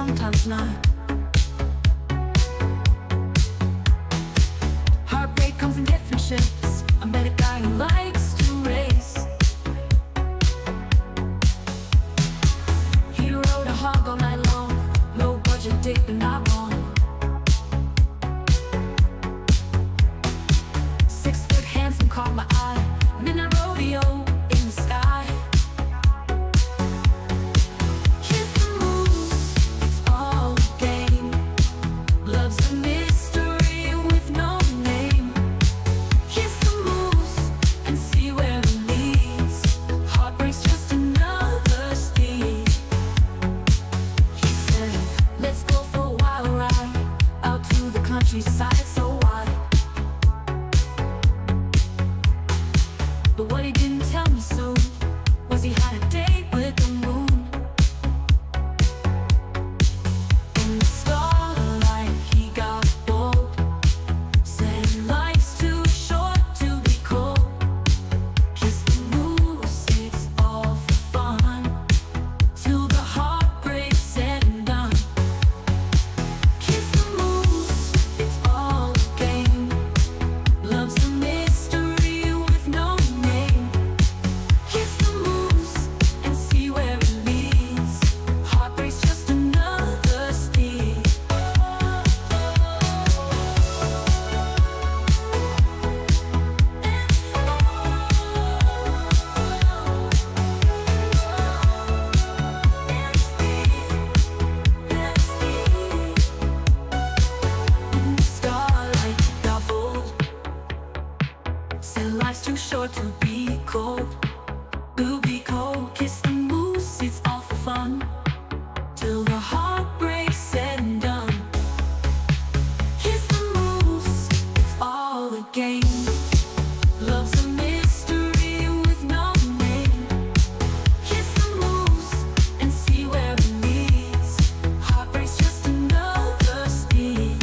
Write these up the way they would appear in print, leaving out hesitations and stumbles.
sometimes not. Heartbreak comes in different shapes. I met a guy who likes to race. He rode a hog all night long. Low budget date, but not wrong. 6 foot handsome caught my eye. Midnight rodeo in the sky. Kiss the moose, it's all a game. Love's a mystery with no name. Kiss the moose and see where it leads. Heartbreak's just another speed. He said, let's go for a wild ride out to the countryside so wide. But what he didn't tell me soon was he had a date with the moon. In the starlight he got bold. Said life's too short to be cold. Kiss the moose, it's all for fun. Till the heartbreak's said and done. Kiss the moose, it's all a game. Love's a mystery with no name. Kiss the moose and see where it leads. Heartbreak's just another speed. In the starlight got bold. Said life's too short to be cold. To be cold. Kiss the moose, it's all for fun. Till the heartbreak's said and done. Kiss the moose, it's all a game. Love's a mystery with no name. Kiss the moose and see where it leads. Heartbreak's just another speed.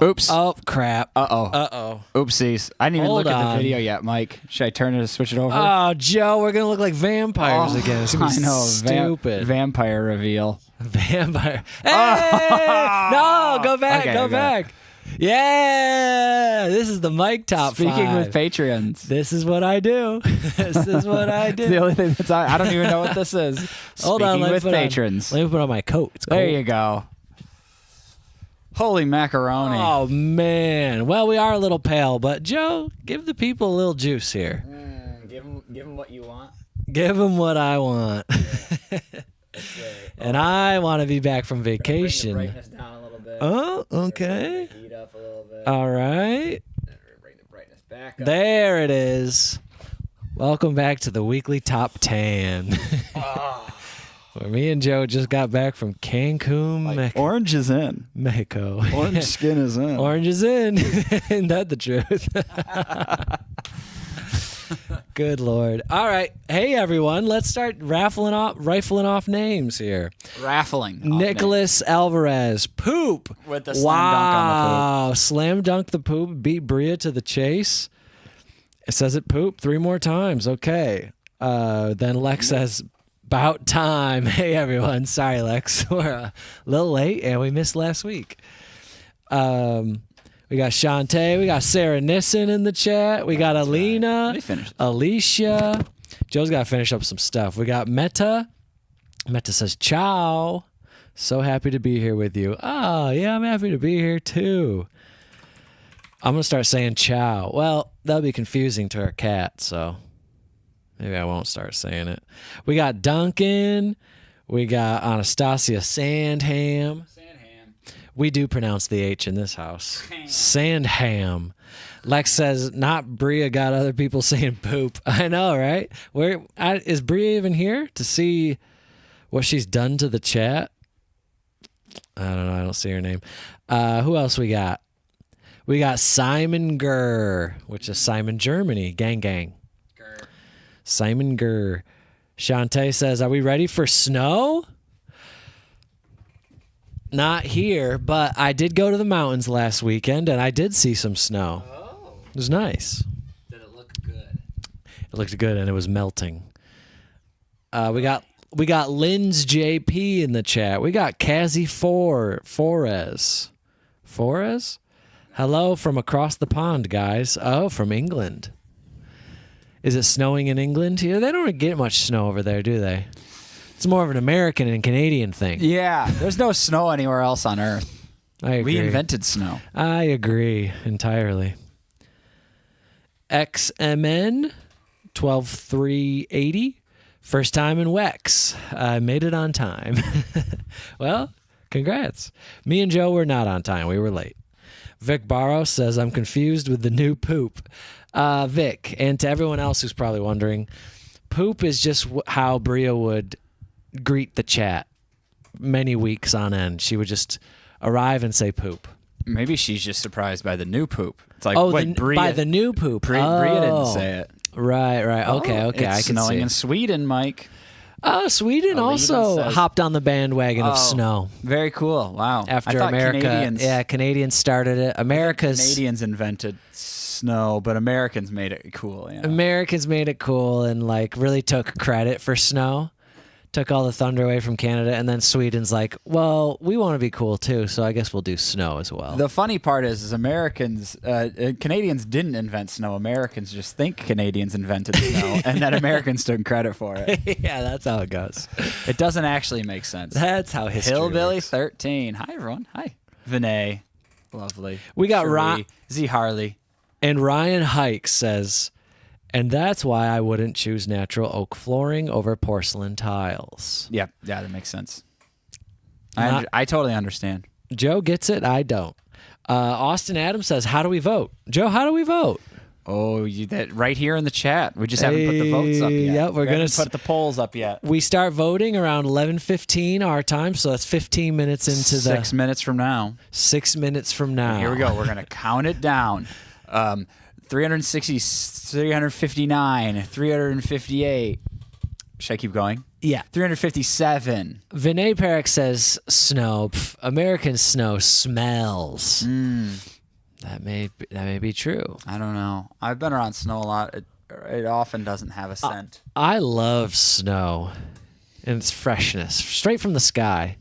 Oops. Oh, crap. Uh-oh. Uh-oh. Oopsies. I didn't even Hold look at on. the video yet, Mike. Should I turn it or switch it over? Oh, Joe, we're going to look like vampires again. It's gonna be I know. stupid. Vampire reveal. Vampire. Hey! No, go back. Okay, go okay. back. Yeah. This is the Mike Top Speaking 5. with Patreons. This is what I do. This is what I It's the do. only thing that's I don't even know what this is. Hold on. Speaking Let me with put on- patrons. Let me put on my coat. It's cold. There you go. Holy macaroni. Oh, man. Well, we are a little pale, but Joe, give the people a little juice here. Give them what you want. Give them what I want. And I want to be back from vacation. Bring the brightness down a little bit. Oh, okay. Heat up a little bit. All right. Bring the brightness back up. There it is. Welcome back to the weekly top 10. Where me and Joe just got back from Cancun, Orange is in. Mexico. Orange skin is in. Orange is in. Isn't that the truth? Good Lord. All right. Hey, everyone. Let's start rifling off names here. Raffling. Nicholas Alvarez. Poop. With the slam dunk on the poop. Wow. Slam dunk the poop. Beat Bria to the chase. It says it poop 3 more times. Okay. Then Lex says, about time. Hey, everyone. Sorry, Lex. We're a little late, and we missed last week. We got Shantae. We got Sarah Nissen in the chat. We got Alina. They finished. Alicia. Joe's got to finish up some stuff. We got Meta. Meta says, ciao. So happy to be here with you. Oh, yeah, I'm happy to be here, too. I'm going to start saying ciao. Well, that'll be confusing to our cat, so maybe I won't start saying it. We got Duncan. We got Anastasia Sandham. We do pronounce the H in this house. Sandham. Lex says, not Bria got other people saying poop. I know, right? Is Bria even here to see what she's done to the chat? I don't know. I don't see her name. Who else we got? We got Simon Gurr, which is Simon Germany. Gang, gang. Simon Gurr. Shantae says, are we ready for snow? Not here, but I did go to the mountains last weekend, and I did see some snow. Oh. It was nice. Did it look good? It looked good, and it was melting. We got Lynn's JP in the chat. We got Kazi Forez. Forez? Hello from across the pond, guys. Oh, from England. Is it snowing in England here? They don't get much snow over there, do they? It's more of an American and Canadian thing. Yeah, there's no snow anywhere else on Earth. I agree. We invented snow. I agree entirely. XMN 12380. First time in Wex. I made it on time. Well, congrats. Me and Joe were not on time. We were late. Vic Barrow says, I'm confused with the new poop. Vic, and to everyone else who's probably wondering, poop is just how Bria would greet the chat many weeks on end. She would just arrive and say poop. Maybe she's just surprised by the new poop. It's like, Oh, wait, by the new poop. Bria didn't say it. Right. Okay. It's I can snowing see. in Sweden, Mike. Sweden Alita also says- hopped on the bandwagon of snow Very cool. Wow. after I thought America. Canadians, Canadians started it. Canadians invented snow, but Americans made it cool. Yeah. Americans made it cool and like really took credit for snow. Took all the thunder away from Canada, and then Sweden's like, well, we want to be cool too, so I guess we'll do snow as well. The funny part is Americans, Canadians didn't invent snow. Americans just think Canadians invented snow, and then Americans took credit for it. Yeah, that's how it goes. It doesn't actually make sense. That's how history Hillbilly works. 13. Hi, everyone. Hi. Vinay. Lovely. We got Cherie. Z. Harley. And Ryan Hike says, and that's why I wouldn't choose natural oak flooring over porcelain tiles. Yeah, that makes sense. Not- I totally understand. Joe gets it. I don't. Austin Adams says, how do we vote? Joe, how do we vote? Oh, that right here in the chat. We just haven't put the votes up yet. Yep, we're We gonna haven't put the polls up yet. We start voting around 11:15 our time, so that's 15 minutes into 6 minutes from now. 6 minutes from now. Here we go. We're gonna count it down. 360, 359, 358. Should I keep going? Yeah. 357. Vinay Parekh says snow. Pff, American snow smells. That may be true. I don't know. I've been around snow a lot. It often doesn't have a scent. I love snow and its freshness, straight from the sky.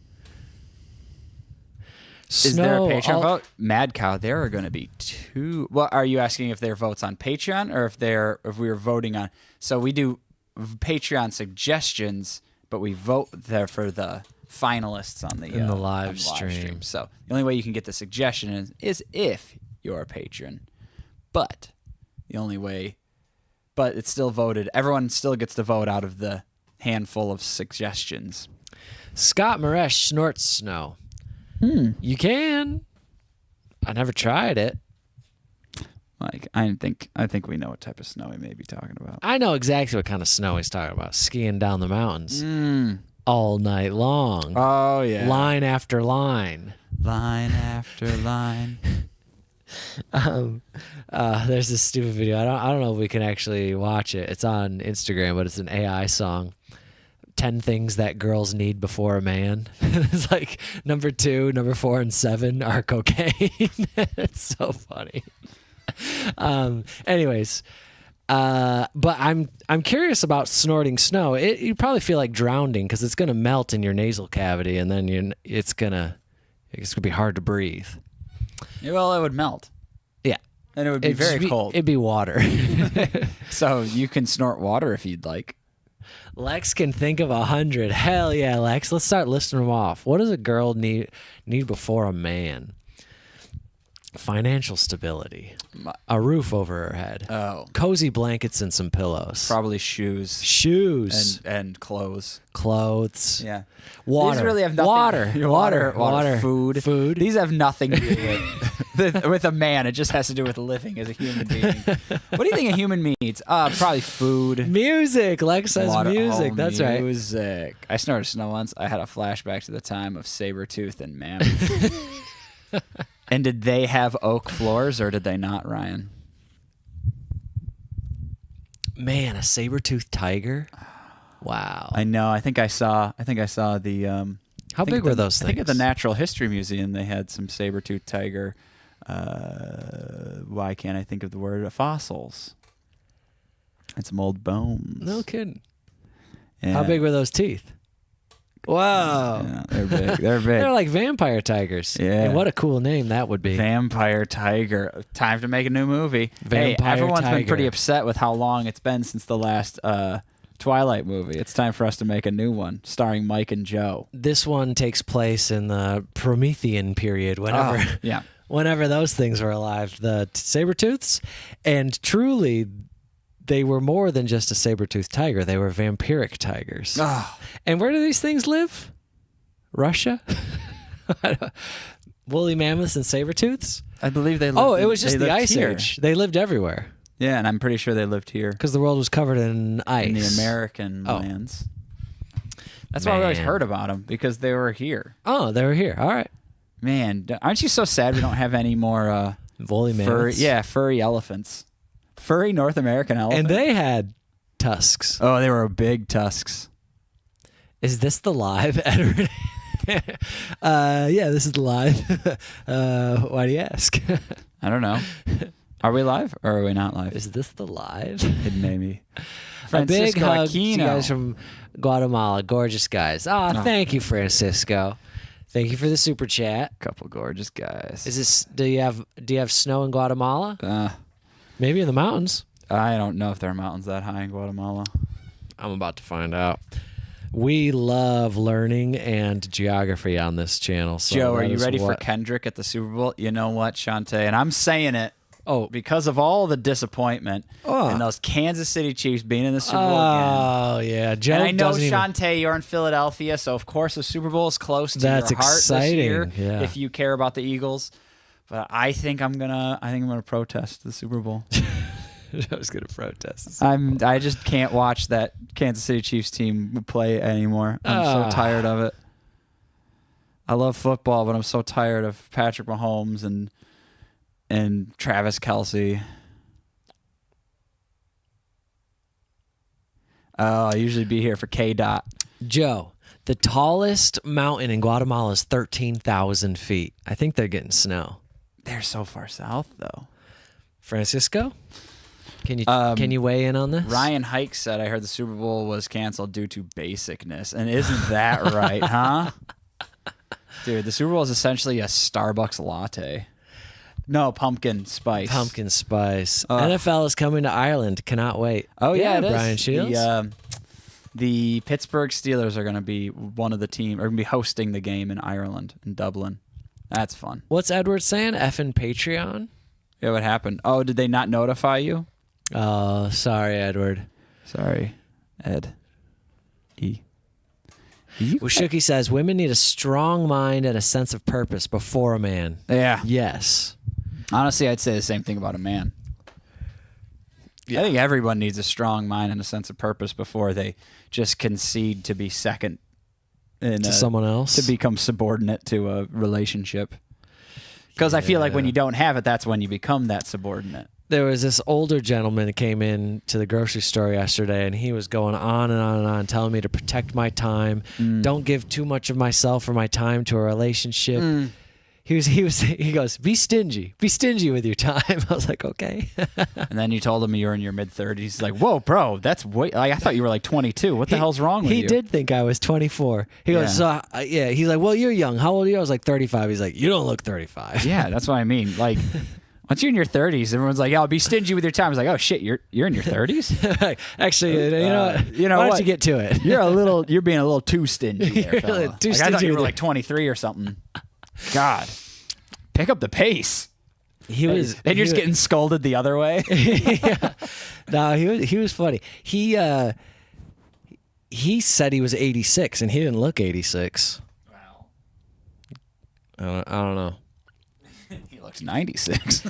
Is there a Patreon vote? Mad Cow, there are going to be two. Well, are you asking if there are votes on Patreon or if we were voting on? So we do Patreon suggestions, but we vote there for the finalists on the live stream. So the only way you can get the suggestion is if you're a patron. But it's still voted. Everyone still gets to vote out of the handful of suggestions. Scott Maresh snorts snow. You can. I never tried it. Like I think we know what type of snow he may be talking about. I know exactly what kind of snow he's talking about. Skiing down the mountains all night long. Oh yeah. Line after line. Line after line. There's this stupid video. I don't know if we can actually watch it. It's on Instagram, but it's an AI song. 10 things that girls need before a man. It's like number 2, number 4, and 7 are cocaine. It's so funny. Anyways, but I'm curious about snorting snow. You probably feel like drowning because it's gonna melt in your nasal cavity, and then it's gonna be hard to breathe. Yeah, well, it would melt. Yeah, And it would be very cold. It'd be water. So you can snort water if you'd like. Lex can think of 100. Hell yeah, Lex. Let's start listing them off. What does a girl need before a man? Financial stability. My- A roof over her head. Oh, Cozy blankets and some pillows. probably shoes Shoes. and clothes. Clothes. Yeah. Water. These really have nothing. Water. Food. Food. These have nothing to do with a man. It just has to do with living as a human being. What do you think a human needs? Probably food. Music. Lex says Water. music. Oh, That's right. Music. I snorted snow once. I had a flashback to the time of Sabretooth and Mammoth. And did they have oak floors or did they not, Ryan? Man, a saber-toothed tiger. Wow. I know. I think I saw the. How big were those I think things? at the Natural History Museum they had some saber-toothed tiger. Why can't I think of the word? Fossils. And some old bones. No kidding. Yeah. How big were those teeth? Whoa. Yeah, they're big. They're big. They're like vampire tigers. Yeah. And what a cool name that would be. Vampire Tiger. Time to make a new movie. Vampire hey, everyone's been Tiger. pretty upset with how long it's been since the last Twilight movie. It's time for us to make a new one starring Mike and Joe. This one takes place in the Promethean period, whenever Yeah. whenever those things were alive, the saber-tooths. And truly, they were more than just a saber-toothed tiger. They were vampiric tigers. Oh, And where do these things live? Russia? Woolly mammoths and saber-tooths? I believe they lived Oh, it was just they the lived Ice here. Age. They lived everywhere Yeah, and I'm pretty sure they lived here because the world was covered in ice. in the American Oh. lands. That's why we always Man. heard about them, because they were here. Oh, they were here. All right. Man, aren't you so sad we don't have any more Woolly mammoths. furry elephants? Furry North American elephants. And they had tusks. Oh, they were big tusks. Is this the live, Edward? Yeah, this is the live. Why do you ask? I don't know. Are we live or are we not live? Is this the live? Maybe. A big Francisco hug to you Aquino. guys from Guatemala. Gorgeous guys. Thank you, Francisco. Thank you for the super chat. Couple gorgeous guys. Is this? Do you have snow in Guatemala? Maybe in the mountains. I don't know if there are mountains that high in Guatemala. I'm about to find out. We love learning and geography on this channel. So Joe, are that you is ready for what- Kendrick at the Super Bowl? You know what, Shantae? And I'm saying it Oh, because of all the disappointment Oh. and those Kansas City Chiefs being in the Super Bowl again. oh yeah, Joe And I know, doesn't even- Shantae, you're in Philadelphia, so of course the Super Bowl is close to That's your heart exciting, this year yeah. if you care about the Eagles. But I think I'm gonna protest the Super Bowl. I was gonna protest. I just can't watch that Kansas City Chiefs team play anymore. I'm so tired of it. I love football, but I'm so tired of Patrick Mahomes and Travis Kelce. Oh, I usually be here for K-Dot. Joe, the tallest mountain in Guatemala is 13,000 feet. I think they're getting snow. They're so far south, though. Francisco, can you weigh in on this? Ryan Hike said, I heard the Super Bowl was canceled due to basicness. And isn't that right, huh? Dude, the Super Bowl is essentially a Starbucks latte. No, pumpkin spice. Pumpkin spice. NFL is coming to Ireland. Cannot wait. Oh, yeah, it is. Brian Shields. The Pittsburgh Steelers are going to be one of the team, are going to be hosting the game in Ireland, in Dublin. That's fun. What's Edward saying? Effing Patreon? Yeah, what happened? Oh, did they not notify you? Oh, sorry, Edward. Sorry, Ed. Well, Shooky says women need a strong mind and a sense of purpose before a man. Yeah. Yes. Honestly, I'd say the same thing about a man. I think everyone needs a strong mind and a sense of purpose before they just concede to be second To someone else? to become subordinate to a relationship. Because I feel like when you don't have it, that's when you become that subordinate. There was this older gentleman that came in to the grocery store yesterday, and he was going on and on and on, telling me to protect my time, don't give too much of myself or my time to a relationship. He goes, be stingy with your time. I was like, okay. And then you told him you were in your mid-30s. He's like, whoa, bro, that's way... Like, I thought you were like 22. What the hell's wrong with you? He did think I was 24. He goes, Yeah. so yeah. He's like, well, you're young. How old are you? I was like 35. He's like, you don't look 35. Yeah, that's what I mean. Like, once you're in your 30s, everyone's like, "Oh, be stingy with your time." It's like, "Oh shit, you're in your 30s." Actually, you know, why what? don't you get to it? You're being a little too stingy. There, You're fella. a little too Like, I thought stingy you with were your- like 23 or something. God, pick up the pace. He was, and you're just getting scolded the other way. yeah. No, he was funny. He said he was 86, and he didn't look 86. Wow. I don't know. He looks 96.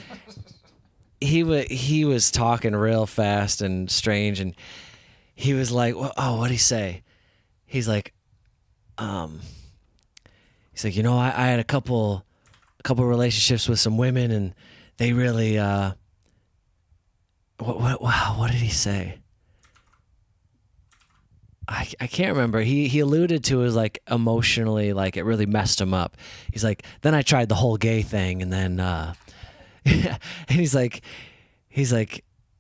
He was talking real fast and strange, and he was like, "Oh, what'd he say?" He's like, I had a couple relationships with some women, and they really what did he say? I can't remember. He alluded to it as like emotionally, like it really messed him up. He's like, then I tried the whole gay thing, and then and he's like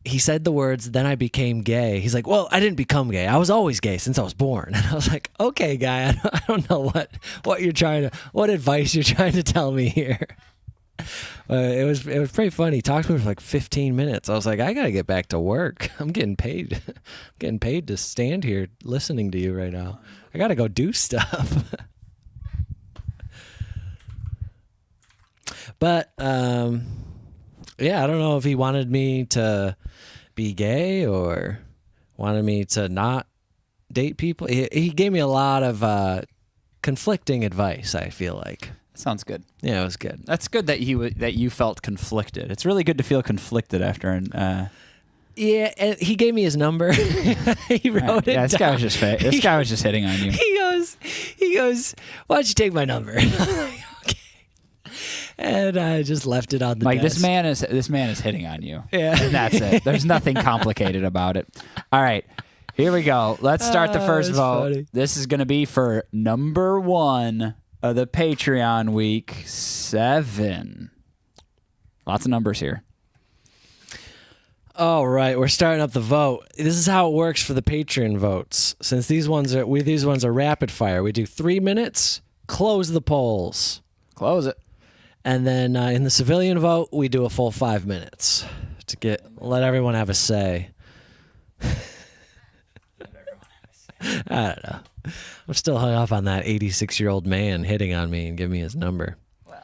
he said the words, then I became gay. He's like, well, I didn't become gay. I was always gay since I was born. And I was like, okay, guy, I don't know what advice you're trying to tell me here. It was pretty funny. He talked to me for like 15 minutes. I was like, I got to get back to work. I'm getting paid. I'm getting paid to stand here listening to you right now. I got to go do stuff. But, yeah, I don't know if he wanted me to be gay or wanted me to not date people. He gave me a lot of conflicting advice, I feel like. That sounds good. Yeah, it was good. That's good that you felt conflicted. It's really good to feel conflicted after an. Yeah, and he gave me his number. He wrote it. Yeah, this guy was just this guy was just hitting on you. He goes, why don't you take my number? And I'm like, okay. And I just left it on the Mike, desk. this man is hitting on you. Yeah. And that's it. There's nothing complicated about it. All right. Here we go. Let's start the first that's vote. funny. This is going to be for number 1 of the Patreon week 7. Lots of numbers here. All right, we're starting up the vote. This is how it works for the Patreon votes. Since these ones are rapid fire, we do 3 minutes, close the polls. Close it. And then in the civilian vote, we do a full 5 minutes to let everyone have a say. I don't know. I'm still hung up on that 86-year-old man hitting on me and giving me his number. What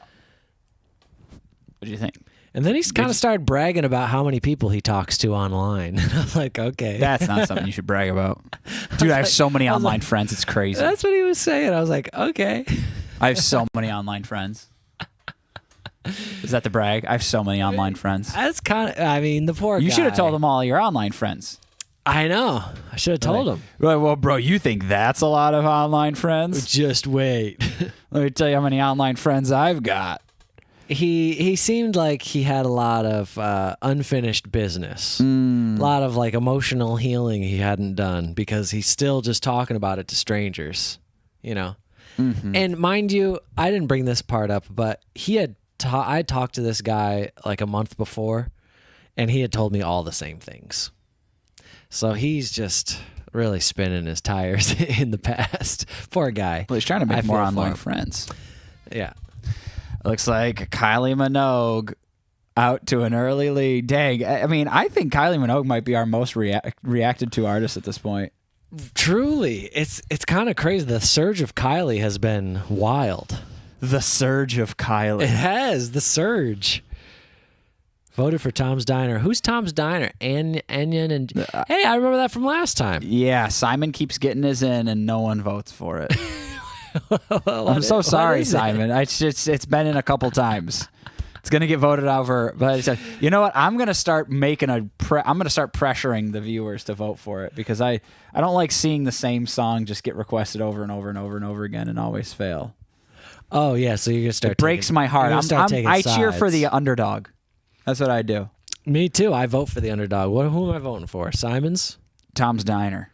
do you think? And then he's kind of started bragging about how many people he talks to online. And I'm like, okay. That's not something you should brag about. Dude, I have so many online friends. It's crazy. That's what he was saying. I was like, okay. I have so many online friends. Is that the brag? I have so many online friends. That's kind of, I mean, the poor guy. You should have told them all your online friends. I know. I should have told him. Well, bro, you think that's a lot of online friends? Just wait. Let me tell you how many online friends I've got. He seemed like he had a lot of unfinished business. A lot of like emotional healing he hadn't done because he's still just talking about it to strangers, you know. Mm-hmm. And mind you, I didn't bring this part up, but I talked to this guy like a month before, and he had told me all the same things. So he's just really spinning his tires in the past. Poor guy. Well, he's trying to make more online friends. Yeah. Looks like Kylie Minogue out to an early lead. Dang. I mean, I think Kylie Minogue might be our most reacted to artist at this point. Truly. It's kind of crazy. The surge of Kylie has been wild. The surge of Kylie. It has. The surge. Voted for Tom's Diner. Who's Tom's Diner? Onion and... Hey, I remember that from last time. Yeah, Simon keeps getting his in and no one votes for it. I'm so sorry, Simon. It's been in a couple times. It's gonna get voted over, but you know what? I'm gonna start pressuring the viewers to vote for it because I don't like seeing the same song just get requested over and over and over and over again and always fail. Oh yeah, so you're gonna start. It breaks my heart. I cheer for the underdog. That's what I do. Me too. I vote for the underdog. Who am I voting for? Simon's? Tom's Diner.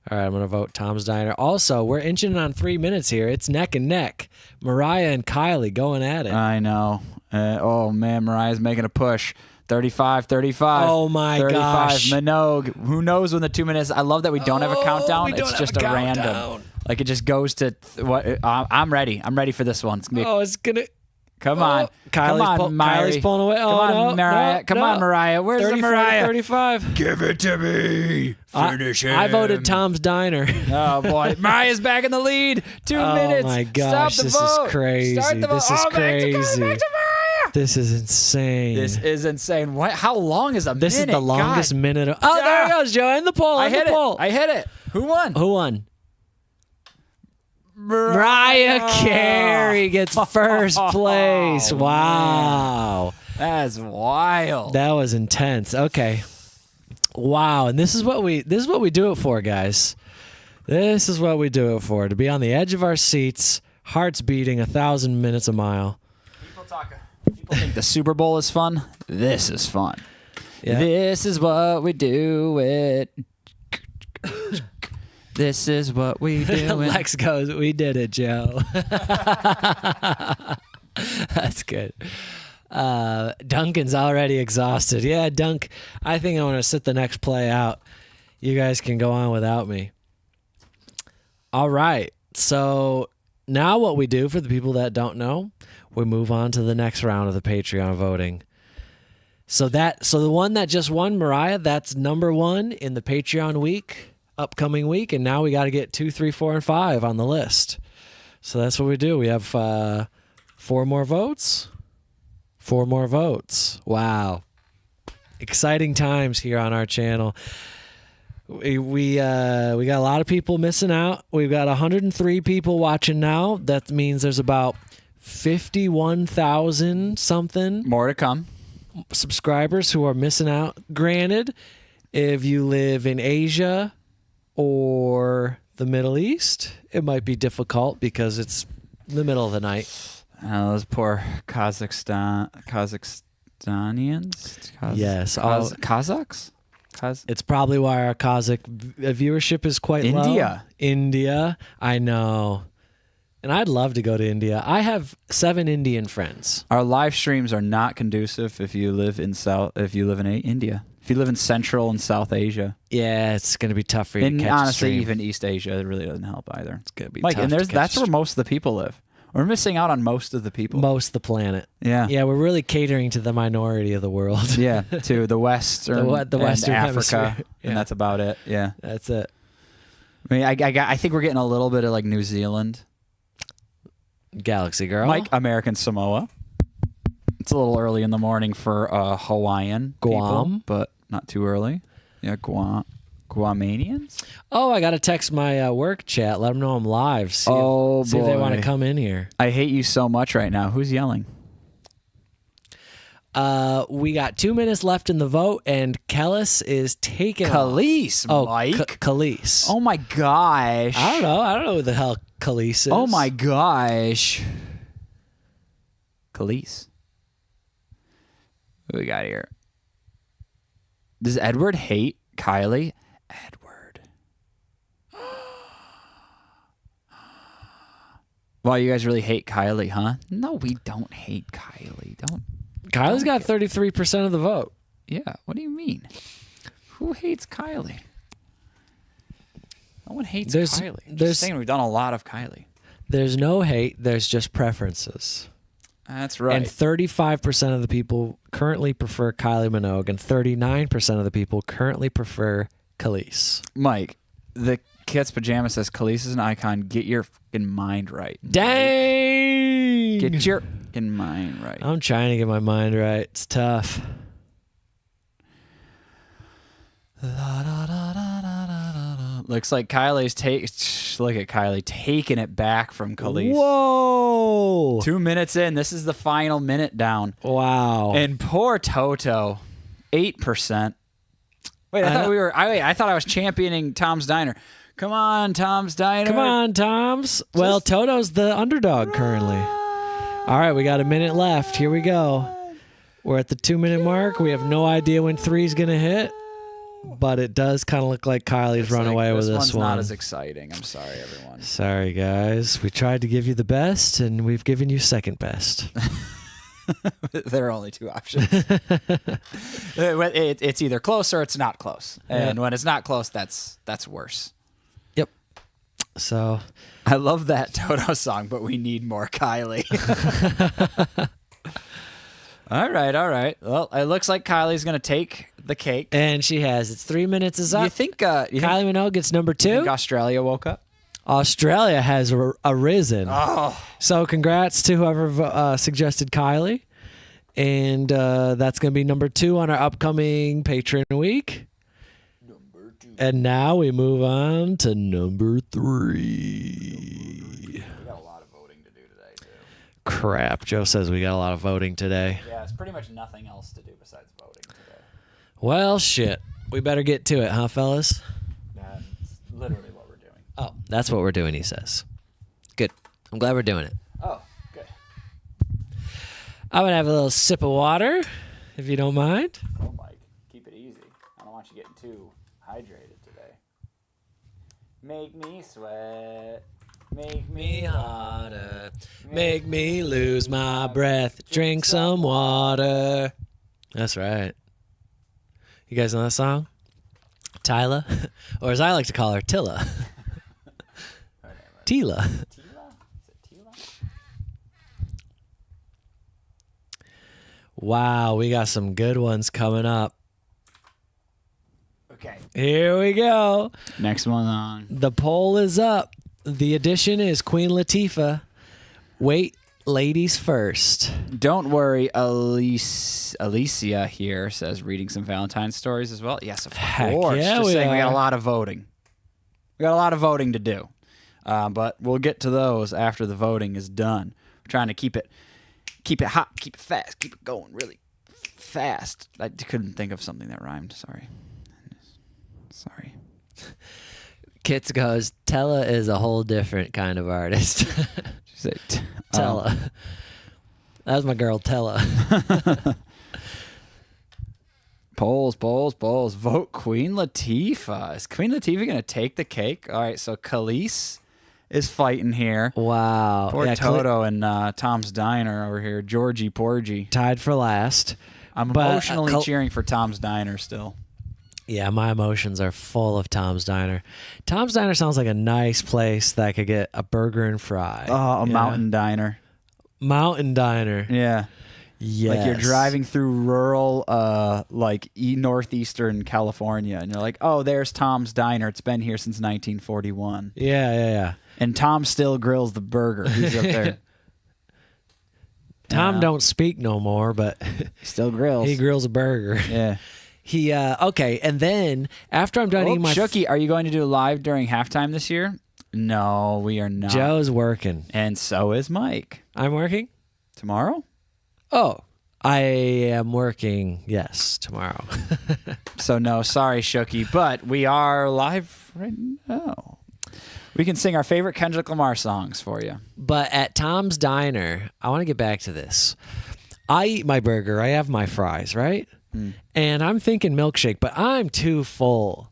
All right, I'm going to vote Tom's Diner. Also, we're inching on 3 minutes here. It's neck and neck. Mariah and Kylie going at it. I know. Oh, man, Mariah's making a push. 35. Oh, my 35, gosh. Minogue. Who knows when the 2 minutes... I love that we don't have a countdown. It's just a random. Like, it just goes to... I'm ready. I'm ready for this one. It's going to... Come on. Kylie's pulling away. Oh, come on, Mariah. No, Come on, Mariah. Where's the Mariah? 35. Give it to me. Finish him. I voted Tom's Diner. Oh, boy. Mariah's back in the lead. 2 minutes. Oh, my gosh. Stop the this vote. is crazy. Start the vote. This is crazy. Back to Mariah. This is insane. This is insane. What? How long is a minute? This is the longest God. minute. Oh, there it goes, Joe. In the poll. I in the hit poll. it. I hit it. Who won? Who won? Mariah Carey gets first place. Wow. That's wild. That was intense. Okay. Wow. And this is what we do it for, guys. This is what we do it for. To be on the edge of our seats, hearts beating 1,000 minutes a mile. People think the Super Bowl is fun. This is fun. Yeah. This is what we do it. This is what we do it. Lex goes, we did it, Joe. That's good. Duncan's already exhausted. Yeah, Dunk, I think I want to sit the next play out. You guys can go on without me. All right. So now what we do for the people that don't know, we move on to the next round of the Patreon voting. So the one that just won, Mariah, that's number 1 in the Patreon week, upcoming week, and now we got to get 2, 3, 4, and 5 on the list. So that's what we do. We have 4 more votes. 4 more votes. Wow. Exciting times here on our channel. We got a lot of people missing out. We've got 103 people watching now. That means there's about 51,000 something More to come. subscribers who are missing out. Granted, if you live in Asia or the Middle East, it might be difficult because it's the middle of the night. Those poor Kazakhstanians. Yes, Kazakhs. It's probably why our Kazakh viewership is quite low. India. I know. And I'd love to go to India. I have 7 Indian friends. Our live streams are not conducive if you live in India. If you live in Central and South Asia. Yeah, it's going to be tough for you to catch honestly, a stream. even East Asia, it really doesn't help either. It's going to be Mike, tough and to catch that's a where stream. most of the people live. We're missing out on most of the people. Most of the planet. Yeah. Yeah, we're really catering to the minority of the world. Yeah, to the Western, the Western and Africa, hemisphere. Yeah. and that's about it. Yeah, That's it. I mean, I think we're getting a little bit of like New Zealand, Galaxy Girl. Mike, American Samoa. It's a little early in the morning for Hawaiian Guam. people, but not too early. Yeah, Guamanians. Oh, I got to text my work chat. Let them know I'm live. See if they want to come in here. I hate you so much right now. Who's yelling? We got 2 minutes left in the vote, and Kellis is taking Khalees, Mike. Khalees. Oh my gosh. I don't know who the hell Khalees is. Oh my gosh. Khalees. What we got here? Does Edward hate Kylie? Edward. Wow, you guys really hate Kylie, huh? No, we don't hate Kylie. Kylie's got 33% of the vote. Yeah, what do you mean? Who hates Kylie? No one hates Kylie. Just saying we've done a lot of Kylie. There's no hate. There's just preferences. That's right. And 35% of the people currently prefer Kylie Minogue, and 39% of the people currently prefer Khalees. Mike, the Cat's Pajama says Khalees is an icon. Get your fucking mind right. Dang! Get your fucking mind right. I'm trying to get my mind right. It's tough. Looks like look at Kylie taking it back from Khalees. Whoa! 2 minutes in. This is the final minute down. Wow. And poor Toto, 8%. Wait, I thought I was championing Tom's Diner. Come on, Tom's Diner. Come on, Toms. Well, Toto's the underdog currently. All right, we got a minute left. Here we go. We're at the 2 minute mark. We have no idea when 3's going to hit, but it does kind of look like Kylie's run away with this one's one. not as exciting. I'm sorry, everyone. Sorry, guys. We tried to give you the best, and we've given you second best. There are only 2 options. It's either close or it's not close. And when it's not close, that's worse. Yep. So I love that Toto song, but we need more Kylie. All right. Well, it looks like Kylie's going to take the cake. And she has. It's 3 minutes is up. You think Kylie Minogue gets number 2? You think Australia woke up? Australia has arisen. Oh. So congrats to whoever suggested Kylie. And that's going to be number 2 on our upcoming Patreon week. Number 2. And now we move on to number 3. We got a lot of voting to do today, too. Crap. Joe says we got a lot of voting today. Yeah, it's pretty much nothing else to do besides voting today. Well, shit. We better get to it, huh, fellas? That's literally what we're doing. Oh, that's what we're doing, he says. Good. I'm glad we're doing it. Oh, good. I'm going to have a little sip of water, if you don't mind. Oh, Mike, keep it easy. I don't want you getting too hydrated today. Make me sweat. Make me Harder. Make me lose my breath. Drink some water. That's right. You guys know that song? Tyla? Or as I like to call her, Tilla. Tila. Tila? Is it Tila? Wow, we got some good ones coming up. Okay. Here we go. Next one on. The poll is up. The edition is Queen Latifah. Wait, ladies first. Don't worry, Alicia here says reading some Valentine stories as well. Yes, of Heck course. yeah, Just we saying we got are. a lot of voting. We got a lot of voting to do. But we'll get to those after the voting is done. We're trying to keep it hot, keep it fast, keep it going really fast. I couldn't think of something that rhymed. Sorry. Kits goes, Tella is a whole different kind of artist. She said, Tella. That was my girl, Tella. Polls. Vote Queen Latifah. Is Queen Latifah going to take the cake? All right, so Khalees is fighting here. Wow. Poor Yeah, Toto and Tom's Diner over here. Georgie Porgy. tied for last. I'm But, emotionally cheering for Tom's Diner still. Yeah, my emotions are full of Tom's Diner. Tom's Diner sounds like a nice place that I could get a burger and fry. Oh, a Yeah. mountain diner. Mountain Diner. Yeah. Yes. Like you're driving through rural, northeastern California, and you're like, oh, there's Tom's Diner. It's been here since 1941. Yeah. And Tom still grills the burger. He's up there. Tom Yeah. don't speak no more, but Still grills. he grills a burger. Yeah. He okay, and then after I'm done eating my Shooky, are you going to do live during halftime this year? No, we are not. Joe's working. And so is Mike. I'm working? Tomorrow? Oh, I am working, yes, tomorrow. So no, sorry, Shooky, but we are live right now. We can sing our favorite Kendrick Lamar songs for you. But at Tom's Diner, I want to get back to this. I eat my burger, I have my fries, right? And I'm thinking milkshake, but I'm too full.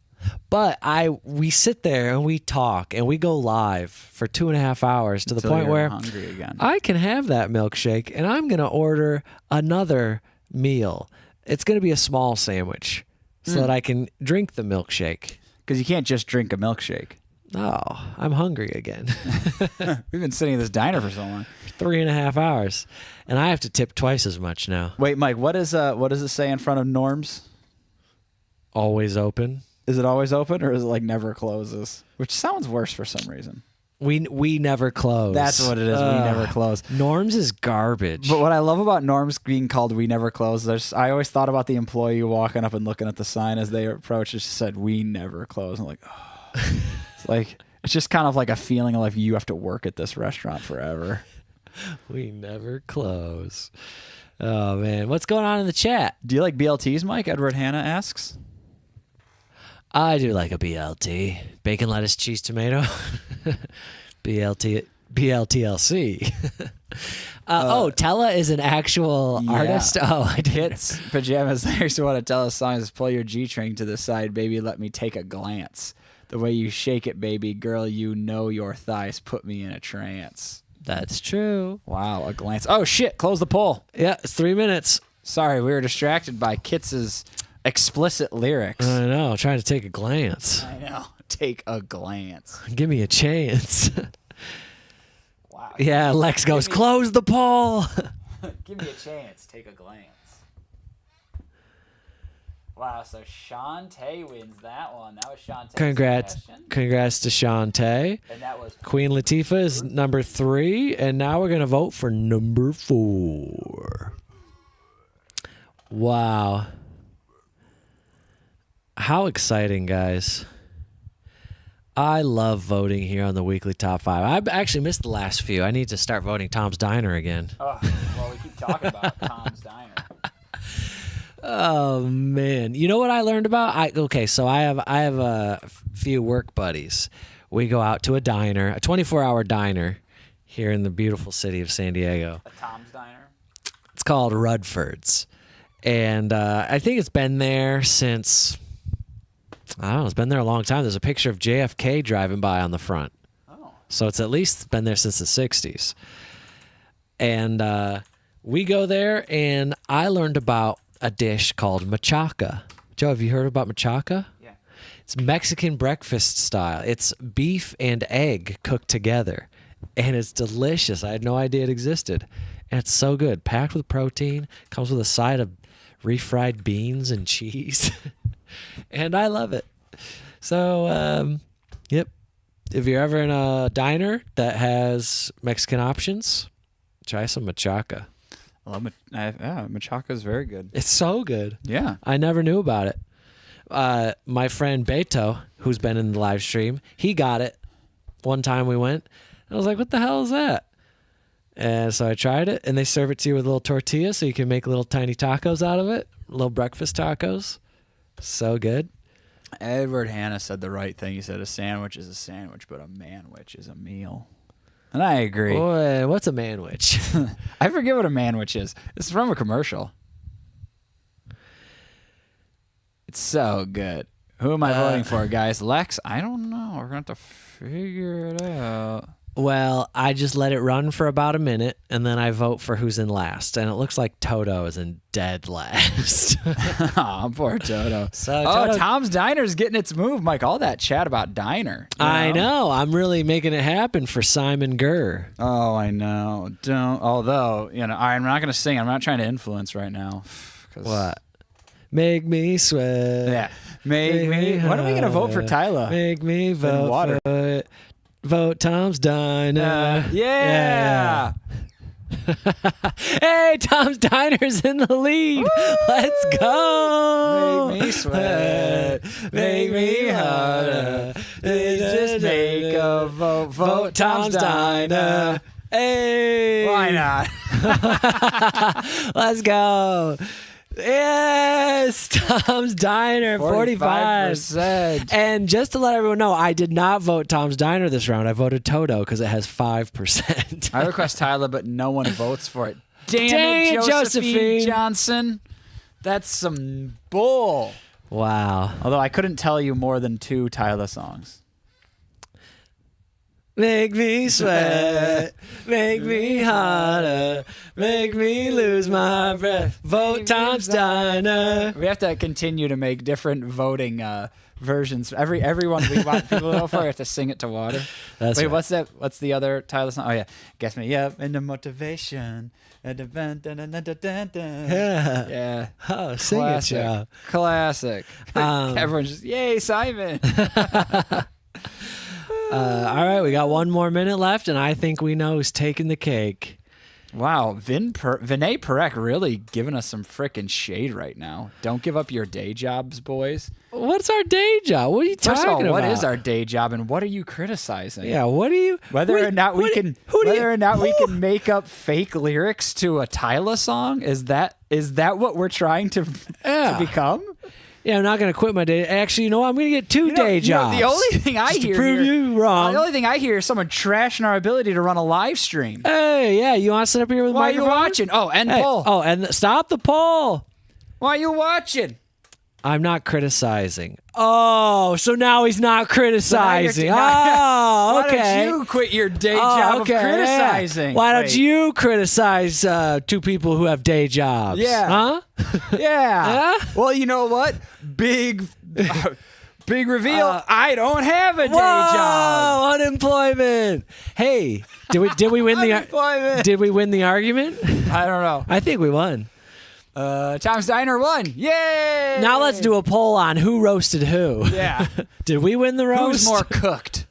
But we sit there and we talk and we go live for 2.5 hours to the Until point you're where hungry again. I can have that milkshake and I'm going to order another meal. It's going to be a small sandwich so that I can drink the milkshake. Because you can't just drink a milkshake. Oh, I'm hungry again. We've been sitting in this diner for so long. 3.5 hours. And I have to tip twice as much now. Wait, Mike, what does it say in front of Norm's? Always open. Is it always open or is it like never closes? Which sounds worse for some reason. We never close. That's what it is. We never close. Norm's is garbage. But what I love about Norm's being called "We Never Close," I always thought about the employee walking up and looking at the sign as they approached. It just said "We Never Close." I'm like, oh. It's just kind of like a feeling of like you have to work at this restaurant forever. We never close. Oh man, what's going on in the chat? Do you like BLTs, Mike? Edward Hanna asks. I do like a BLT, bacon, lettuce, cheese, tomato. BLTLC. Tella is an actual artist. Oh, I did. Hits pajamas. I used to want to tell us songs. Pull your G string to the side, baby. Let me take a glance. The way you shake it, baby girl. You know your thighs put me in a trance. That's true. Wow, a glance. Oh shit! Close the poll. Yeah, it's 3 minutes. Sorry, we were distracted by Kits's explicit lyrics. I know. Trying to take a glance. I know. Take a glance. Give me a chance. Wow. Yeah, Lex goes, close the poll. Give me a chance. Take a glance. Wow, so Shantae wins that one. That was Shantae's suggestion. Congrats to Shantae. And that was Queen Latifah is number 3, and now we're going to vote for number 4. Wow. How exciting, guys. I love voting here on the weekly top 5. I actually missed the last few. I need to start voting Tom's Diner again. Oh, well, we keep talking about Tom's Diner. Oh man, you know what I learned about? So I have a few work buddies. We go out to a diner, a 24-hour diner here in the beautiful city of San Diego. A Tom's Diner? It's called Rudford's, and I think it's been there since, I don't know, it's been there a long time. There's a picture of JFK driving by on the front. Oh. So it's at least been there since the 60s. And we go there, and I learned about a dish called machaca. Joe, have you heard about machaca? Yeah. It's Mexican breakfast style. It's beef and egg cooked together, and it's delicious. I had no idea it existed, and it's so good. Packed with protein, comes with a side of refried beans and cheese, and I love it. So, yep. If you're ever in a diner that has Mexican options, try some machaca. I love machaca is very good. It's so good. Yeah. I never knew about it. My friend Beto, who's been in the live stream, he got it one time we went. I was like, what the hell is that? And so I tried it, and they serve it to you with a little tortilla so you can make little tiny tacos out of it, little breakfast tacos. So good. Edward Hanna said the right thing. He said a sandwich is a sandwich, but a manwich is a meal. And I agree. Boy, what's a manwich? I forget what a manwich is. It's from a commercial. It's so good. Who am I voting for, guys? Lex? I don't know. We're going to have to figure it out. Well, I just let it run for about a minute, and then I vote for who's in last. And it looks like Toto is in dead last. Aw, poor Toto. So Toto. Tom's Diner's getting its move, Mike. All that chat about Diner. I know. I'm really making it happen for Simon Gurr. Oh, I know. Although, I'm not going to sing. I'm not trying to influence right now. What? Make me sweat. Yeah. Make me. When are we going to vote for Tyler? Make me vote water. for it. Vote Tom's Diner. Yeah. Hey, Tom's Diner's in the lead. Woo! Let's go. Make me sweat. Make me harder. Just make a vote. Vote Tom's Diner. Hey. Why not? Let's go. Yes, Tom's Diner, 45%. And just to let everyone know, I did not vote Tom's Diner this round. I voted Toto because it has 5%. I request Tyler, but no one votes for it. Damn Dang it, it, Josephine Johnson. That's some bull. Wow. Although I couldn't tell you more than 2 Tyler songs. Make me sweat, make me harder, make me lose my breath. Vote Tom's Diner. We have to continue to make different voting versions. Everyone we want people to vote for, we have to sing it to water. That's Wait, right. what's that? What's the other Tyler song? Oh yeah, Gets Me Up into Motivation. Yeah. Yeah. Oh, sing it, Joe. Classic. Everyone's just, yay, Simon. All right, we got one more minute left, and I think we know who's taking the cake. Wow, Vinay Parekh really giving us some frickin' shade right now. Don't give up your day jobs, boys. What's our day job? What are you First talking of all, about? what is our day job, and what are you criticizing? Yeah, what are you? Whether or not we can make up fake lyrics to a Tyler song, is that what we're trying to become? Yeah, I'm not going to quit my day. Actually, you know what? I'm going to get 2 day jobs. The only thing I Just to hear prove here, you wrong. The only thing I hear is someone trashing our ability to run a live stream. Hey, yeah, you want to sit up here with a Why are you microphone? watching? Oh, end Hey, poll. oh, and stop the poll. Why are you watching? I'm not criticizing. Oh, so now he's not criticizing. Why Oh, okay. don't you quit your day job of criticizing? Yeah. Why don't Wait. you criticize 2 people who have day jobs? Yeah. Huh? Yeah. Huh? Well, you know what? Big reveal. I don't have a day Whoa, job. unemployment. Hey, did we win the Unemployment. Did we win the argument? I don't know. I think we won. Tom's Diner won. Yay! Now let's do a poll on who roasted who. Yeah. Did we win the roast? Who's more cooked?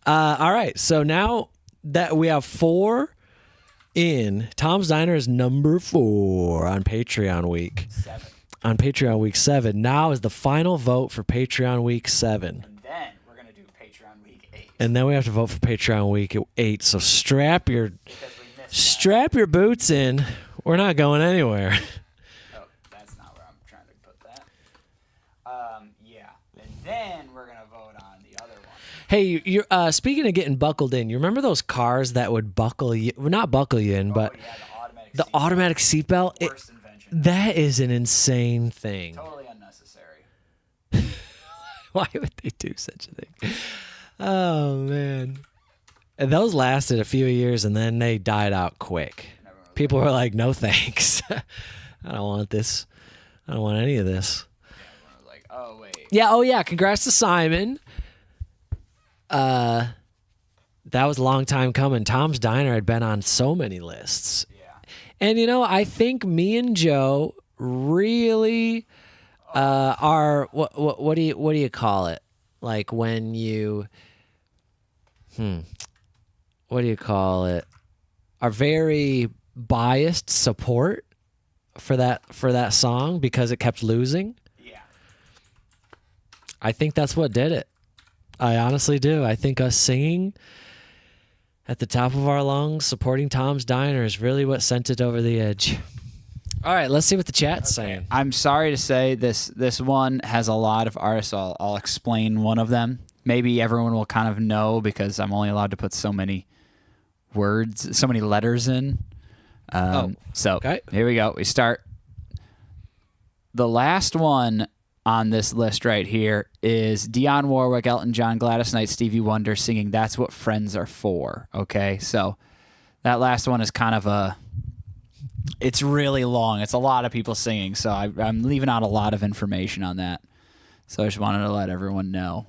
All right. So now that we have 4 in Tom's Diner is number 4 on Patreon week. 7. On Patreon week 7. Now is the final vote for Patreon week 7. And then we're going to do Patreon week 8. And then we have to vote for Patreon week 8. So strap your boots in. We're not going anywhere. Oh, that's not where I'm trying to put that. Yeah. And then we're going to vote on the other one. Hey, you're speaking of getting buckled in. You remember those cars that would buckle you? Well, not buckle you in, but Yeah, the automatic seatbelt. Worst invention. That is an insane thing. Totally unnecessary. Why would they do such a thing? Oh man. And those lasted a few years and then they died out quick. People were like, "No thanks. I don't want this. I don't want any of this." I was like, oh, wait. Yeah, oh yeah, congrats to Simon. That was a long time coming. Tom's Diner had been on so many lists. Yeah. And I think me and Joe really are what do you call it? Like when you what do you call it? Are very biased support for that song because it kept losing. Yeah. I think that's what did it. I honestly do. I think us singing at the top of our lungs, supporting Tom's Diner is really what sent it over the edge. All right, let's see what the chat's saying. I'm sorry to say this one has a lot of artists. I'll explain one of them. Maybe everyone will kind of know because I'm only allowed to put so many words, so many letters in. So okay. Here we go. We start. The last one on this list right here is Dionne Warwick, Elton John, Gladys Knight, Stevie Wonder singing "That's What Friends Are For." Okay, so that last one is kind of it's really long. It's a lot of people singing, so I'm leaving out a lot of information on that. So I just wanted to let everyone know.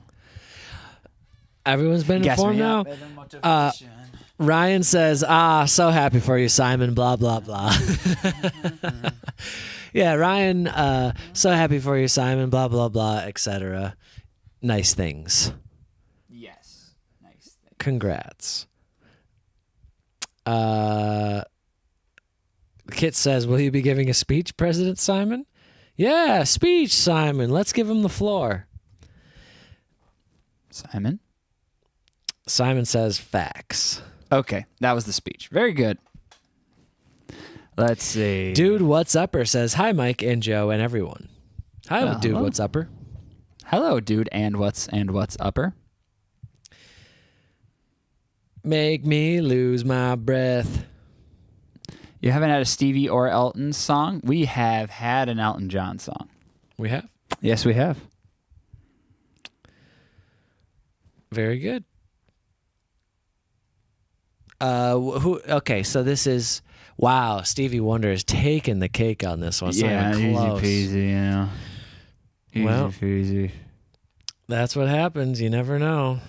Everyone's been informed now. Ryan says, so happy for you, Simon, blah, blah, blah. Yeah, Ryan, so happy for you, Simon, blah, blah, blah, etc. Nice things. Yes. Nice thing. Congrats. Kit says, will you be giving a speech, President Simon? Yeah, speech, Simon. Let's give him the floor. Simon? Simon says, facts. Okay, that was the speech. Very good. Let's see. Dude What's Upper says, hi, Mike and Joe and everyone. Hi, Dude hello. What's Upper. Hello, dude, and what's upper? Make me lose my breath. You haven't had a Stevie or Elton song? We have had an Elton John song. We have? Yes, we have. Very good. Okay, so this is wow. Stevie Wonder is taking the cake on this one. It's not even close. Easy peasy, yeah. Easy Well. peasy. That's what happens. You never know.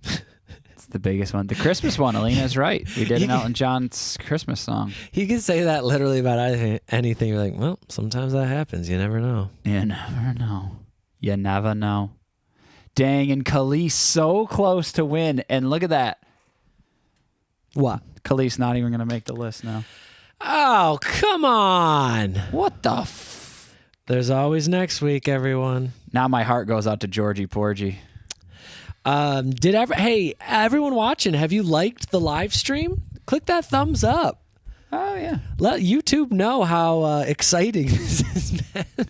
It's the biggest one. The Christmas one, Alina's right. We did an Elton John's Christmas song. You can say that literally about anything. You're like, well, sometimes that happens. You never know. You never know. You never know. Dang, and Khalees so close to win. And look at that. What? Khalees not even going to make the list now. Oh, come on. What the There's always next week, everyone. Now my heart goes out to Georgie Porgy. Hey, everyone watching, have you liked the live stream? Click that thumbs up. Oh, yeah. Let YouTube know how exciting this has been.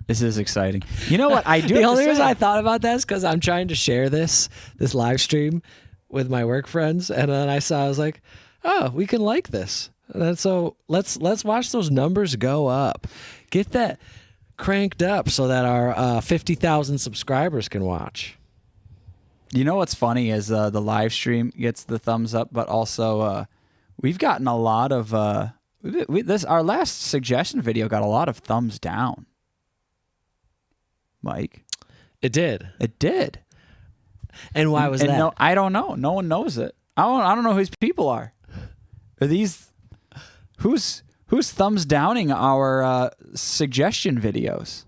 This is exciting. You know what? I do The have only to reason say, I thought about that is because I'm trying to share this live stream with my work friends, and then I was like, oh, we can like this. And so let's watch those numbers go up. Get that cranked up so that our 50,000 subscribers can watch. You know what's funny is the live stream gets the thumbs up, but also we've gotten a lot of our last suggestion video got a lot of thumbs down. Mike, It did. it did. And why was And that? No, I don't know. No one knows it. I don't know who these people are. Are these who's thumbs downing our suggestion videos?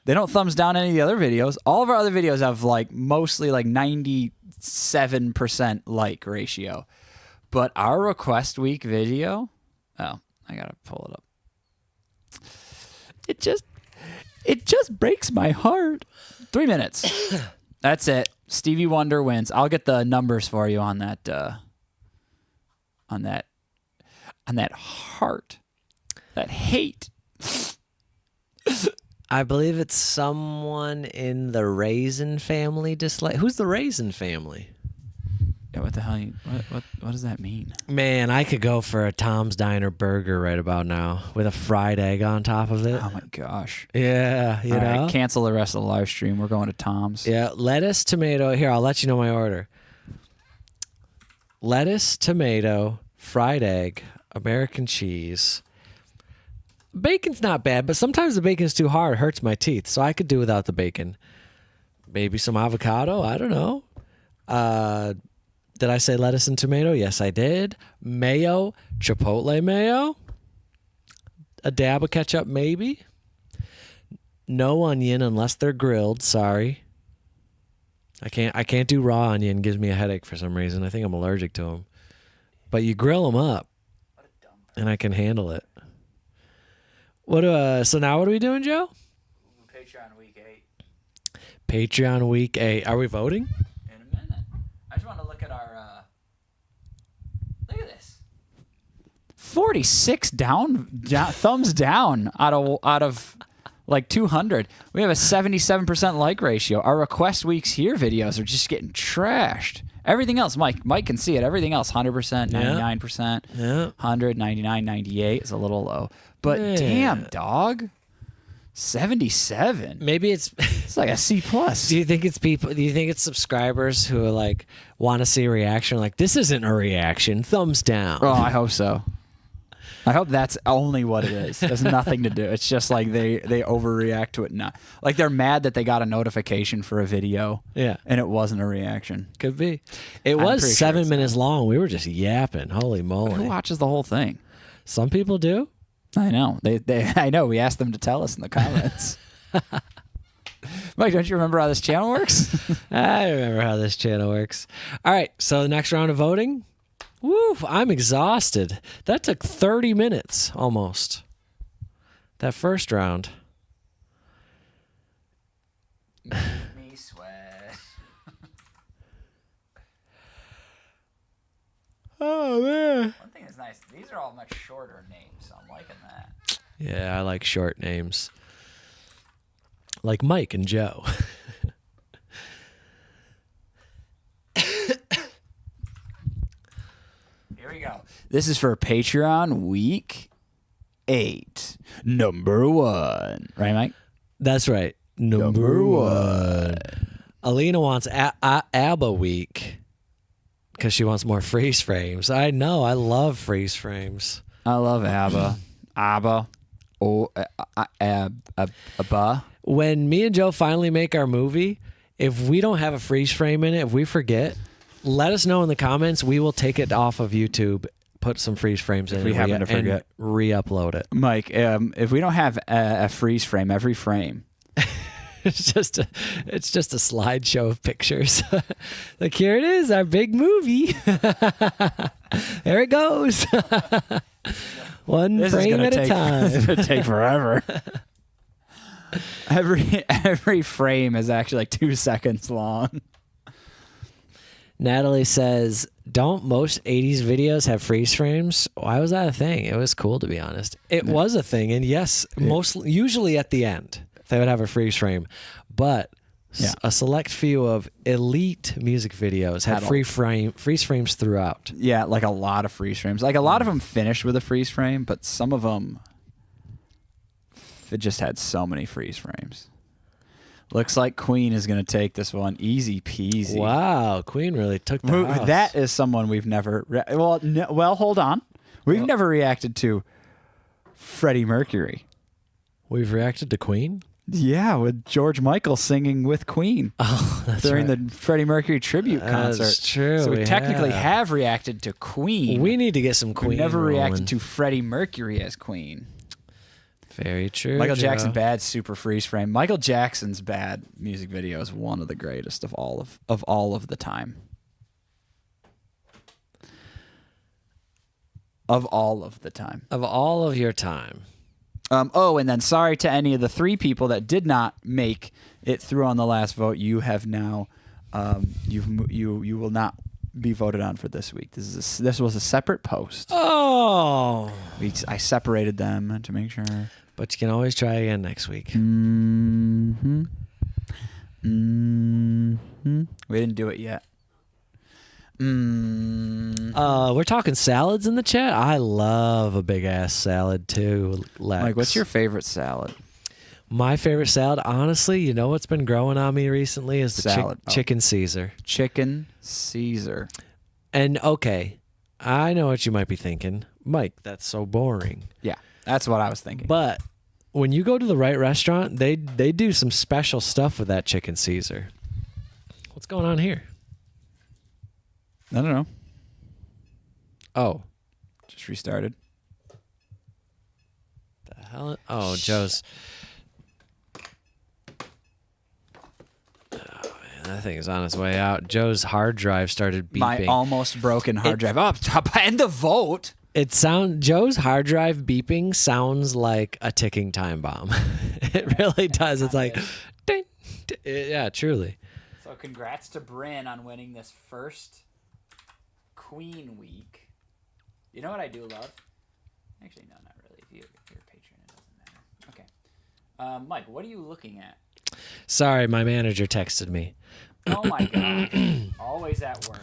They don't thumbs down any of the other videos. All of our other videos have mostly 97% like ratio. But our request week video, oh, I gotta pull it up. It just breaks my heart. 3 minutes. That's it. Stevie Wonder wins. I'll get the numbers for you on that. On that heart, that hate. I believe it's someone in the Raisin family dislike. Who's the Raisin family? Yeah, what the hell? What does that mean? Man, I could go for a Tom's Diner burger right about now with a fried egg on top of it. Oh my gosh. Yeah, you All know. right, cancel the rest of the live stream. We're going to Tom's. Yeah, lettuce, tomato. Here, I'll let you know my order. Lettuce, tomato, fried egg, American cheese. Bacon's not bad, but sometimes the bacon's too hard. It hurts my teeth, so I could do without the bacon. Maybe some avocado. I don't know. Did I say lettuce and tomato? Yes, I did. Mayo, chipotle mayo. A dab of ketchup, maybe. No onion unless they're grilled. Sorry. I can't do raw onion. Gives me a headache for some reason. I think I'm allergic to them. But you grill them up, and I can handle it. So now what are we doing, Joe? Patreon week 8. Patreon week 8. Are we voting? In a minute. I just want to look at our. Look at this. 46 thumbs down out of like 200. We have a 77% like ratio. Our request weeks here videos are just getting trashed. Everything else, Mike can see it. Everything else, 100%, 99%, Yeah. 100, 99, 98 is a little low. But Man. damn, dog, 77. Maybe it's. It's like a C plus. Do you think it's people? Do you think it's subscribers who are like want to see a reaction? Like, this isn't a reaction. Thumbs down. Oh, I hope so. I hope that's only what it is. It has nothing to do. It's just like they overreact to it. Not like they're mad that they got a notification for a video. Yeah. And it wasn't a reaction. Could be. It I'm was pretty sure 7 it's minutes long. We were just yapping. Holy Who moly. watches the whole thing? Some people do. I know. I know. We asked them to tell us in the comments. Mike, don't you remember how this channel works? I remember how this channel works. All right. So the next round of voting. Woo, I'm exhausted. That took 30 minutes almost. That first round. Me sweat. Oh, man. One thing that's nice, these are all much shorter names, so I'm liking that. Yeah, I like short names. Like Mike and Joe. Here we go. This is for Patreon week 8. Number 1. Right, Mike? That's right. Number one. Alina wants ABBA week because she wants more freeze frames. I know. I love freeze frames. I love ABBA. ABBA. Oh, ABBA. When me and Joe finally make our movie, if we don't have a freeze frame in it, if we forget, let us know in the comments. We will take it off of YouTube, put some freeze frames in we it, happen to forget. and re-upload it. Mike, if we don't have a freeze frame, every frame. It's just a slideshow of pictures. Like, here it is, our big movie. There it goes. One frame at a time. This is going to take forever. Every frame is actually like 2 seconds long. Natalie says, don't most 80s videos have freeze frames? Why was that a thing? It was cool, to be honest. It was a thing. And yes, usually at the end, they would have a freeze frame. But a select few of elite music videos had freeze frames throughout. Yeah, like a lot of freeze frames. Like a lot of them finished with a freeze frame, but some of them, it just had so many freeze frames. Looks like Queen is going to take this one easy peasy. Wow, Queen really took the house. That is someone we've never... well, hold on. We've never reacted to Freddie Mercury. We've reacted to Queen? Yeah, with George Michael singing with Queen. Oh, that's during right. the Freddie Mercury tribute concert. That's true. So we technically have reacted to Queen. We need to get some Queen. We've never rolling. reacted to Freddie Mercury as Queen. Very true. Michael Joe. Jackson bad super freeze frame. Michael Jackson's bad music video is one of the greatest of all of the time. of all of the time. Of all of your time. And then sorry to any of the 3 people that did not make it through on the last vote. You have now, you will not be voted on for this week. This was a separate post. Oh. I separated them to make sure. But you can always try again next week. Mm-hmm. Mm-hmm. We didn't do it yet. We're talking salads in the chat. I love a big ass salad too, Lex. Mike, what's your favorite salad? My favorite salad, honestly, you know what's been growing on me recently is the Salad. chicken Caesar. Chicken Caesar. And okay, I know what you might be thinking, Mike. That's so boring. Yeah, that's what I was thinking. But when you go to the right restaurant, they do some special stuff with that chicken Caesar. What's going on here? I don't know. Oh, Just restarted. the hell? Oh, Joe's. Oh, man, that thing is on its way out. Joe's hard drive started beeping. My almost broken hard drive. Oh, end the vote. Joe's hard drive beeping sounds like a ticking time bomb. It really does. It's like, ding, ding. Yeah, truly. So congrats to Bryn on winning this first Queen Week. You know what I do love? Actually, no, not really. If you're a patron, it doesn't matter. Okay. Mike, what are you looking at? Sorry, my manager texted me. Oh my god. Always at work.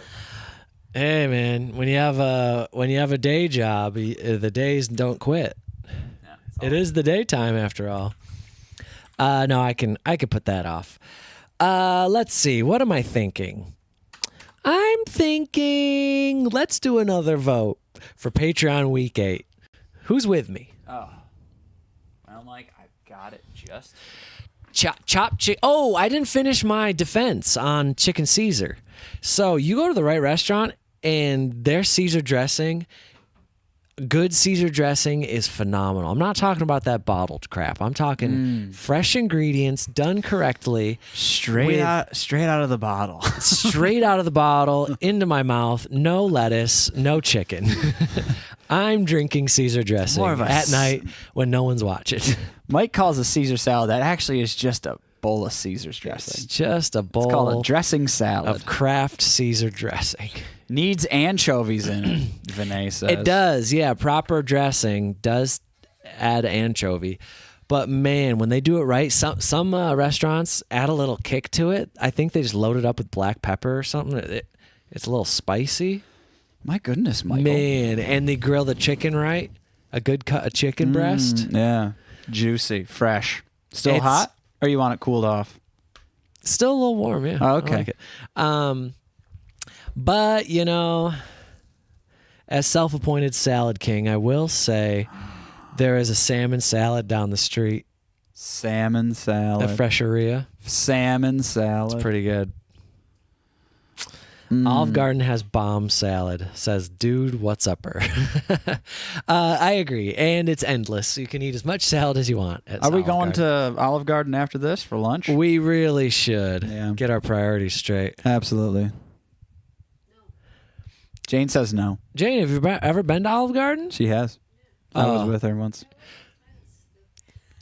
Hey man, when you have a day job, the days don't quit. Yeah, It is the daytime after all. No, I can put that off. Let's see. What am I thinking? I'm thinking let's do another vote for Patreon Week 8. Who's with me? Oh. Well, Mike, I've got it just. Oh, I didn't finish my defense on chicken Caesar. So you go to the right restaurant and their Caesar dressing, good Caesar dressing is phenomenal. I'm not talking about that bottled crap. I'm talking fresh ingredients done correctly. Straight out of the bottle. Straight out of the bottle, into my mouth, no lettuce, no chicken. I'm drinking Caesar dressing More of a at night when no one's watching. Mike calls a Caesar salad. That actually is just a bowl of Caesar's dressing. It's just a bowl It's called a dressing salad. of Kraft Caesar dressing. Needs anchovies in it, Vinay says. It does, yeah. Proper dressing does add anchovy. But man, when they do it right, some restaurants add a little kick to it. I think they just load it up with black pepper or something. It's a little spicy. My goodness, Michael. Man, and they grill the chicken right. A good cut of chicken breast. Yeah. Juicy, fresh. Still It's- hot? Or you want it cooled off? Still a little warm, yeah. Oh, I okay. like it. But, you know, as self-appointed salad king, I will say there is a salmon salad down the street. Salmon salad. The Fresheria. Salmon salad. It's pretty good. Olive Garden has bomb salad. Says, dude, what's upper? I agree. And it's endless. So you can eat as much salad as you want. At Are we Olive going Garden. to Olive Garden after this for lunch? We really should Yeah. get our priorities straight. Absolutely. Jane says no. Jane, have you ever been to Olive Garden? She has. I was Oh. with her once.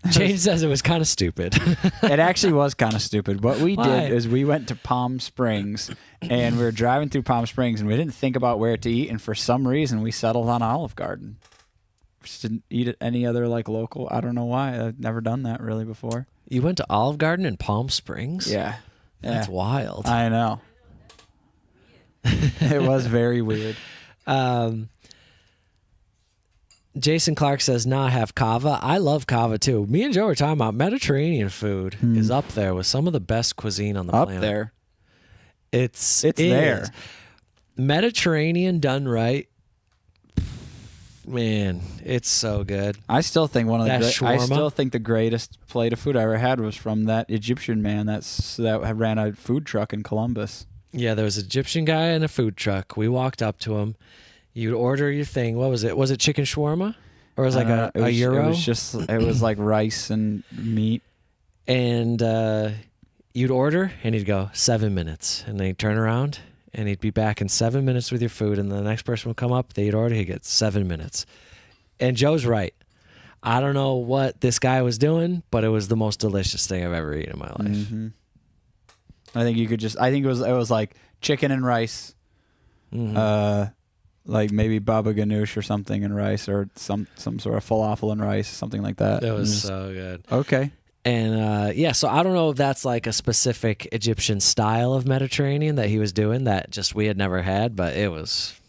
Jane says it was kind of stupid. It actually was kind of stupid. What we Why? did is we went to Palm Springs, and we were driving through Palm Springs, and we didn't think about where to eat, and for some reason we settled on Olive Garden. We just didn't eat at any other like local. I don't know why. I've never done that really before. You went to Olive Garden in Palm Springs? Yeah. That's wild. I know. It was very weird. Jason Clark says, nah, I have kava. I love kava too. Me and Joe were talking about Mediterranean food is up there with some of the best cuisine on the Up planet. there. It's there. Mediterranean done right. Man, it's so good. I still think one of the That I shawarma? still think the greatest plate of food I ever had was from that Egyptian man that ran a food truck in Columbus. Yeah, there was an Egyptian guy in a food truck. We walked up to him. You'd order your thing. What was it? Was it chicken shawarma? Or was it like a gyro? It was like rice and meat. And you'd order, and he'd go, 7 minutes. And then he'd turn around, and he'd be back in 7 minutes with your food, and the next person would come up, they'd order, he'd get 7 minutes. And Joe's right. I don't know what this guy was doing, but it was the most delicious thing I've ever eaten in my life. Mm-hmm. I think it was like chicken and rice, like maybe baba ganoush or something and rice, or some sort of falafel and rice, something like that. It was so good. Okay. And so I don't know if that's like a specific Egyptian style of Mediterranean that he was doing that just we had never had, but it was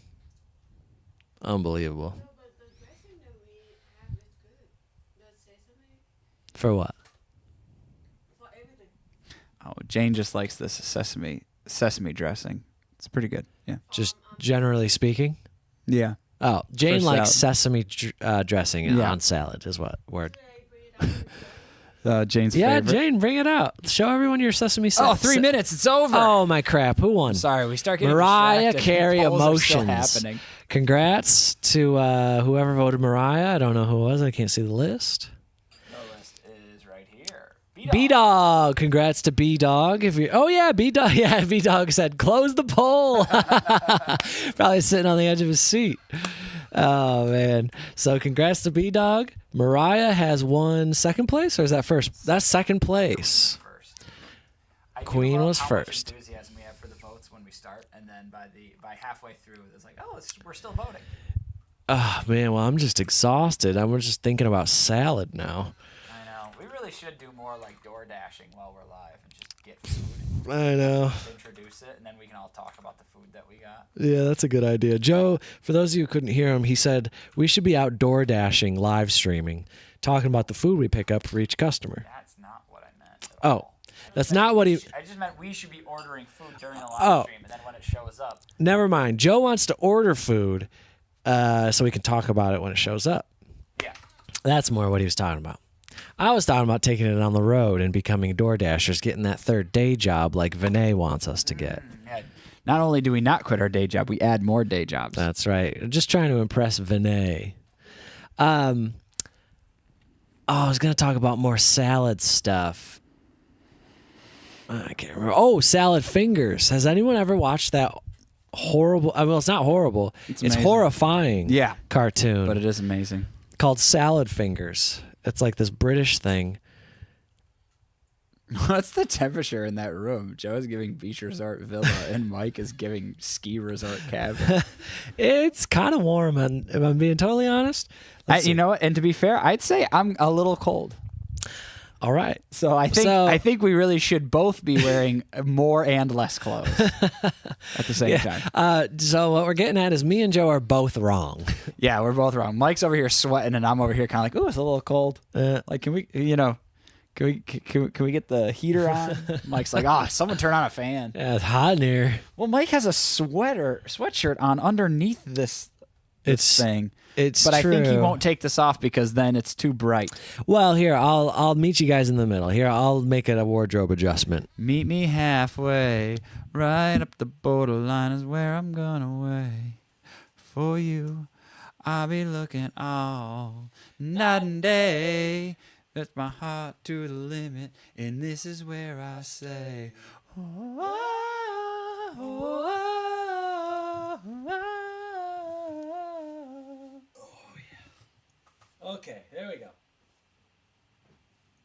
unbelievable. No, but the dressing that we have is good. The sesame For what? for everything. Oh, Jane just likes this sesame dressing. It's pretty good. Yeah. Just generally speaking? Yeah. Oh, Jane For likes salad. sesame dressing Yeah. on salad is what word. Okay, bring it out. Jane's Yeah, favorite. Jane, bring it out. Show everyone your sesame Oh, 3 minutes. It's over. Oh, my crap. Who won? Sorry, we start getting Mariah distracted. Carey Polls are still emotions. happening. Congrats to whoever voted Mariah. I don't know who it was. I can't see the list. The list is right here. B-Dog. Congrats to B-Dog. Oh, yeah, B-Dog. Yeah, B-Dog said, close the poll. Probably sitting on the edge of his seat. Oh, man. So congrats to B-Dog. Mariah has won second place, or is that first? That's second place. Queen was first. Enthusiasm we have for the votes when we start, and then by halfway through, it's like, oh, we're still voting. Oh, man. Well, I'm just exhausted. I'm just thinking about salad now. I know. We really should do more like door dashing while we're live and just get food, I know. introduce it, and then we can all talk about the food that we got. Yeah, that's a good idea. Joe, for those of you who couldn't hear him, he said we should be outdoor dashing, live streaming, talking about the food we pick up for each customer. That's not what I meant. At Oh, all. that's not what he... I just meant we should be ordering food during the live Oh. stream, and then when it shows up. Never mind. Joe wants to order food so we can talk about it when it shows up. Yeah. That's more what he was talking about. I was talking about taking it on the road and becoming door dashers, getting that third day job like Vinay wants us to get. Yeah. Not only do we not quit our day job, we add more day jobs. That's right. Just trying to impress Vinay. I was going to talk about more salad stuff. I can't remember. Oh, Salad Fingers. Has anyone ever watched that horrible? Well, it's not horrible. It's amazing. horrifying. Yeah. Cartoon. But it is amazing. Called Salad Fingers. It's like this British thing. What's the temperature in that room? Joe is giving beach resort villa, and Mike is giving ski resort cabin. It's kind of warm, and if I'm being totally honest. Let's see. You know what? And to be fair, I'd say I'm a little cold. All right. So I think we really should both be wearing more and less clothes at the same time. So what we're getting at is me and Joe are both wrong. Yeah, we're both wrong. Mike's over here sweating, and I'm over here kind of like, ooh, it's a little cold. Like, can we, can we get the heater on? Mike's like, someone turn on a fan. Yeah, it's hot in here. Well, Mike has a sweatshirt on underneath this thing. But I think he true. won't take this off because then it's too bright. Well, here I'll meet you guys in the middle. Here I'll make it a wardrobe adjustment. Meet me halfway, right up the borderline is where I'm gonna wait for you. I'll be looking all night and day. That's my heart to the limit, and this is where I say, Okay, there we go.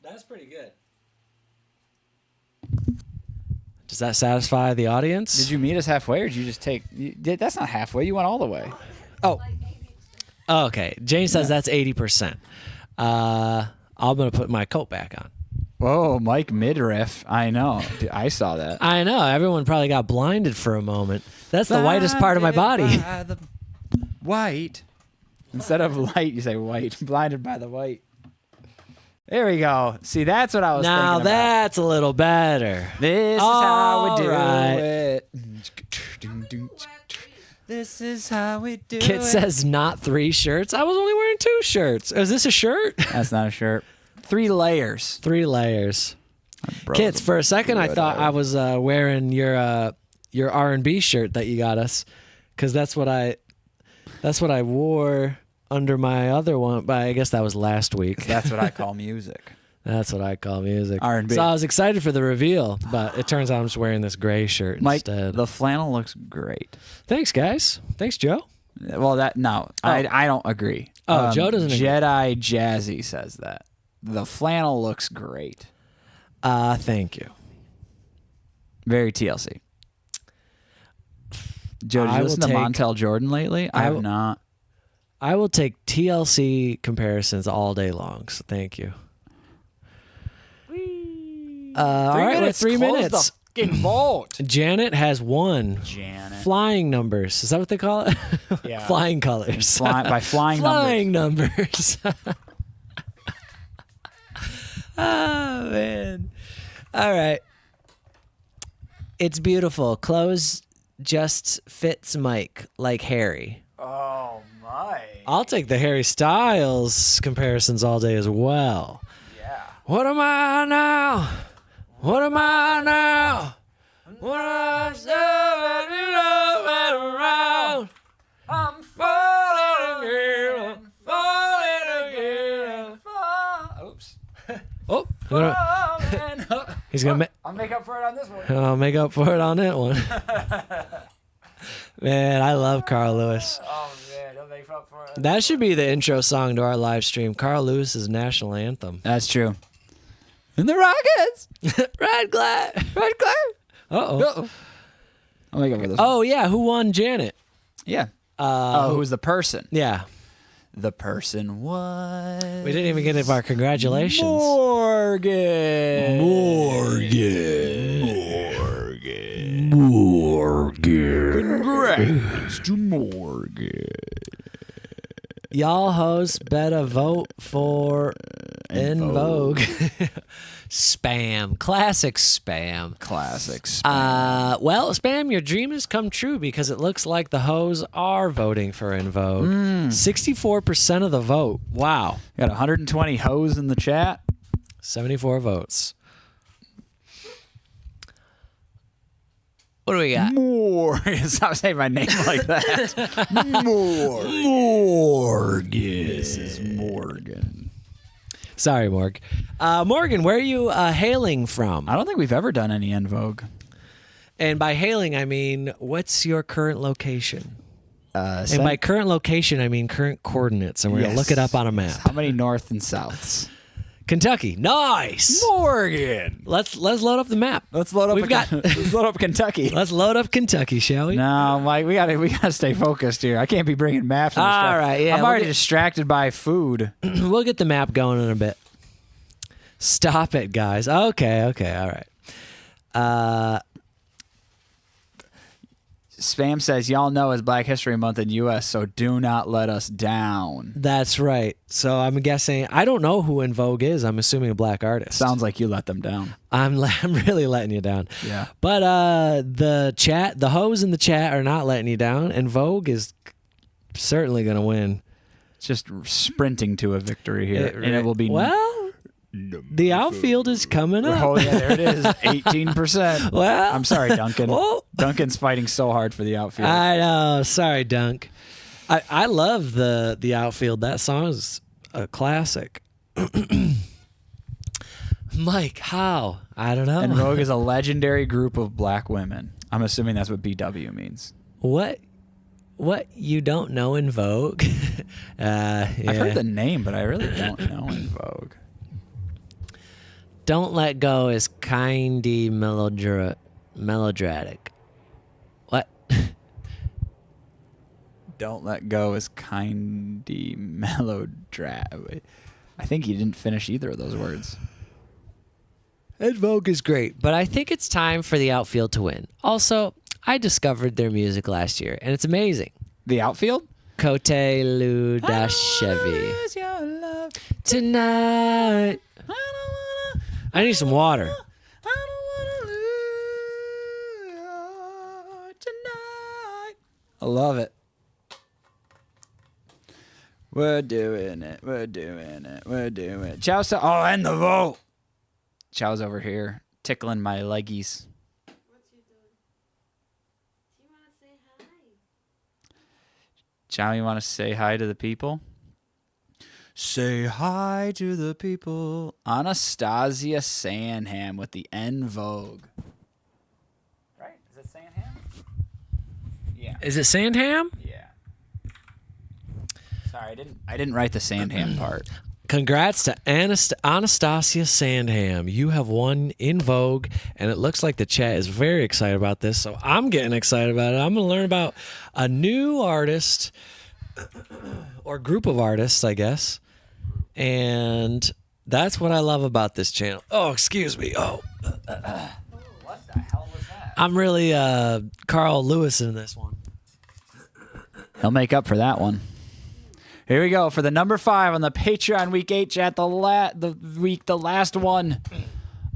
That's pretty good. Does that satisfy the audience? Did you meet us halfway, or did you just take? That's not halfway. You went all the way. Oh. Okay. Jane says that's 80%. I'm gonna put my coat back on. Whoa, Mike midriff. I know. Dude, I saw that. I know. Everyone probably got blinded for a moment. That's the whitest part of my body. By the white. Instead of light, you say white. Blinded by the white. There we go. See, that's what I was thinking Now about. that's a little better. This is how we do right. it. This is how we do Kit it. says not 3 shirts. I was only wearing 2 shirts. Is this a shirt? That's not a shirt. 3 layers. 3 layers. Kits, for a second I thought I was wearing your R&B shirt that you got us, because that's what I wore under my other one, but I guess that was last week. That's what I call music. That's what I call music. R&B. So I was excited for the reveal, but it turns out I'm just wearing this gray shirt Mike, instead. the flannel looks great. Thanks, guys. Thanks, Joe. Well, I don't agree. Oh, Joe doesn't agree. Jedi Jazzy says that. The flannel looks great. Thank you. Very TLC. Joe, did I you will listen to take- Montel Jordan lately? I have not. I will take TLC comparisons all day long, so thank you. All right, we're at 3 minutes. The fucking vault. Janet has won. Janet. Flying numbers. Is that what they call it? Yeah. Flying colors. By flying numbers. Flying numbers. Oh, man. All right. It's beautiful. Clothes just fits Mike like Harry. Oh, my. I'll take the Harry Styles comparisons all day as well. Yeah. What am I now? What am I now? What am I around? I'm falling again. Falling again. Oops. Oh, he's gonna I'll make up for it on this one. I'll make up for it on that one. Man, I love Carl Lewis. Oh, man. I'll make up for it. That should be the intro song to our live stream. Carl Lewis's national anthem. That's true. And the Rockets. Red glad. Red Clay. Uh-oh. I'll make up for this. Oh, yeah. Who won Janet? Yeah. Who's the person? Yeah. The person was... We didn't even get into our congratulations. Morgan. Congrats to Morgan. Y'all hosts better vote for In Vogue. Spam. Classic spam. Classic. Well, Spam, your dream has come true because it looks like the hoes are voting for In Vogue. 64% of the vote. Wow. Got 120 hoes in the chat. 74 votes. What do we got? Morgan. Stop saying my name like that. Morgan. This is Morgan. Sorry, Morg. Morgan, where are you hailing from? I don't think we've ever done any En Vogue. And by hailing, I mean, what's your current location? And by current location, I mean current coordinates. And we're going to look it up on a map. How many north and souths? Kentucky. Nice. Morgan. Let's load up the map. Let's load up. Let's load up Kentucky. Let's load up Kentucky, shall we? No, Mike, we gotta stay focused here. I can't be bringing maps. All right, yeah, I'm we'll already get- distracted by food. We'll get the map going in a bit. Stop it, guys. Okay, all right. Spam says, y'all know it's Black History Month in U.S., so do not let us down. That's right. So I'm guessing, I don't know who In Vogue is. I'm assuming a black artist. Sounds like you let them down. I'm really letting you down. Yeah. But the hoes in the chat are not letting you down, and Vogue is certainly going to win. Just sprinting to a victory here, and it will be... Well, the outfield is coming up. Oh, yeah, there it is. 18%. Well, I'm sorry, Duncan. Whoa. Duncan's fighting so hard for the outfield. I know. Sorry, Dunk. I love the outfield. That song is a classic. Mike, how? I don't know. En Vogue is a legendary group of black women. I'm assuming that's what BW means. What you don't know In Vogue? Yeah. I've heard the name, but I really don't know En Vogue. Don't Let Go is kindy melodramatic. What? Don't Let Go is kindy melodramatic. I think you didn't finish either of those words. En Vogue is great, but I think it's time for the outfield to win. Also, I discovered their music last year, and it's amazing. The outfield? Kote Ludashevy. Tonight. I need some water. I love it. We're doing it. We're doing it. We're doing it. Chow's and the vote. Chow's over here tickling my leggies. What you doing? Do you want to say hi? Chow, you want to say hi to the people? Say hi to the people. Anastasia Sandham with the En Vogue. Right? Is it Sandham? Yeah. Is it Sandham? Yeah. Sorry, I didn't write the Sandham part. Congrats to Anastasia Sandham. You have won In Vogue, and it looks like the chat is very excited about this, so I'm getting excited about it. I'm going to learn about a new artist or group of artists, I guess. And that's what I love about this channel. Oh, excuse me. Oh, What the hell was that? I'm really Carl Lewis in this one. He'll make up for that one. Here we go for the number 5 on the Patreon week 8 chat. The last one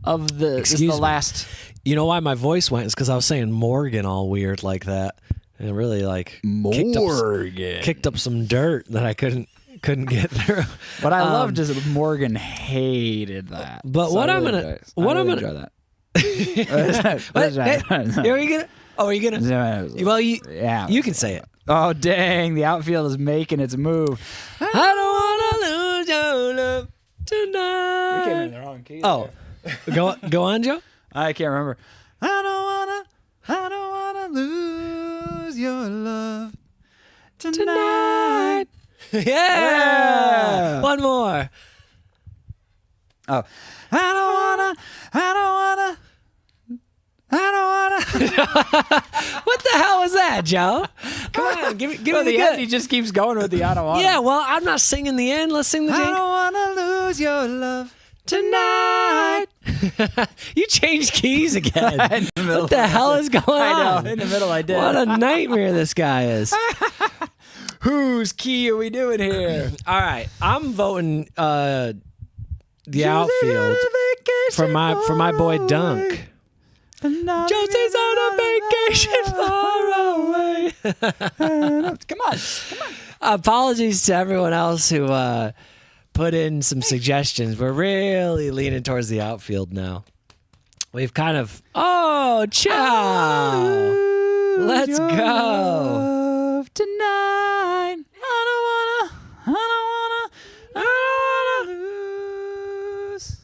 of the Excuse me. last. You know why my voice went? It's because I was saying Morgan all weird like that, and it really kicked up some dirt that I couldn't get through. What I loved is that Morgan hated that. But So what I I'm really gonna- enjoy- what I I'm really gonna- enjoy that. What? Hey, are you gonna? Oh, are you gonna? Well, yeah. you can say it. Oh dang! The outfield is making its move. I don't wanna lose your love tonight. We came in the wrong key. Oh, go on, Joe. I can't remember. I don't wanna lose your love tonight. Yeah. Yeah. One more. Oh, I don't wanna. What the hell was that, Joe? Come on, give me Well, the the end, good. he just keeps going with the I don't wanna. Yeah, well, I'm not singing the end. Let's sing the I jingle. don't wanna lose your love Tonight. You changed keys again. In the middle. What the hell is going I on? know. In the middle, I did. What a nightmare this guy is. Whose key are we doing here? All right, I'm voting the outfield for my boy Dunk. Josie's on a vacation far away. Come on. Apologies to everyone else who put in some suggestions. We're really leaning towards the outfield now. We've kind of ciao. Let's go. Love tonight. I don't wanna lose.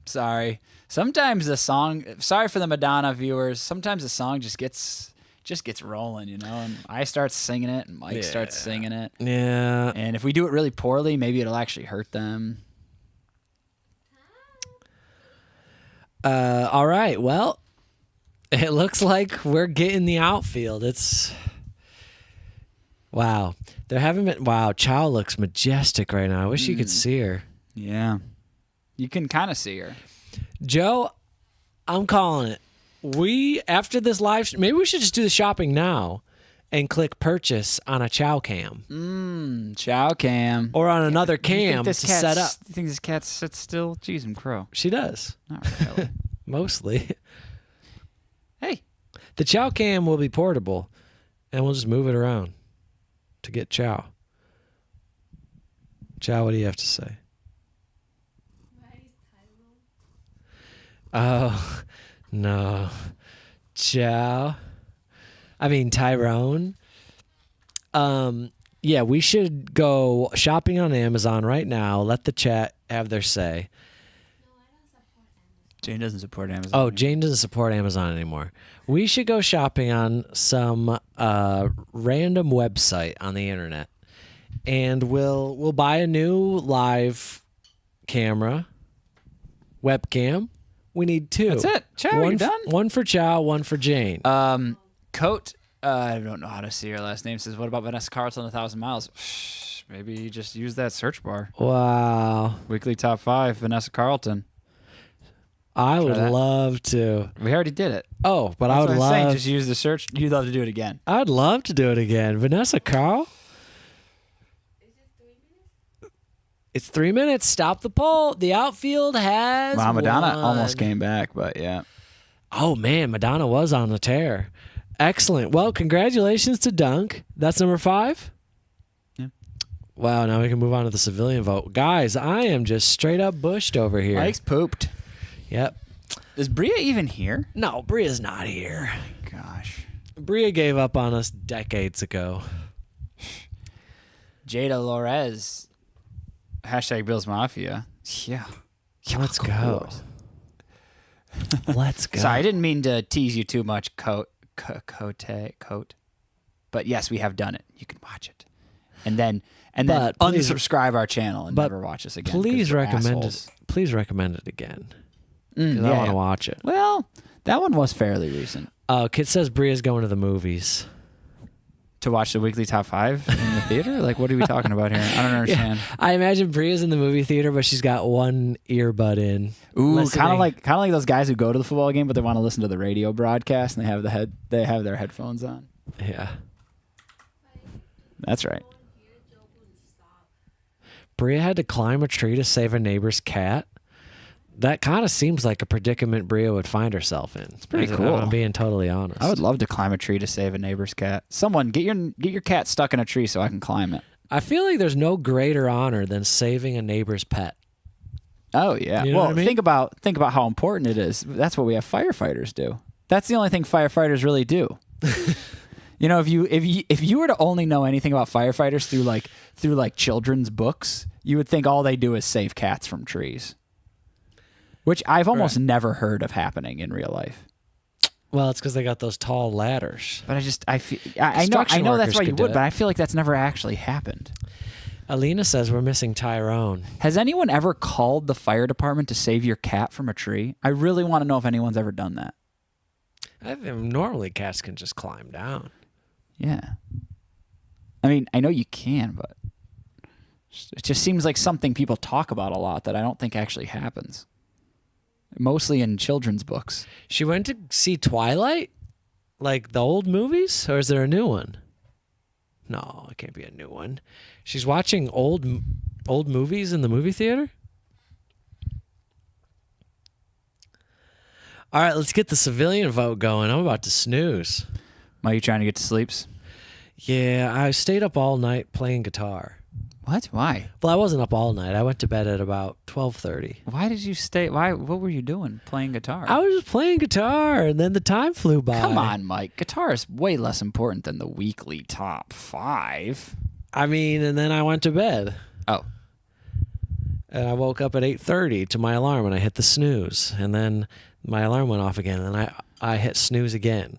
Sorry. Sometimes the song. Sorry for the Madonna viewers. Sometimes the song just gets rolling, you know. And I start singing it, and Mike starts singing it. Yeah. And if we do it really poorly, maybe it'll actually hurt them. All right. Well, it looks like we're getting the outfield. Wow. There haven't been. Wow. Chow looks majestic right now. I wish you could see her. Yeah. You can kind of see her. Joe, I'm calling it. After this live, maybe we should just do the shopping now and click purchase on a Chow cam Chow cam. or on another You think cam to this cat's- set up. You think this cat sits still? Jeez, and crow. She does. Not really. Mostly. Hey. The Chow cam will be portable and we'll just move it around to get Chow. Chow, what do you have to say? Oh, no. Chow. I mean, Tyrone. Yeah, we should go shopping on Amazon right now. Let the chat have their say. Jane doesn't support Amazon. Oh, Jane doesn't support Amazon anymore. We should go shopping on some random website on the internet, and we'll buy a new live camera, webcam. We need 2. That's it. Chow, one you're done? One for Chow, one for Jane. Coat, I don't know how to see her last name, says, what about Vanessa Carlton, 1,000 Miles? Maybe you just use that search bar. Wow. Weekly top 5, Vanessa Carlton. I would that. love to. We already did it. Oh, but That's I would what I'm saying, love. just use the search. You'd love to do it again. I'd love to do it again. Vanessa Carl. It's 3 minutes. Stop the poll. The outfield has. Wow, Madonna won. almost came back, but yeah. Oh man, Madonna was on the tear. Excellent. Well, congratulations to Dunk. That's number 5. Yeah. Wow. Now we can move on to the civilian vote, guys. I am just straight up bushed over here. Mike's pooped. Yep. Is Bria even here? No, Bria's not here. Gosh. Bria gave up on us decades ago. Jada Lorez Hashtag Bills Mafia. Yeah. Let's of go. course. Let's go. Sorry, I didn't mean to tease you too much, Coat. But yes, we have done it. You can watch it. And then But please- unsubscribe our channel and but never watch us again. 'cause Please we're recommend assholes. it. Please recommend it again. 'Cause Yeah, I want yeah. to watch it. Well, that one was fairly recent. Kit says Bria's going to the movies. To watch the weekly top 5 in the theater? Like, what are we talking about here? I don't understand. I imagine Bria's in the movie theater, but she's got one earbud in. Ooh, listening. kind of like those guys who go to the football game, but they want to listen to the radio broadcast and they have their headphones on. Yeah. That's right. Bria had to climb a tree to save a neighbor's cat. That kind of seems like a predicament Bria would find herself in. It's pretty cool. I'm being totally honest. I would love to climb a tree to save a neighbor's cat. Someone get your cat stuck in a tree so I can climb it. I feel like there's no greater honor than saving a neighbor's pet. Oh yeah. You know Well, what I mean? think about how important it is. That's what we have firefighters do. That's the only thing firefighters really do. You know, if you were to only know anything about firefighters through like children's books, you would think all they do is save cats from trees. Which I've almost never heard of happening in real life. Well, it's because they got those tall ladders. But I know Construction that's workers why you could do would, it. but I feel like that's never actually happened. Alina says we're missing Tyrone. Has anyone ever called the fire department to save your cat from a tree? I really want to know if anyone's ever done that. I think normally cats can just climb down. Yeah. I mean, I know you can, but it just seems like something people talk about a lot that I don't think actually happens. Mostly in children's books. She went to see Twilight? Like the old movies? Or is there a new one? No, it can't be a new one. She's watching old movies in the movie theater? All right, let's get the civilian vote going. I'm about to snooze. Are you trying to get to sleeps? Yeah, I stayed up all night playing guitar. What? Why? Well, I wasn't up all night. I went to bed at about 12:30. Why did you stay? Why? What were you doing? Playing guitar? I was just playing guitar, and then the time flew by. Come on, Mike. Guitar is way less important than the weekly top 5. I mean, and then I went to bed. Oh. And I woke up at 8:30 to my alarm, and I hit the snooze. And then my alarm went off again, and I hit snooze again.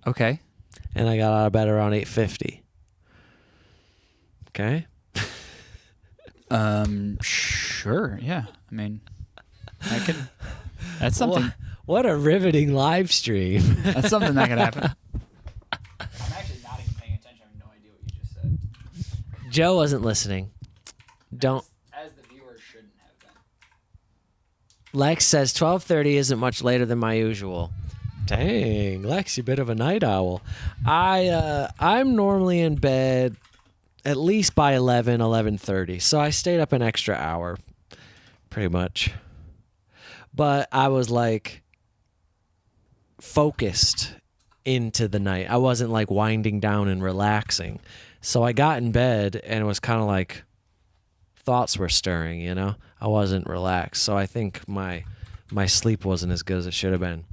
Okay. And I got out of bed around 8:50. Okay? Sure. Yeah. I mean, I can. That's something. What a riveting live stream. That's something that could happen. I'm actually not even paying attention. I have no idea what you just said. Joe wasn't listening. Don't. As the viewer shouldn't have been. Lex says 12:30 isn't much later than my usual. Dang, Lex, you bit of a night owl. I'm normally in bed at least by 11:30. So I stayed up an extra hour, pretty much. But I was like focused into the night. I wasn't like winding down and relaxing. So I got in bed and it was kind of like thoughts were stirring, you know? I wasn't relaxed. So I think my sleep wasn't as good as it should have been.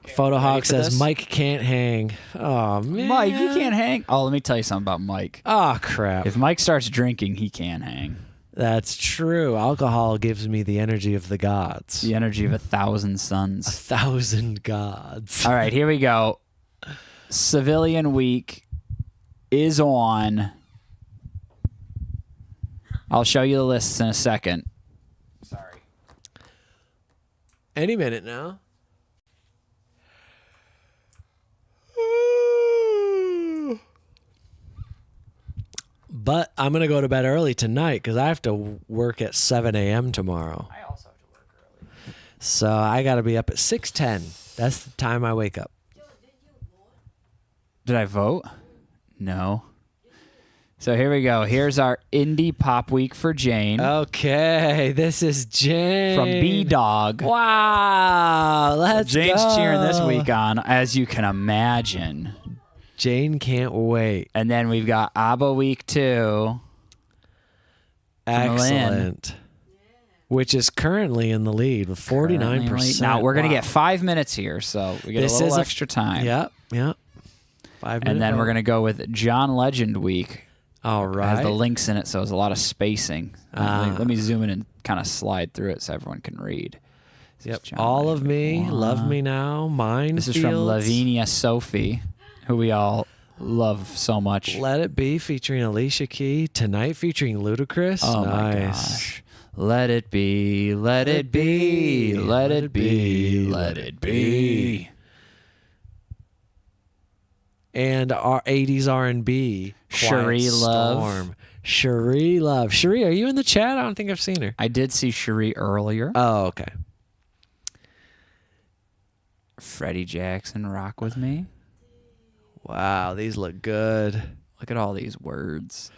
Photohawk says this? Mike can't hang. Oh man, Mike, you can't hang. Oh, let me tell you something about Mike. Oh crap. If Mike starts drinking, he can hang. That's true. Alcohol gives me the energy of the gods. The energy of 1,000 suns. 1,000 gods. All right, here we go. Civilian Week is on. I'll show you the lists in a second. Sorry. Any minute now. But I'm going to go to bed early tonight because I have to work at 7 a.m. tomorrow. I also have to work early. So I got to be up at 6:10. That's the time I wake up. Did I vote? No. So here we go. Here's our Indie Pop Week for Jane Okay, this is Jane. from B-Dog. Wow, let's Jane's go. cheering this week on, as you can imagine. Jane can't wait. And then we've got ABBA Week 2. Excellent. Which is currently in the lead with 49%. Now, we're going to Wow. get 5 minutes here, so we get This a little is extra time. Yep. 5 minutes. And then we're going to go with John Legend Week. All It has the right. links in it, so there's a lot of spacing. Let me zoom in and kind of slide through it so everyone can read. This is Yep. John All of Legend me, Week love 1. me now, mine. This is from Lavinia Sophie, who we all love so much. Let It Be featuring Alicia Key. Tonight featuring Ludacris. Oh my Nice. gosh. Let it be, let it be, let it be, let it be. And our 80s R&B. Cherie Quiet Love. Storm. Cherie Love. Cherie, are you in the chat? I don't think I've seen her. I did see Cherie earlier. Oh, okay. Freddie Jackson, Rock With Me. Wow, these look good. Look at all these words.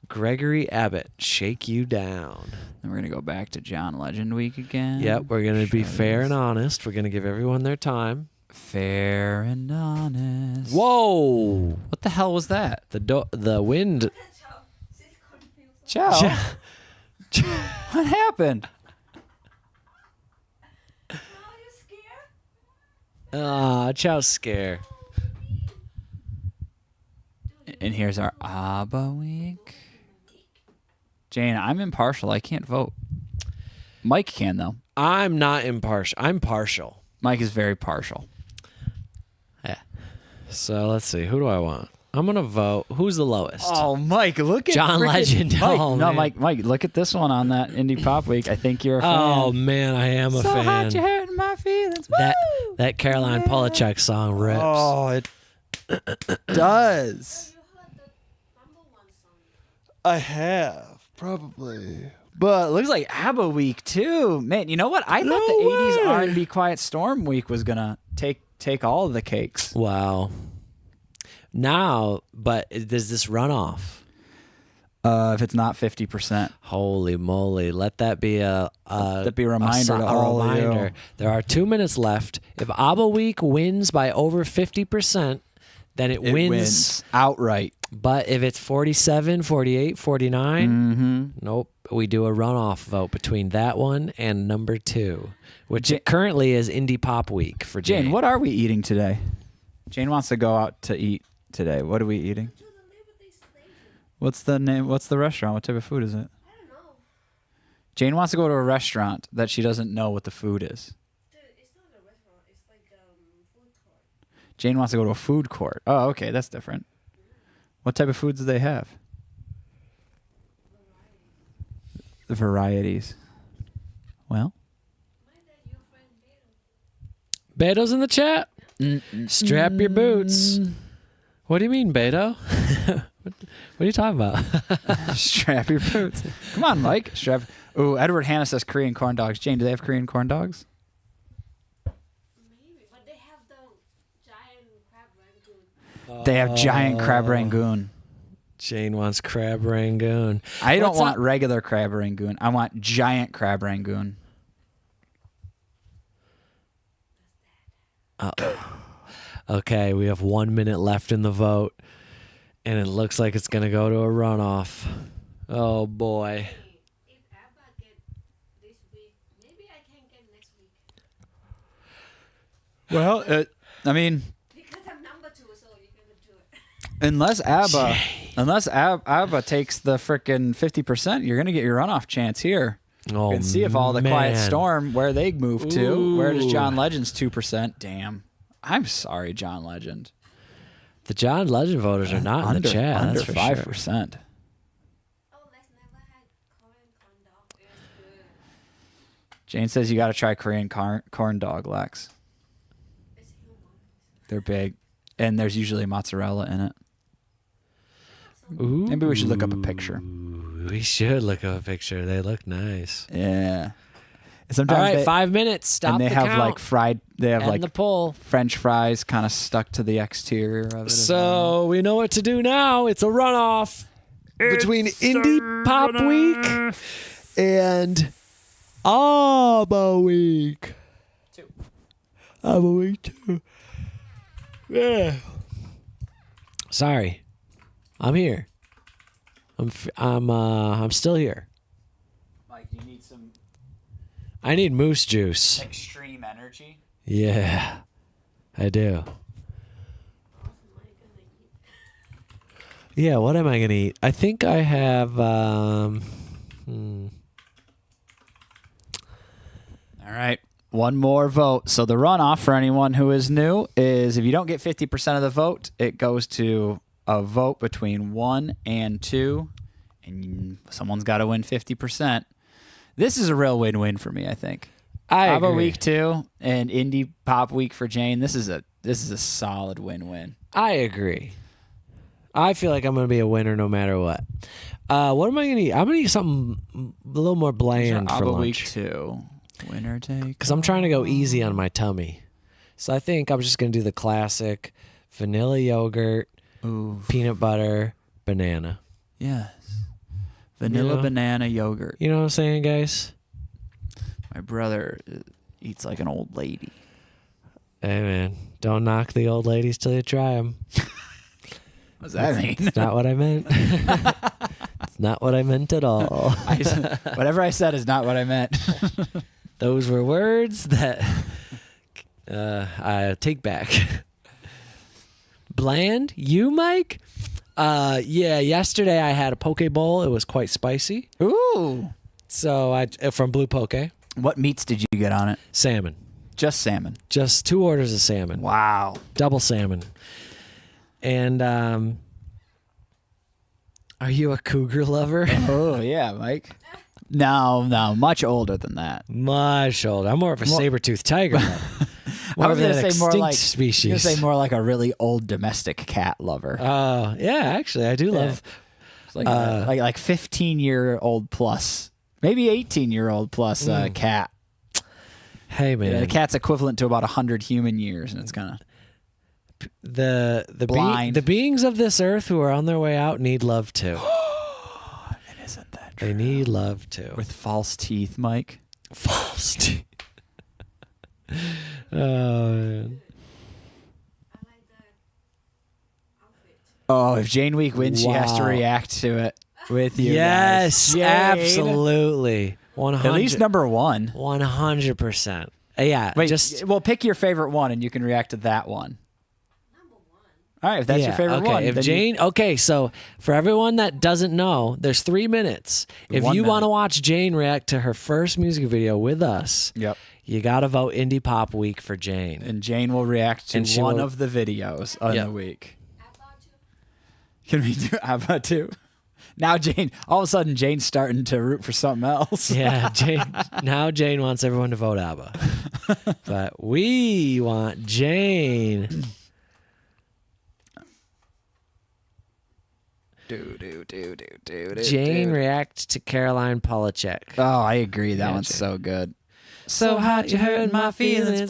Gregory Abbott, Shake You Down. Then we're going to go back to John Legend Week again. Yep, we're going to be fair Shredders. and honest. We're going to give everyone their time. Fair and honest. Whoa! What the hell was that? The wind. She's confused. Chow. What happened? Are you scared? Ah, Chow scare. And here's our ABBA Week. Jane, I'm impartial. I can't vote. Mike can, though. I'm not impartial. I'm partial. Mike is very partial. Yeah. So let's see. Who do I want? I'm gonna vote. Who's the lowest? Oh, Mike, look at John Legend. Mike, Oh, no, man. Mike, look at this one on that Indie Pop Week. I think you're a fan. Oh, man, I am a so fan. hot, you're hurting my feelings. That Caroline Yeah. Polachek song rips. Oh, it does. You heard the number one song. I have, probably. But it looks like ABBA Week, too. Man, you know what? I thought the 80s way. R&B Quiet Storm Week was going to take all of the cakes. Wow. Now, but does this run off? If it's not 50%. Holy moly! Let that be That'd be a reminder to all of you. reminder. There are 2 minutes left. If ABBA Week wins by over 50%, then it wins. outright. But if it's 47, 48, 49, Mm-hmm. nope. We do a runoff vote between that one and number 2, which Ja- currently is Indie Pop Week for Jane. Jane, what are we eating today? Jane wants to go out to eat today. What are we eating? To the Liberty Station. What's the name? What's the restaurant? What type of food is it? I don't know. Jane wants to go to a restaurant that she doesn't know what the food is. Dude, it's not a restaurant. It's like food court. Jane wants to go to a food court. Oh, okay, that's different. What type of foods do they have? The varieties. Well, My dad, your friend Beto. Beto's in the chat. Strap your boots. What do you mean, Beto? what are you talking about? strap your boots. Come on, Mike. Strap. Ooh, Edward Hannah says Korean corn dogs. Jane, do they have Korean corn dogs? Maybe, but they have the giant crab rangoon. They have giant crab rangoon. Jane wants crab rangoon. I don't What's want up? regular crab rangoon. I want giant crab rangoon. Okay, we have 1 minute left in the vote, and it looks like it's going to go to a runoff. Oh, boy. If Abba get this week, maybe I can get next week. Well, I mean, Because I'm number 2, so you're gonna do it. unless ABBA takes the frickin' 50%, you're gonna get your runoff chance here. Oh, You can see if all the Quiet man. Storm where they move to. Where does Ooh. John Legend's 2%? Damn. I'm sorry, John Legend. The John Legend voters are not in the chat. Under that's for 5%. sure. Oh, let's never had Korean corn dog. It's good. Jane says you got to try Korean corn dog, Lex. It's humongous. They're big, and there's usually mozzarella in it. Ooh. Maybe we should look up a picture. We should look up a picture. They look nice. Yeah. All Sometimes right, they, 5 minutes. Stop and they the have count. like fried. They have End like the poll. French fries kind of stuck to the exterior of it. as well. So we know what to do now. It's a runoff between Indie Pop Week and ABBA Week. ABBA Week 2. Yeah. Sorry, I'm here. I'm still here. Mike, you need some I need moose juice. extreme energy. Yeah, I do. Yeah, what am I going to eat? I think I have... All right. One more vote. So the runoff for anyone who is new is if you don't get 50% of the vote, it goes to a vote between 1 and 2, and someone's got to win 50%. This is a real win-win for me, I think. I ABBA agree. week 2 and indie pop week for Jane. This is a solid win-win. I agree. I feel like I'm going to be a winner no matter what. What am I going to eat? I'm going to eat something a little more bland for ABBA lunch. week 2. Winner take. Because I'm trying to go easy on my tummy. So I think I'm just going to do the classic vanilla yogurt, Ooh, peanut butter, banana. yes. Vanilla banana yogurt. You know what I'm saying, guys? My brother eats like an old lady. Hey, man. Don't knock the old ladies till you try them. What does that mean? It's not what I meant. It's not what I meant at all. Whatever I said is not what I meant. Those were words that I take back. Bland? You, Mike? Yeah, yesterday I had a poke bowl. It was quite spicy. Ooh. So I from Blue Poke. What meats did you get on it? Salmon. Just salmon. Just 2 orders of salmon. Wow. Double salmon. And are you a cougar lover? Oh, yeah, Mike. No, much older than that. Much older. I'm more of a saber-toothed tiger lover. More I was of going an to say more extinct like species. I was gonna say more like a really old domestic cat lover. Oh, yeah, actually, I do love. It's like 15-year-old plus, maybe 18-year-old plus cat. Hey, man. Yeah, the cat's equivalent to about 100 human years, and it's kind of the blind. the beings of this earth who are on their way out need love too. And isn't that true? They need love too. With false teeth, Mike. false teeth. Oh, man. I like that outfit. Oh, if Jane Week wins, she has to Wow. react to it with you. Yes, guys. Jane. absolutely. 100. At least number 1. 100%. Yeah, Wait, just well, pick your favorite one, and you can react to that one. Number 1. All right, if that's yeah, your favorite okay. one. If then Jane, okay, so for everyone that doesn't know, there's 3 minutes. If 1 you want to minute. watch Jane react to her first music video with us, Yep. you got to vote Indie Pop Week for Jane. And Jane will react to And she one will- of the videos on Yep. the week. About to. Can we do ABBA too? Now Jane, all of a sudden Jane's starting to root for something else. Yeah, Jane. Now Jane wants everyone to vote ABBA, but we want Jane. Jane react to Caroline Polachek. Oh, I agree. That Yeah, one's Jane. so good. So hot, you hurting my feelings.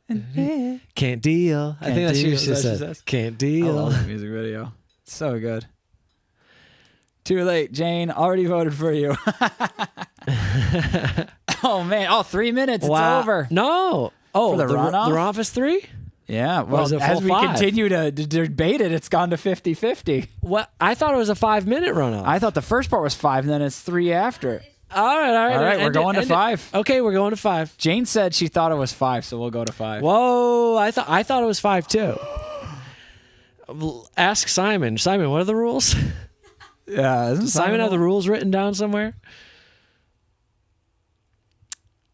Woo! Can't deal. I Can't think that's deal, what she is that what she said. says? Can't I deal. love that music video. It's so good. Too late, Jane. Already voted for you. Oh man! Oh, 3 minutes. Wow. It's over. No. Oh, For the runoff? The runoff is 3? Yeah. Well, Was it as full we 5? continue to debate it, it's gone to 50-50. What? I thought it was a 5-minute runoff. I thought the first part was 5, and then it's 3 after. All right. All right, we're end it, going to end it. 5. Okay, we're going to 5. Jane said she thought it was 5, so we'll go to 5. Whoa, I thought it was 5 too. Ask Simon. Simon, what are the rules? Yeah, isn't Does Simon have the rules written down somewhere?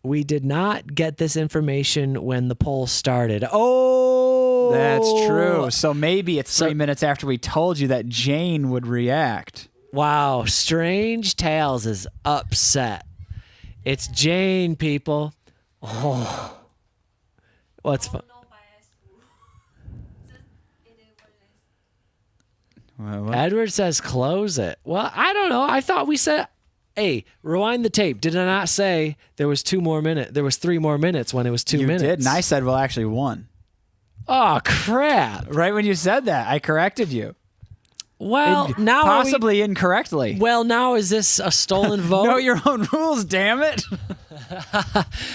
We did not get this information when the poll started. Oh, That's true. So maybe it's So- 3 minutes after we told you that Jane would react. Wow, Strange Tales is upset. It's Jane, people. Oh, what's fun? No bias. Just it is what it is. Well, Edward says close it. Well, I don't know. I thought we said, hey, rewind the tape. Did I not say there was 2 more minutes? There was 3 more minutes when it was 2 you minutes. did, and I said, well, actually, 1. Oh, crap. Right when you said that, I corrected you. Well, now are we- Possibly incorrectly. well, now is this a stolen vote? Know your own rules, damn it.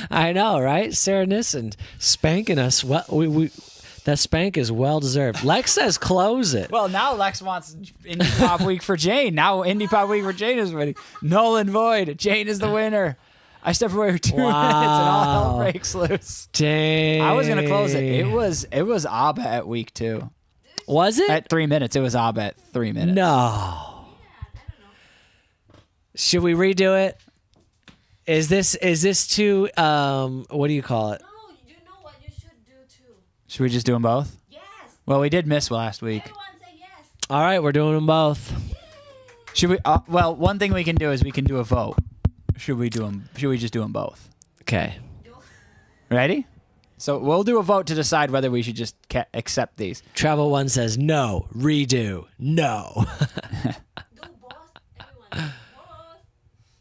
I know, right? Sarah Nissen spanking us. Well, we that spank is well deserved. Lex says close it. Well, now Lex wants Indie Pop Week for Jane. Now Indie Pop Week for Jane is winning. Null and void. Jane is the winner. I stepped away for 2 minutes and all hell Wow. breaks loose. Dang. I was gonna close it. It was ABBA at week 2. This Was it? At 3 minutes, it was Ab at 3 minutes. No. Yeah, I don't know. Should we redo it? Is this too what do you call it? No, you know what you should do too. Should we just do them both? Yes. Well, we did miss last week. Everyone say yes. All right, we're doing them both. Should we? Well, one thing we can do is we can do a vote. Should we do them? Should we just do them both? Okay. Ready? So we'll do a vote to decide whether we should just accept these. Travel One says no, redo, no. Do both. Everyone do both.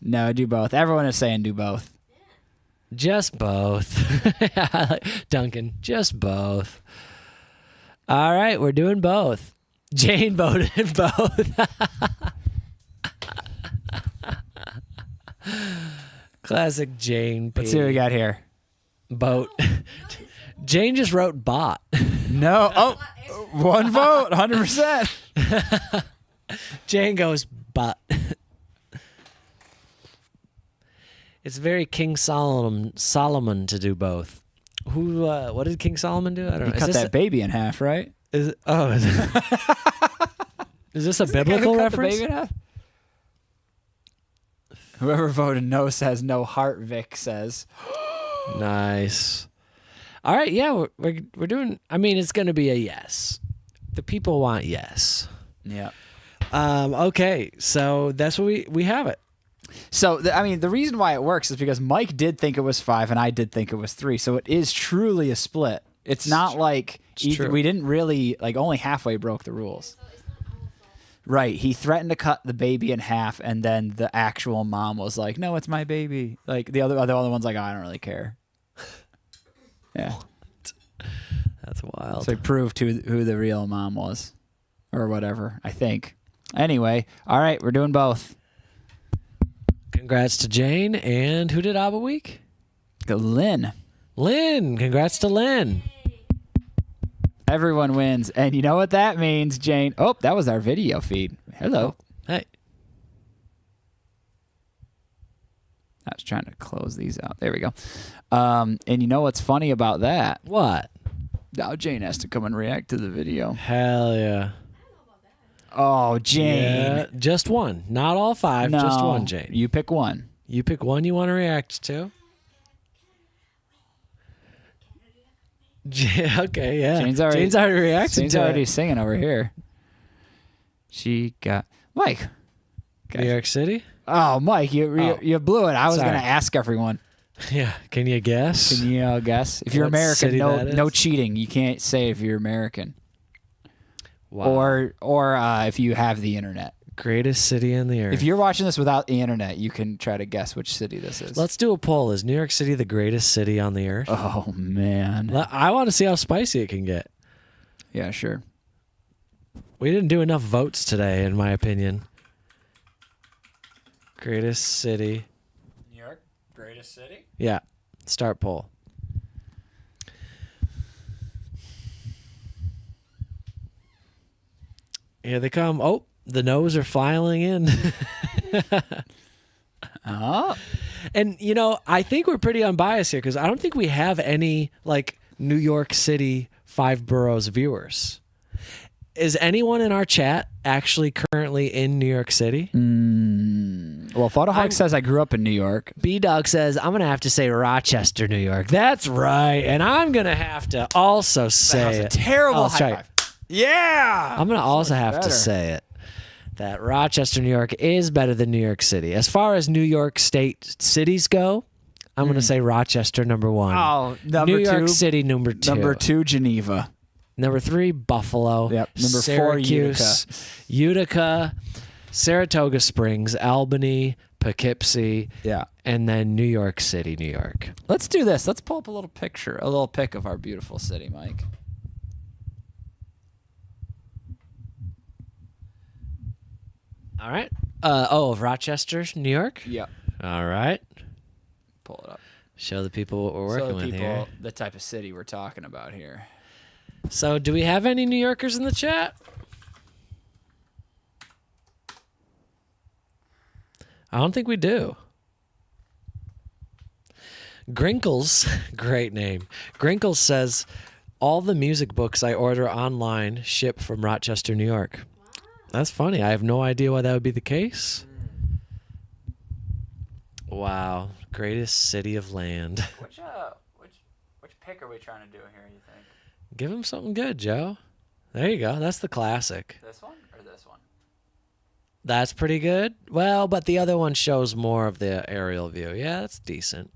No, do both. Everyone is saying do both. Just both. Duncan, just both. All right, we're doing both. Jane voted both. Classic Jane. Let's see what we got here. Boat. Jane just wrote bot. No. Oh, one vote. 100%. Jane goes but. It's very King Solomon to do both. Who? What did King Solomon do? I don't You know. cut that baby in half, right? Is it, oh, is, is this a Is the guy who biblical cut the reference? baby in half? Whoever voted no says no. Heart Vic says. Nice. All right, yeah, we're doing. I mean, it's going to be a yes. The people want yes. Yeah. Okay, so that's what we have it. So, I mean, the reason why it works is because Mike did think it was 5 and I did think it was 3. So it is truly a split. It's not like true. we didn't really, like, only halfway broke the rules. So it's not our fault. Right. He threatened to cut the baby in half, and then the actual mom was like, no, it's my baby. Like, the other one's like, oh, I don't really care. Yeah. That's wild. So he proved who the real mom was or whatever, I think. Anyway, all right, we're doing both. Congrats to Jane, and who did Abba Week? Lynn. Lynn. Congrats to Lynn. Everyone wins. And you know what that means, Jane? Oh, that was our video feed. Hello. Hey. I was trying to close these out. There we go. And you know what's funny about that? What? Now Jane has to come and react to the video. Hell yeah. Oh, Jane. Yeah, just one. Not all 5, No, just one, Jane. You pick one. You pick one you want to react to. Okay, yeah. Jane's already reacting Jane's to already it. singing over here. She got Mike. New York City? Oh, Mike, Oh. you blew it. I was Sorry. going to ask everyone. Yeah. Can you guess? Can you guess? If you're What American, city that no is? cheating. You can't say if you're American Wow. or if you have the internet. Greatest city in the earth. If you're watching this without the internet, you can try to guess which city this is. Let's do a poll. Is New York City the greatest city on the earth? Oh man. I want to see how spicy it can get. Yeah, sure. We didn't do enough votes today, in my opinion. Greatest city. New York, greatest city? Yeah. Start poll. Here they come. Oh, the no's are filing in. Oh. And, you know, I think we're pretty unbiased here because I don't think we have any, like, New York City 5 boroughs viewers. Is anyone in our chat actually currently in New York City? Well, Photohawk says I grew up in New York. B-Dog says, I'm going to have to say Rochester, New York. That's right. And I'm going to have to also say it. Terrible Oh, high sorry. five. Yeah. I'm going to also have to better. say it. That Rochester, New York is better than New York City. As far as New York State cities go, I'm going to say Rochester number 1. Oh, number New York 2. City number 2. Number 2, Geneva. Number 3, Buffalo. Yep. Number 4, Syracuse, Utica, Saratoga Springs, Albany, Poughkeepsie, Yeah. and then New York City, New York. Let's do this. Let's pull up a little pic of our beautiful city, Mike. All right. Of Rochester, New York. Yep. All right. Pull it up. Show the people what we're Show working the with people here. the type of city we're talking about here. So, do we have any New Yorkers in the chat? I don't think we do. Grinkles, great name. Grinkles says All the music books I order online ship from Rochester, New York. That's funny. I have no idea why that would be the case. Wow. Greatest city of land. Which pick are we trying to do here, you think? Give him something good, Joe. There you go. That's the classic. This one or this one? That's pretty good. Well, but the other one shows more of the aerial view. Yeah, that's decent.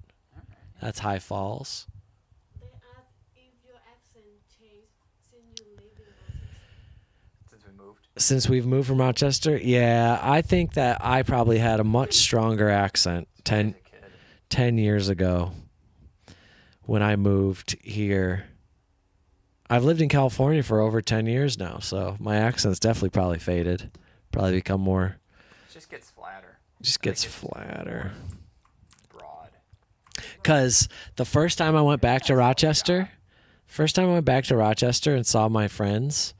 That's High Falls. They ask if your accent changed since you live in Rochester. Since we moved. Since we've moved from Rochester, yeah, I think that I probably had a much stronger accent 10 years ago when I moved here. I've lived in California for over 10 years now, so my accent's definitely probably faded. Probably become more. It just gets flatter. Just gets flatter. Broad. Because the first time I went back to Rochester, and saw my friends,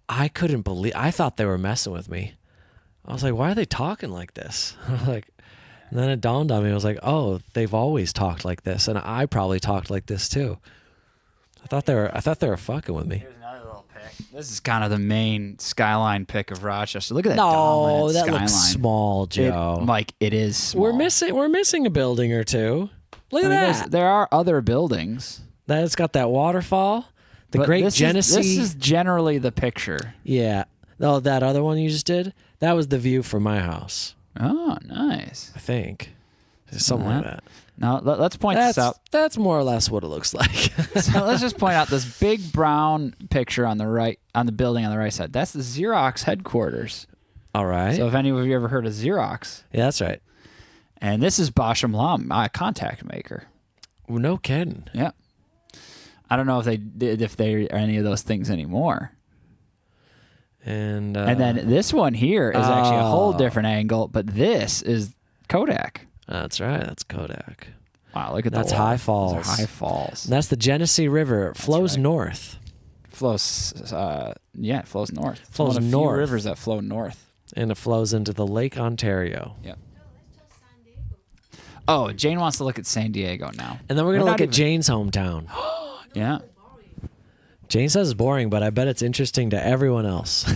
I couldn't believe. I thought they were messing with me. I was like, why are they talking like this? Like, and then it dawned on me. I was like, oh, they've always talked like this, and I probably talked like this too. I thought they were fucking with me. Here's another little pick. This is kind of the main skyline pick of Rochester. Look at that No, dominant that skyline. looks small, Joe. It is small. We're missing a building or two. Look at that. There are other buildings. That's got that waterfall. The But Great this Genesee. This is generally the picture. Yeah. Oh, that other one you just did? That was the view from my house, Oh, nice. I think. Something like that. Now, let's point this out. That's more or less what it looks like. So let's just point out this big brown picture on the right, on the building on the right side. That's the Xerox headquarters. All right. So if any of you ever heard of Xerox, yeah, that's right. and this is Bosch and Lomb, my contact maker. Well, no kidding. Yeah. I don't know if they are any of those things anymore. And And then this one here is actually a whole Oh. different angle, but this is Kodak. that's right. That's Kodak. Wow, look at That's the wall. High Those Falls. are High Falls. And that's the Genesee River. It flows right. north. Flows, it flows north. It's Flows one of the north. few rivers that flow north. And it flows into the Lake Ontario. Yep. No, let's just San Diego. Oh, Jane wants to look at San Diego now. And then we're going to We're look not at Jane's hometown. Yeah. Boring. Jane says it's boring, but I bet it's interesting to everyone else.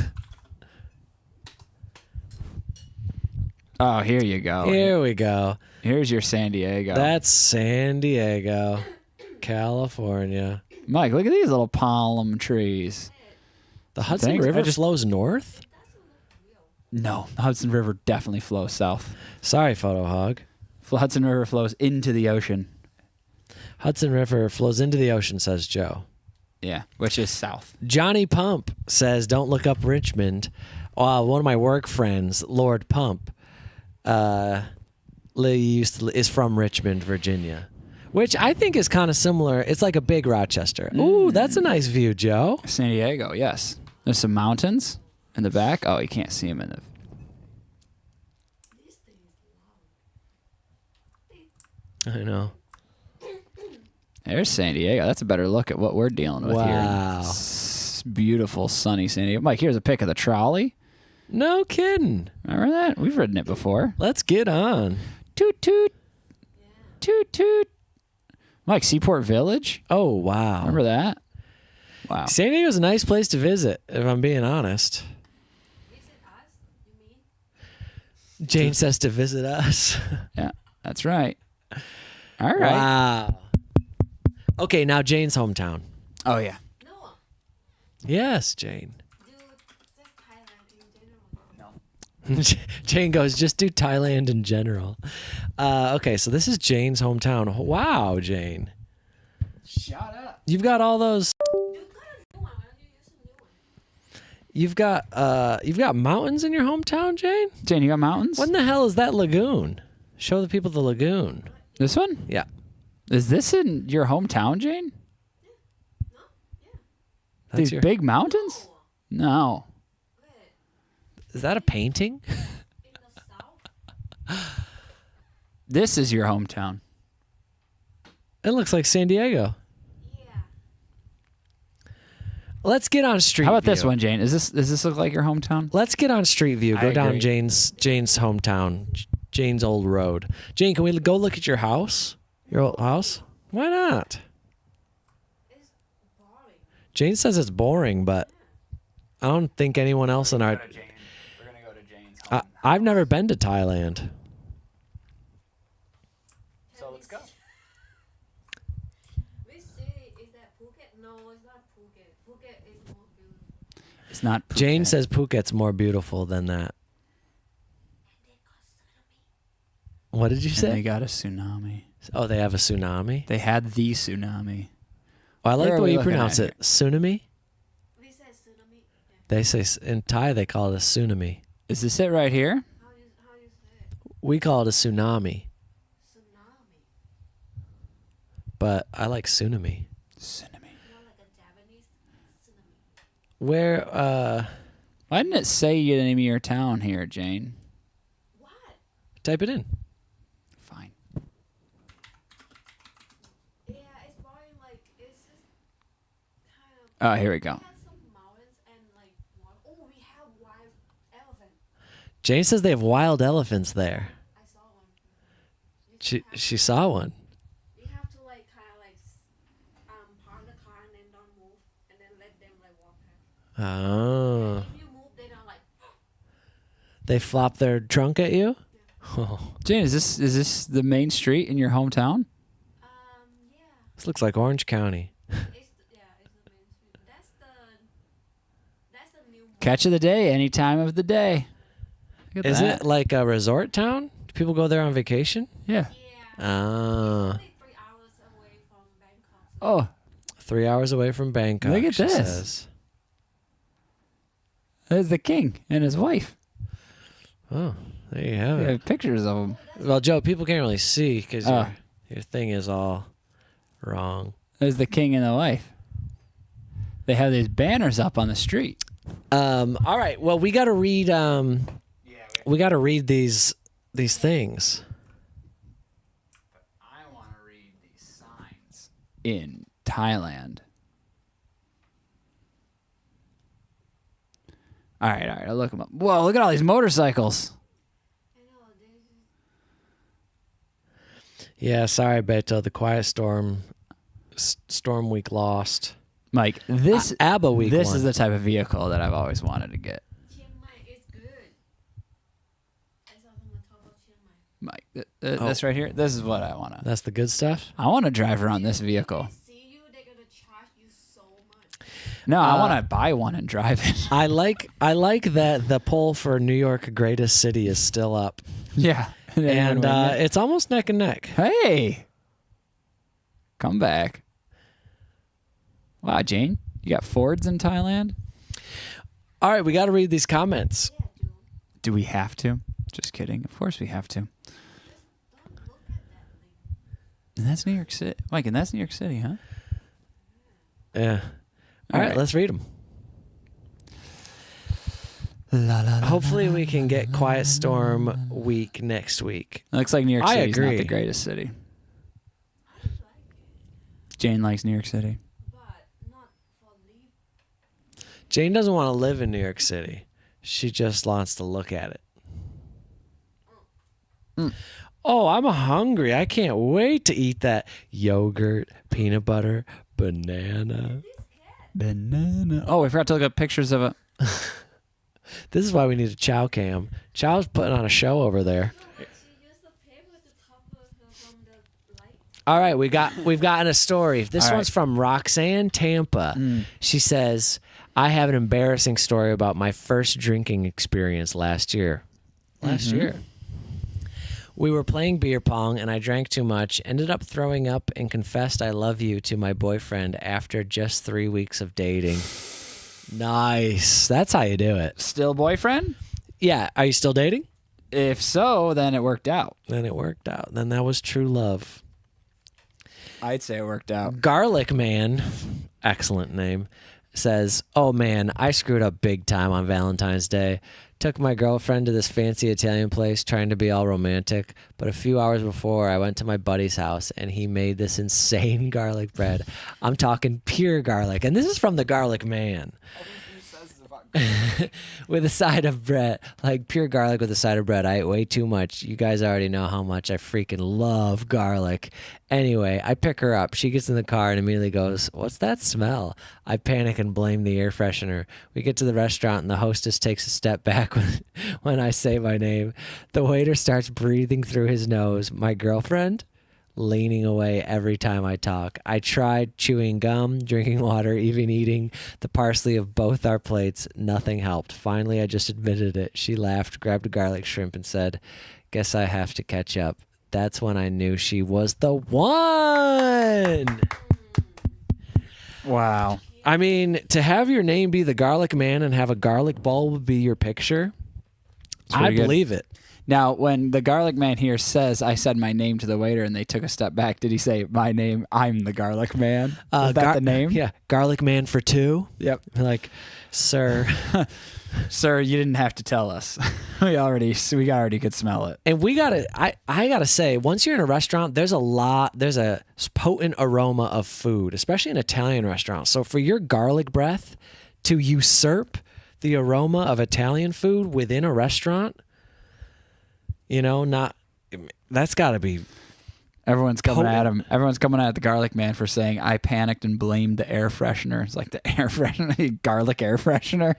Oh, here you go. Here we go. Here's your San Diego. That's San Diego, California. Mike, look at these little palm trees. The Hudson Thanks. River flows north? No, the Hudson River definitely flows south. Sorry, Photo Hog. Hudson River flows into the ocean. Hudson River flows into the ocean, says Joe. Yeah, which is south. Johnny Pump says, don't look up Richmond. One of my work friends, Lord Pump, is from Richmond, Virginia, which I think is kind of similar. It's like a big Rochester. Ooh, that's a nice view, Joe. San Diego, yes. There's some mountains in the back. Oh, you can't see them in the... This thing is loud. I know. There's San Diego. That's a better look at what we're dealing with here. Wow. Beautiful, sunny San Diego. Mike, here's a pic of the trolley. No kidding. Remember that? We've ridden it before. Let's get on. Toot, toot. Toot, toot. Mike, Seaport Village. Oh, wow. Remember that? Wow. San Diego's a nice place to visit, if I'm being honest. Visit us, you mean? Jane says to visit us. Yeah, that's right. All right. Wow. Okay, now Jane's hometown. Oh, yeah. No. Yes, Jane. Do just Thailand in general. No. Jane goes, just do Thailand in general. Okay, so this is Jane's hometown. Wow, Jane. Shut up. You've got all those. You got a new one. Why don't you use a new one? You've got mountains in your hometown, Jane? Jane, you got mountains? What in the hell is that lagoon? Show the people the lagoon. This one? Yeah. Is this in your hometown, Jane? No? Yeah. That's These your, big mountains? No. Wait. is that a painting? In the south? This is your hometown. It looks like San Diego. Yeah. Let's get on Street How about View. this one, Jane? Does this look like your hometown? Let's get on Street View. I Go down agree. Jane's hometown, Jane's old road. Jane, can we go look at your house? Your old house? Why not? It's boring. Jane says it's boring, but I don't think anyone else in our. We're gonna go to Jane's home. I've never been to Thailand. So let's go. Which city is that? Phuket? No, it's not Phuket. Phuket is more beautiful. It's not. Phuket. Jane says Phuket's more beautiful than that. What did you And they say? got a tsunami. Oh, they have a tsunami. They had the tsunami. Oh, I like Where the are way we you looking pronounce at it. Tsunami. We said tsunami. Yeah. They say in Thai they call it a tsunami. Is this it right here? How you say it? We call it a tsunami, Tsunami. but I like tsunami. Tsunami. More like a Japanese tsunami. Where? Why didn't it say the name of your town here, Jane? What? Type it in. Fine. Yeah, it's boring. Like it's just kind of. Oh, here we go. We had some mountains and like water. Oh, we have wild elephant. Jane says they have wild elephants there. I saw one. She saw one. We have to like kind of like park the car and then don't move and then let them like walk past. Oh. If you move, they don't like. They flop their trunk at you? Oh, Jane, is this the main street in your hometown? Yeah. this looks like Orange County. It's the main street. That's the new one. Catch of the day, any time of the day. Look at Is that. it like a resort town? Do people go there on vacation? Yeah. Yeah. Ah. Only 3 hours away from Bangkok. Oh, 3 hours away from Bangkok. Look at she this. says. there's the king and his wife. Oh, there you have We it. have pictures of them. Well, Joe, people can't really see because Oh. your thing is all wrong. There's the king and the wife. They have these banners up on the street. All right. Well, we got to read. We got to read these things. I want to read these signs in Thailand. All right, I'll look them up. Whoa, look at all these motorcycles. I know. Yeah. Sorry, Beto. The quiet storm. Storm week lost. Mike, this ABBA week. this won. is the type of vehicle that I've always wanted to get. Chiang Mai is good. I saw someone talk about Chiang Mai. Mike, this right here, this is what I want to. That's the good stuff. I want to drive around this vehicle. They see you, they're gonna charge you so much. No, I want to buy one and drive it. I like that the poll for New York greatest city is still up, Yeah. and it's almost neck and neck. Hey, come back. Wow, Jane, you got Fords in Thailand? All right, we got to read these comments. Yeah, dude. Do we have to? Just kidding. Of course we have to. Don't look at that thing. And that's New York City. Mike, and that's New York City, huh? Yeah. All right, let's read them. La, la, la, Hopefully, we can get Quiet Storm week next week. Looks like New York I City's not agree. the greatest city. I like it, Jane likes New York City. but not for leave. Jane doesn't want to live in New York City. She just wants to look at it. Oh, I'm hungry. I can't wait to eat that yogurt, peanut butter, banana. Banana. Oh, we forgot to look up pictures of it. This is why we need a chow cam. Chow's putting on a show over there. She used the paper to cover her from the light. All right, we've gotten a story. This All right. one's from Roxanne Tampa. She says, "I have an embarrassing story about my first drinking experience last year. We were playing beer pong and I drank too much, ended up throwing up and confessed I love you to my boyfriend after just 3 weeks of dating." Nice. That's how you do it. Still boyfriend? Yeah. Are you still dating? If so, then it worked out. Then it worked out. Then that was true love. I'd say it worked out. Garlic Man, excellent name, says, "Oh man, I screwed up big time on Valentine's Day. Took my girlfriend to this fancy Italian place trying to be all romantic, but a few hours before I went to my buddy's house and he made this insane garlic bread. I'm talking pure garlic. And this is from the Garlic Man. He says with a side of bread, like pure garlic with a side of bread. I ate way too much. You guys already know how much I freaking love garlic. Anyway, I pick her up. She gets in the car and immediately goes, "What's that smell?" I panic and blame the air freshener. We get to the restaurant and the hostess takes a step back when I say my name. The waiter starts breathing through his nose. My girlfriend? Leaning away every time I talk. I tried chewing gum, drinking water, even eating the parsley of both our plates. Nothing helped. Finally, I just admitted it. She laughed, grabbed a garlic shrimp, and said, "Guess I have to catch up." That's when I knew she was the one. Wow. I mean, to have your name be the Garlic Man and have a garlic bulb be your picture, I pretty good. believe it. Now, when the garlic man here says, "I said my name" to the waiter and they took a step back, did he say, "My name, I'm the garlic man"? Is that the name? Yeah. Garlic Man for two. Yep. Like, sir. Sir, you didn't have to tell us. we already could smell it. And we gotta, I gotta say, once you're in a restaurant, there's a potent aroma of food, especially in an Italian restaurant. So for your garlic breath to usurp the aroma of Italian food within a restaurant, that's gotta be. Everyone's coming Potent. at him. Everyone's coming at the garlic man for saying, "I panicked and blamed the air freshener." It's like the air freshener, garlic air freshener.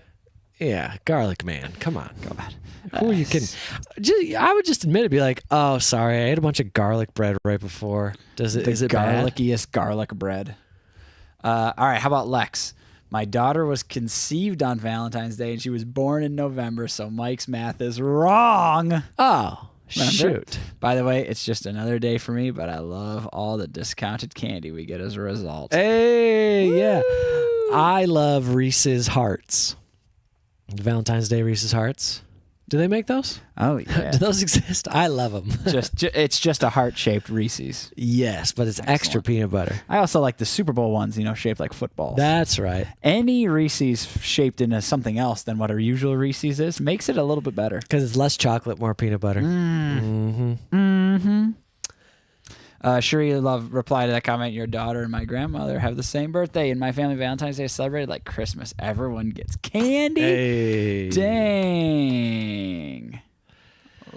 Yeah, Garlic Man. Come on. Who are you kidding? I would just admit it, be like, "Oh, sorry, I ate a bunch of garlic bread right before." Is it bad? Garlickiest garlic bread. All right, how about Lex? My daughter was conceived on Valentine's Day and she was born in November, so Mike's math is wrong. Oh, Remember? shoot. By the way, it's just another day for me, but I love all the discounted candy we get as a result. Hey, yeah. I love Reese's Hearts. Valentine's Day Reese's Hearts. Do they make those? Oh, yeah. Do those exist? I love them. It's just a heart-shaped Reese's. Yes, but it's extra peanut butter. I also like the Super Bowl ones, shaped like footballs. That's right. Any Reese's shaped into something else than what a usual Reese's is makes it a little bit better. Because it's less chocolate, more peanut butter. Shuri Love replied to that comment, "Your daughter and my grandmother have the same birthday. In my family, Valentine's Day is celebrated like Christmas. Everyone gets candy." Hey. Dang.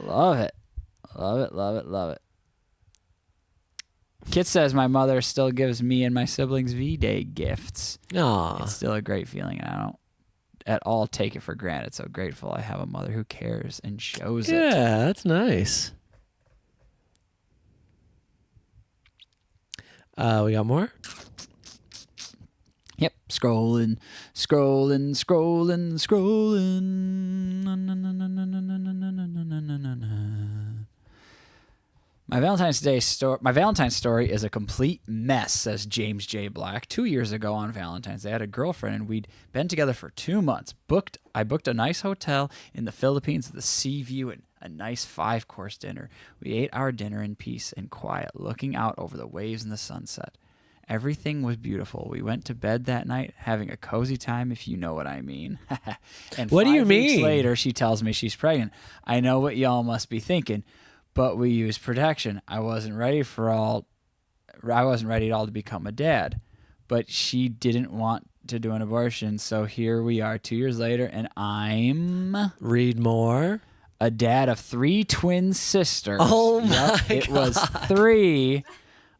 Love it. Love it, love it, love it. Kit says, "My mother still gives me and my siblings V-Day gifts. Aw. It's still a great feeling, and I don't at all take it for granted. So grateful I have a mother who cares and shows it." Yeah, that's nice. We got more? Yep. Scrolling. My Valentine's story is a complete mess, says James J. Black. 2 years ago on Valentine's Day, I had a girlfriend and we'd been together for 2 months. I booked a nice hotel in the Philippines with a sea view and a nice 5-course dinner. We ate our dinner in peace and quiet, looking out over the waves and the sunset. Everything was beautiful. We went to bed that night, having a cozy time, if you know what I mean. And What do you 5 weeks mean? later, she tells me she's pregnant. I know what y'all must be thinking, but we used protection. I wasn't ready at all to become a dad, but she didn't want to do an abortion. So here we are 2 years later, and I'm Read more. a dad of 3 twin sisters. Oh my It was 3.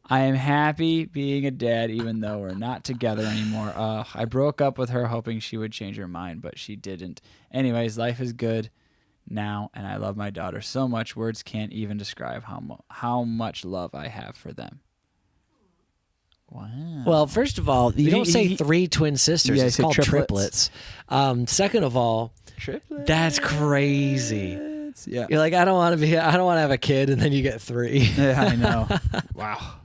I am happy being a dad, even though we're not together anymore. I broke up with her hoping she would change her mind, but she didn't. Anyways, life is good now, and I love my daughter so much. Words can't even describe how much love I have for them. Wow. Well, first of all, you don't say 3 twin sisters. Yeah, It's you say called triplets. triplets. Second of all, Triplets. that's crazy. Yeah. You're like, I don't want to have a kid, and then you get 3. Yeah, I know. Wow.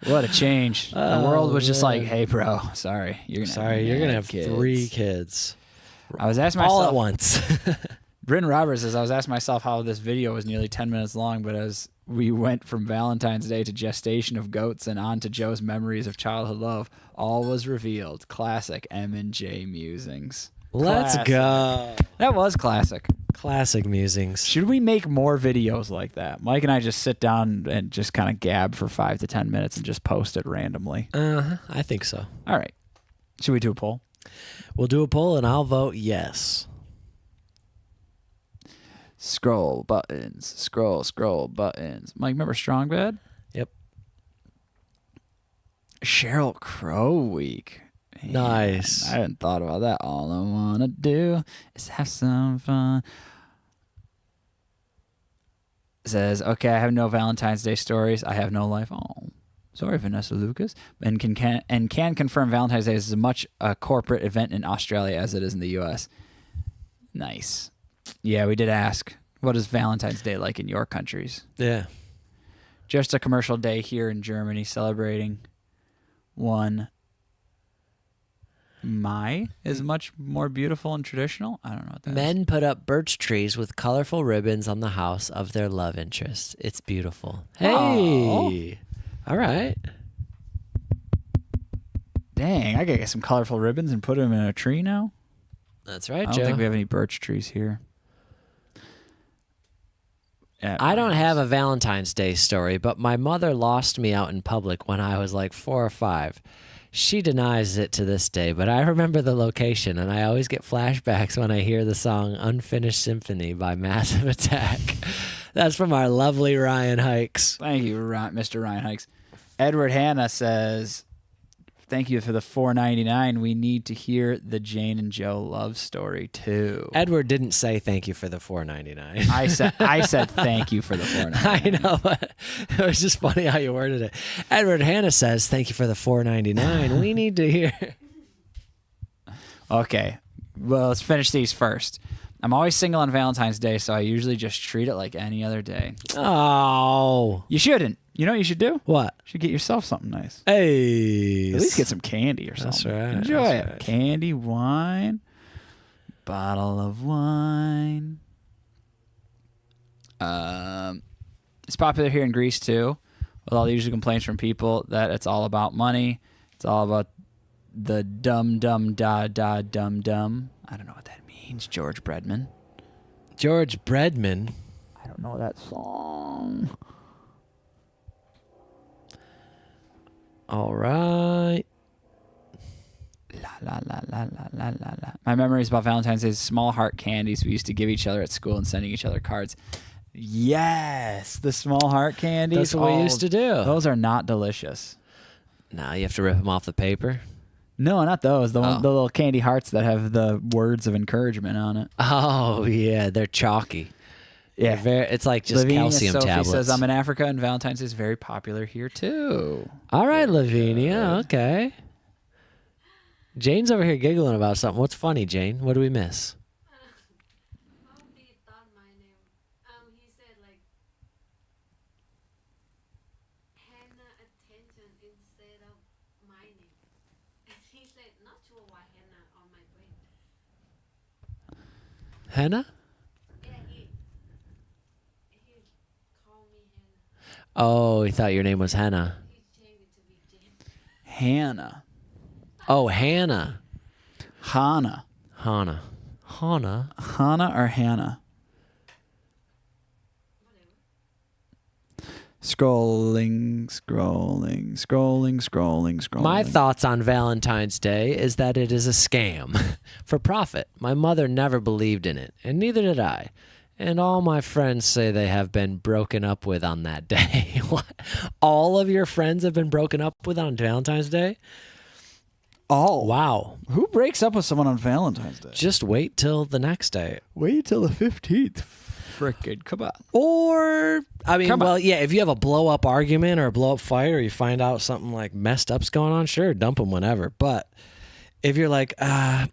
What a change. The world was just like, "Hey, bro, sorry. You're gonna have kids. 3 kids. I was asking myself All at once. Bryn Roberts says, "I was asking myself how this video was nearly 10 minutes long, but as we went from Valentine's Day to gestation of goats and on to Joe's memories of childhood love, all was revealed. Classic M&J musings." Let's Classic. go. That was classic. Classic musings. Should we make more videos like that? Mike and I just sit down and just kind of gab for 5 to 10 minutes and just post it randomly. I think so. All right. Should we do a poll? We'll do a poll and I'll vote yes. Scroll buttons. Scroll buttons. Mike, remember Strong Bad? Yep. Sheryl Crow week. Man, Nice. I hadn't thought about that. All I want to do is have some fun. Says, okay, I have no Valentine's Day stories. I have no life. Oh, sorry, Vanessa Lucas. And can confirm Valentine's Day is as much a corporate event in Australia as it is in the U.S. Nice. Yeah, we did ask, what is Valentine's Day like in your countries? Yeah. Just a commercial day here in Germany celebrating 1 Mai is much more beautiful and traditional. I don't know what that is. Men put up birch trees with colorful ribbons on the house of their love interest. It's beautiful. Hey. Aw. All right. Dang, I gotta get some colorful ribbons and put them in a tree now. That's right, I don't Joe. think we have any birch trees here. I don't have a Valentine's Day story, but my mother lost me out in public when I was like 4 or 5. She denies it to this day, but I remember the location, and I always get flashbacks when I hear the song Unfinished Symphony by Massive Attack. That's from our lovely Ryan Hikes. Thank you, Mr. Ryan Hikes. Edward Hanna says, thank you for the $4.99. We need to hear the Jane and Joe love story too. Edward didn't say thank you for the $4.99. I said thank you for the $4.99. I know, but it was just funny how you worded it. Edward Hanna says, thank you for the $4.99. We need to hear. Okay, well, let's finish these first. I'm always single on Valentine's Day, so I usually just treat it like any other day. Oh. You shouldn't. You know what you should do? What? You should get yourself something nice. Hey. At least get some candy or That's something. right, Enjoy that's it. right. Candy, wine, bottle of wine. It's popular here in Greece too, with all the usual complaints from people that it's all about money. It's all about the dum dum da da dum dum. I don't know what that means, George Bredman. George Bredman. I don't know that song. All right. La la la la la la la la. My memories about Valentine's Day is small heart candies we used to give each other at school and sending each other cards. Yes, the small heart candies. That's what we used to do. Those are not delicious. Now you have to rip them off the paper. No, not those. The Oh. the little candy hearts that have the words of encouragement on it. Oh, yeah. They're chalky. Yeah. It's like just Lavinia calcium Sophie tablets. says I'm in Africa and Valentine's Day is very popular here too. All right, Lavinia. Okay. Jane's over here giggling about something. What's funny, Jane? What do we miss? How he thought my name? He said like Hannah attention instead of my name. He said not sure why Hannah on my brain. Hannah? Yeah, he called me Hannah. Oh, he thought your name was Hannah. He changed it to be Jane. Hannah. Oh, Hannah. Hannah. Hannah. Hannah. Hannah or Hannah? Scrolling. My thoughts on Valentine's Day is that it is a scam for profit. My mother never believed in it, and neither did I. And all my friends say they have been broken up with on that day. What? All of your friends have been broken up with on Valentine's Day? Oh, Wow. who breaks up with someone on Valentine's Day? Just wait till the next day. Wait till the 15th. Frickin' come on. Or, I mean, Come on. well, yeah, if you have a blow up argument or a blow up fight or you find out something like messed up's going on, sure, dump them whenever. But if you're like, I'm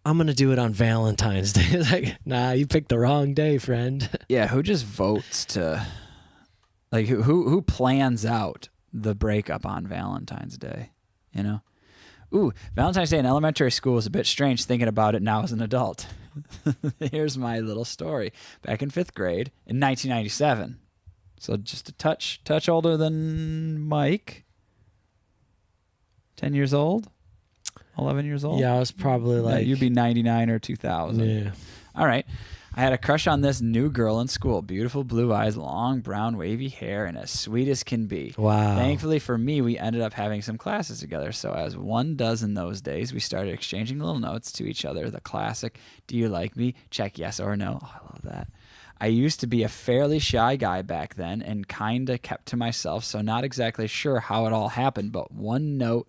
going to do it on Valentine's Day, it's like, nah, you picked the wrong day, friend. Yeah, who just votes to, like, who plans out the breakup on Valentine's Day? You know? Ooh, Valentine's Day in elementary school is a bit strange thinking about it now as an adult. Here's my little story. Back in 5th grade in 1997. So just a touch older than Mike. 10 years old. 11 years old? Yeah, I was probably Yeah, like you'd be 99 or 2000. Yeah. All right. I had a crush on this new girl in school. Beautiful blue eyes, long brown wavy hair, and as sweet as can be. Wow. Thankfully for me, we ended up having some classes together. So as one does in those days, we started exchanging little notes to each other. The classic, do you like me? Check yes or no. Oh, I love that. I used to be a fairly shy guy back then and kind of kept to myself, so not exactly sure how it all happened, but one note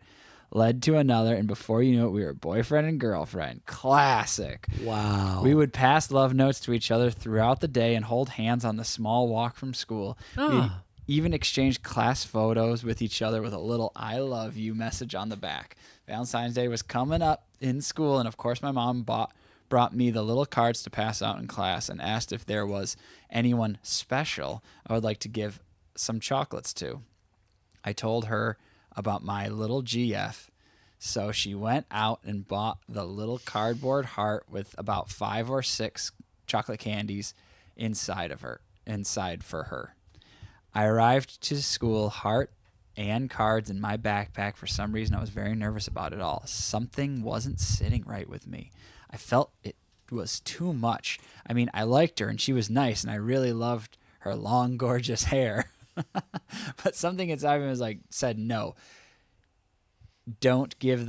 led to another, and before you knew it, we were boyfriend and girlfriend. Classic. Wow. We would pass love notes to each other throughout the day and hold hands on the small walk from school. We even exchanged class photos with each other with a little I love you message on the back. Valentine's Day was coming up in school, and of course my mom brought me the little cards to pass out in class and asked if there was anyone special I would like to give some chocolates to. I told her about my little GF, so she went out and bought the little cardboard heart with about 5 or 6 chocolate candies inside for her. I arrived to school, heart and cards in my backpack. For some reason, I was very nervous about it all. Something wasn't sitting right with me. I felt it was too much. I mean, I liked her and she was nice and I really loved her long, gorgeous hair. But something inside me was like, said no. Don't give her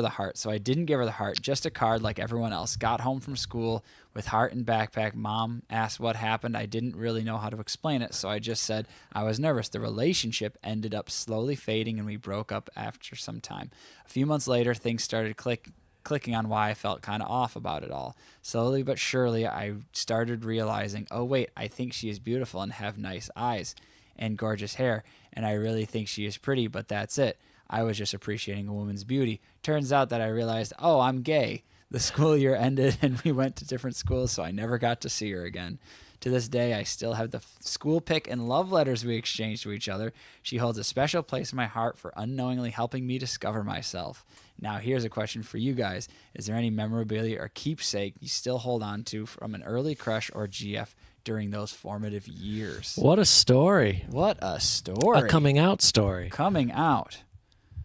the heart. So I didn't give her the heart, just a card like everyone else. Got home from school with heart and backpack. Mom asked what happened. I didn't really know how to explain it, so I just said I was nervous. The relationship ended up slowly fading and we broke up after some time. A few months later, things started clicking on why I felt kind of off about it all. Slowly but surely, I started realizing, oh wait, I think she is beautiful and have nice eyes and gorgeous hair, and I really think she is pretty, but that's it. I was just appreciating a woman's beauty. Turns out that I realized, oh, I'm gay. The school year ended and we went to different schools, so I never got to see her again. To this day, I still have the school pic and love letters we exchanged to each other. She holds a special place in my heart for unknowingly helping me discover myself. Now, here's a question for you guys. Is there any memorabilia or keepsake you still hold on to from an early crush or GF during those formative years? What a story. What a story. A coming out story. Coming out.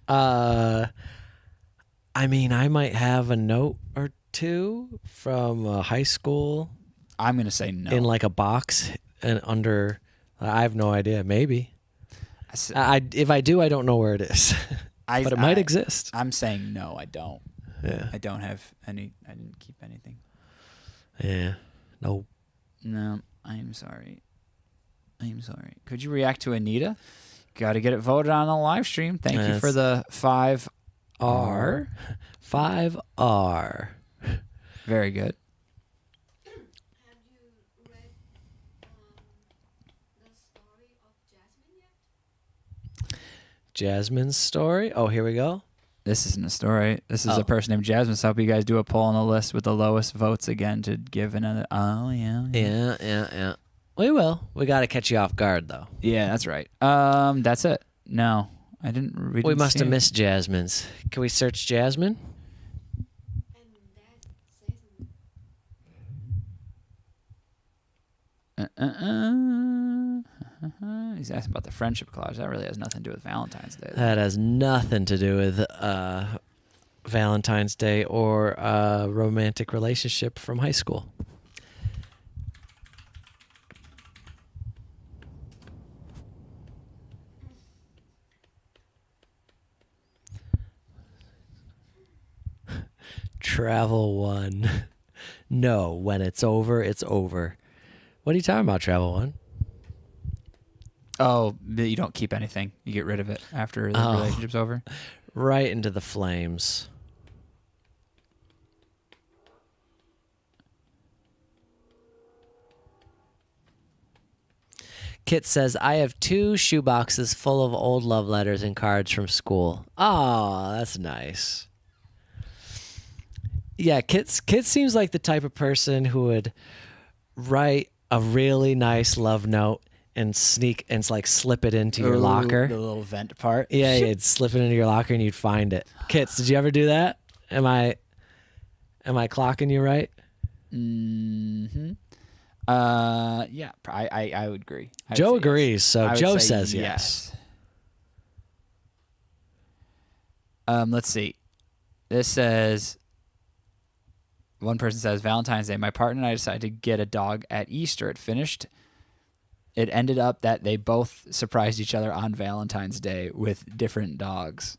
I mean, I might have a note or two from high school I'm going to say no. in like a box and under. I have no idea. Maybe. If I do, I don't know where it is, but it might exist. I'm saying no, I don't. Yeah. I don't have any. I didn't keep anything. Yeah. No. No, I'm sorry. Could you react to Anita? Got to get it voted on the live stream. Thank you for the 5R. 5R. Very good. Have you read the story of Jasmine yet? Jasmine's story. Oh, here we go. This isn't a story. This is a person named Jasmine. So I hope you guys do a poll on the list with the lowest votes again to give another. Oh, yeah. Yeah. We will. We got to catch you off guard, though. Yeah, that's right. That's it. No, I didn't. We must have missed Jasmine's. Can we search Jasmine? And that says He's asking about the friendship clause. That really has nothing to do with Valentine's Day. That has nothing to do with Valentine's Day or a romantic relationship from high school. Travel One. No, when it's over, it's over. What are you talking about, Travel One? Oh, you don't keep anything. You get rid of it after the relationship's over? Right into the flames. Kit says, I have 2 shoeboxes full of old love letters and cards from school. Oh, that's nice. Yeah, Kit seems like the type of person who would write a really nice love note and slip it into your locker. The little vent part. Yeah, you'd slip it into your locker and you'd find it. Kits, did you ever do that? Am I clocking you right? Mm-hmm. Yeah, I would agree. Joe agrees, so Joe says yes. Let's see. This says, one person says, Valentine's Day, my partner and I decided to get a dog at Easter. It ended up that they both surprised each other on Valentine's Day with different dogs.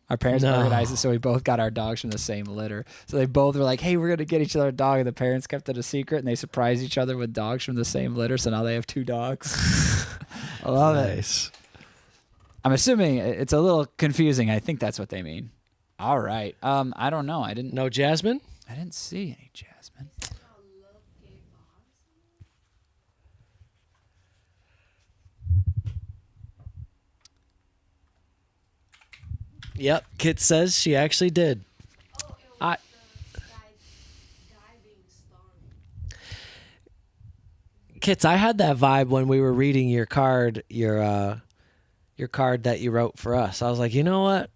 Our parents organized it, so we both got our dogs from the same litter. So they both were like, hey, we're going to get each other a dog. And the parents kept it a secret, and they surprised each other with dogs from the same litter. So now they have 2 dogs. I love it. I'm assuming it's a little confusing. I think that's what they mean. All right. I don't know. No Jasmine? I didn't see any Jasmine. Yep. Kit says she actually did. Oh, it was I- the diving story. Kits, I had that vibe when we were reading your card, your card that you wrote for us. I was like, you know what?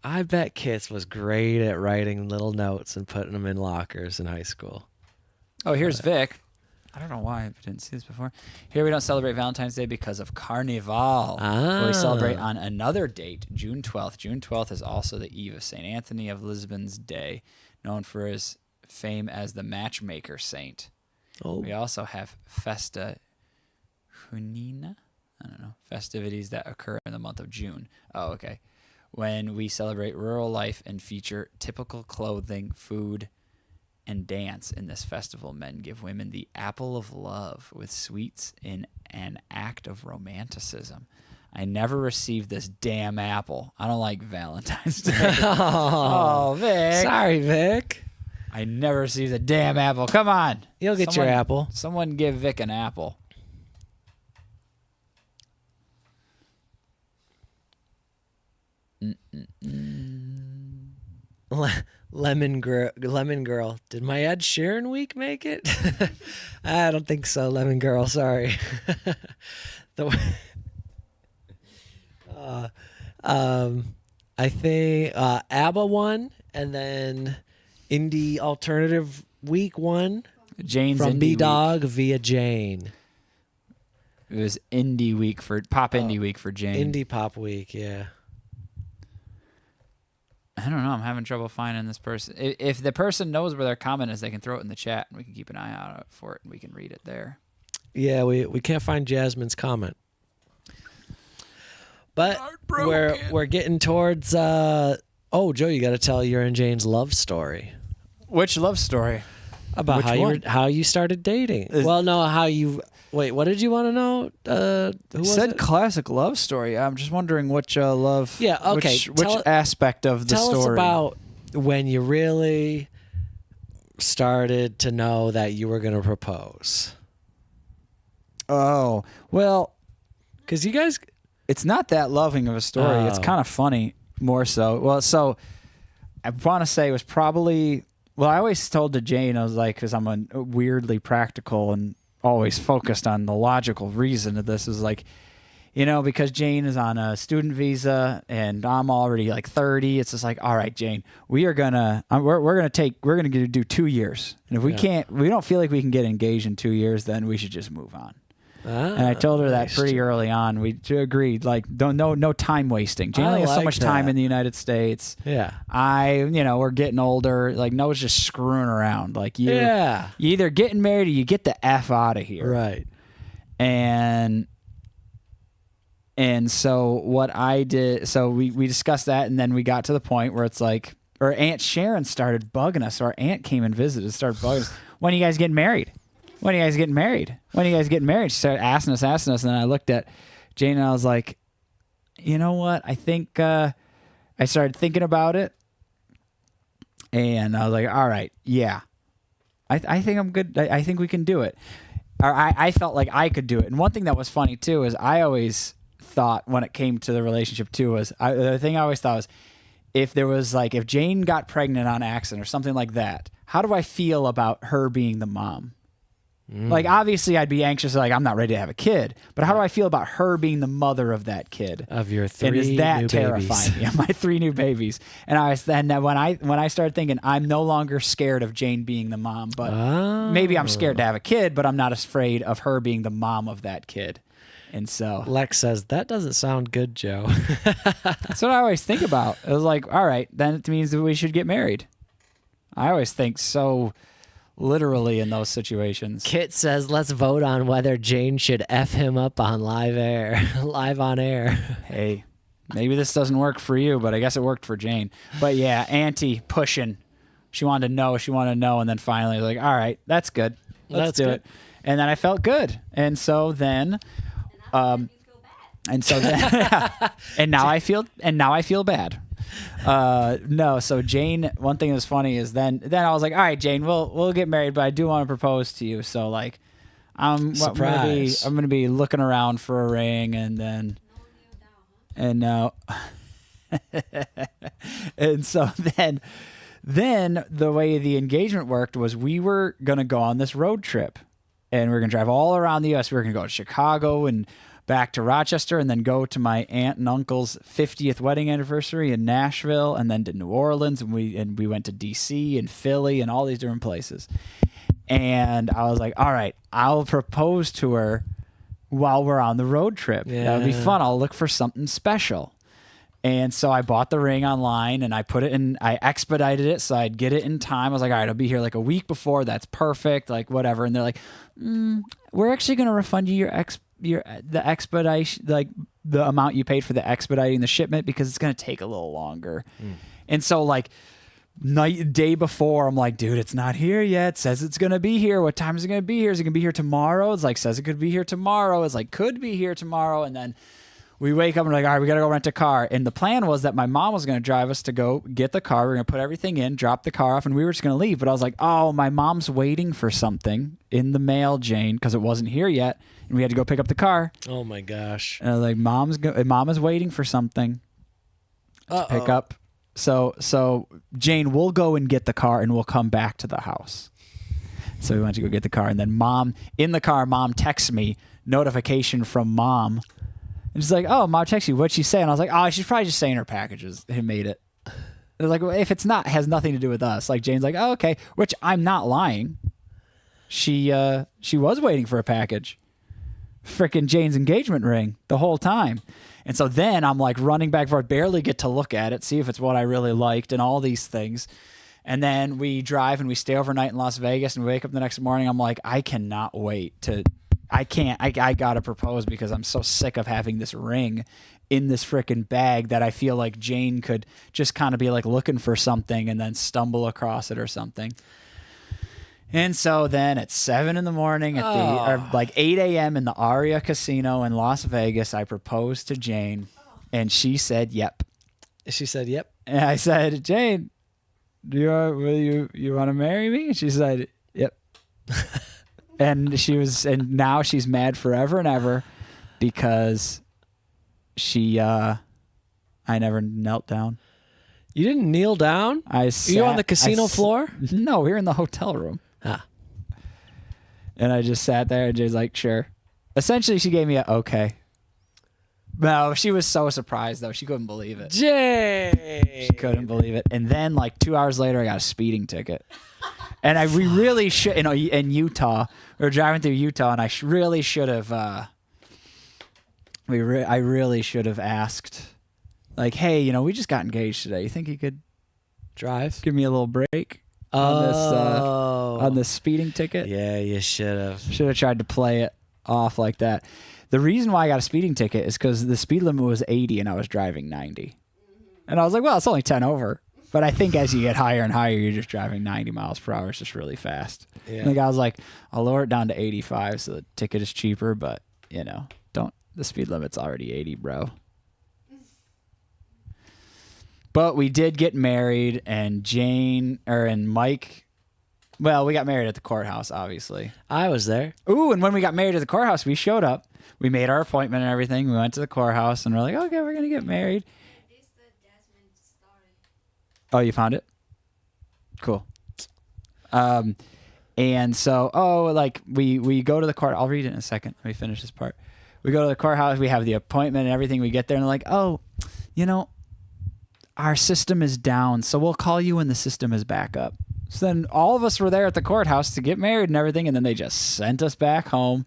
I bet Kits was great at writing little notes and putting them in lockers in high school. Oh, here's Vic. I don't know why I didn't see this before. Here we don't celebrate Valentine's Day because of Carnival. We celebrate on another date, June 12th. June 12th is also the eve of St. Anthony of Lisbon's Day, known for his fame as the matchmaker saint. Oh. We also have Festa Junina. I don't know. Festivities that occur in the month of June. Oh, okay. When we celebrate rural life and feature typical clothing, food, and dance in this festival, men give women the apple of love with sweets in an act of romanticism. I never received this damn apple. I don't like Valentine's Day. Oh, Vic. Sorry, Vic. I never received a damn apple. Come on. You'll get your apple. Someone give Vic an apple. Lemon Girl. Did my Ed Sheeran week make it? I don't think so. Lemon Girl. Sorry. I think ABBA won, and then Indie Alternative Week won Jane's from Indie B Week. Dog via Jane. It was Indie Week for Indie Week for Jane. Indie Pop Week. Yeah. I don't know. I'm having trouble finding this person. If the person knows where their comment is, they can throw it in the chat, and we can keep an eye out for it, and we can read it there. Yeah, we can't find Jasmine's comment. But we're getting towards Joe, you got to tell your and Jane's love story Which love story? about Which how you started dating. What did you want to know? Who was said it? classic love story. I'm just wondering which love. Yeah, okay. Which aspect of the Tell story? us about when you really started to know that you were going to propose. Oh, well, Because you guys, it's not that loving of a story. It's Oh. kind of funny, more so. Well, so I want to say it was probably. Well, I always told to Jane, I was like, because I'm a weirdly practical and always focused on the logical reason of this, is like, because Jane is on a student visa and I'm already like 30. It's just like, all right, Jane, we're gonna do 2 years, and if we don't feel like we can get engaged in 2 years, then we should just move on. And I told her that pretty early on. We agreed, like, no time wasting. Jane only has so like much time that. in the United States. Yeah. We're getting older. Like, Noah's just screwing around. Like, you either getting married or you get the F out of here. Right. And so what I did, so we discussed that, and then we got to the point where it's like, or Aunt Sharon started bugging us. So our aunt came and visited, started bugging us. When are you guys getting married? When are you guys getting married? When are you guys getting married? She started asking us. And then I looked at Jane and I was like, you know what? I think I started thinking about it. And I was like, all right, yeah. I think I'm good. I think we can do it. Or I felt like I could do it. And one thing that was funny, too, is I always thought when it came to the relationship, too, was the thing I always thought was, if Jane got pregnant on accident or something like that, how do I feel about her being the mom? Like, obviously, I'd be anxious. Like, I'm not ready to have a kid. But how do I feel about her being the mother of that kid? Of your 3 and is that new terrifying? babies. Yeah, my 3 new babies. And when I started thinking, I'm no longer scared of Jane being the mom, but maybe I'm scared to have a kid, but I'm not afraid of her being the mom of that kid. And so Lex says, that doesn't sound good, Joe. that's what I always think about. It was like, all right, then it means that we should get married. I always think so literally in those situations. Kit says, let's vote on whether Jane should F him up on live on air. Hey, maybe this doesn't work for you, but I guess it worked for Jane. But yeah, Auntie pushing. She wanted to know. And then finally, like, all right, that's good. Let's do it. And then I felt good. And so then, and now I feel bad. No, so Jane, one thing that's funny is then I was like, all right, Jane, we'll get married, but I do want to propose to you. So like, I'm gonna be looking around for a ring, and then, and now, and so then the way the engagement worked was we were gonna go on this road trip, and we are gonna drive all around the U.S. We were gonna go to Chicago and back to Rochester, and then go to my aunt and uncle's 50th wedding anniversary in Nashville, and then to New Orleans, and we went to DC and Philly and all these different places. And I was like, all right, I'll propose to her while we're on the road trip. Yeah. That would be fun. I'll look for something special. And so I bought the ring online, and I put it in, I expedited it so I'd get it in time. I was like, all right, I'll be here like a week before. That's perfect. Like whatever. And they're like, we're actually going to refund you the expedition, like the amount you paid for the expediting the shipment, because it's going to take a little longer. And so like day before, I'm like, dude, it's not here yet. It says it's going to be here. What time is it going to be here? Is it going to be here tomorrow? It's like, says it could be here tomorrow. It's like, could be here tomorrow. And then we wake up and we're like, all right, we got to go rent a car. And the plan was that my mom was going to drive us to go get the car. We're going to put everything in, drop the car off, and we were just going to leave. But I was like, oh, my mom's waiting for something in the mail, Jane, because it wasn't here yet. And we had to go pick up the car. Oh my gosh. And I was like, mom is waiting for something to pick up. So Jane, we'll go and get the car and we'll come back to the house. So we went to go get the car, and then mom texts me, notification from mom. And she's like, oh, mom texted you. What'd she say? And I was like, oh, she's probably just saying her packages had made it. They're like, well, if it's not, it has nothing to do with us. Like Jane's like, oh, okay. Which I'm not lying. She was waiting for a package. Frickin' Jane's engagement ring the whole time. And so then I'm like running back and forth, barely get to look at it, see if it's what I really liked and all these things. And then we drive and we stay overnight in Las Vegas, and we wake up the next morning. I'm like, I cannot wait I got to propose, because I'm so sick of having this ring in this frickin' bag that I feel like Jane could just kind of be like looking for something and then stumble across it or something. And so then at 7 a.m. or like 8 a.m. in the Aria Casino in Las Vegas, I proposed to Jane, and she said, yep. She said, yep. And I said, Jane, you want to marry me? And she said, yep. And now she's mad forever and ever because I never knelt down. You didn't kneel down? You on the casino floor? No, we were in the hotel room. And I just sat there, and Jay's like, sure. Essentially, she gave me a okay. No, she was so surprised, though. She couldn't believe it. Jay! She couldn't believe it. And then, like, 2 hours later, I got a speeding ticket. And we really should, in Utah, we were driving through Utah, and I really should have, I really should have asked, like, hey, we just got engaged today. You think you could Drive? give me a little break on this speeding ticket? Yeah, you should have. Should have tried to play it off like that. The reason why I got a speeding ticket is because the speed limit was 80 and I was driving 90. And I was like, well, it's only 10 over. But I think as you get higher and higher, you're just driving 90 miles per hour. It's just really fast. Yeah. And the guy was like, I'll lower it down to 85 so the ticket is cheaper, but, the speed limit's already 80, bro. But we did get married, and Mike, well, we got married at the courthouse, obviously. I was there. Ooh, and when we got married at the courthouse, we showed up. We made our appointment and everything. We went to the courthouse, and we're like, okay, we're going to get married. This is the Jasmine story. Oh, you found it? Cool. And so, we go to the court. I'll read it in a second. Let me finish this part. We go to the courthouse. We have the appointment and everything. We get there, and they're like, oh, our system is down, so we'll call you when the system is back up. So then all of us were there at the courthouse to get married and everything, and then they just sent us back home.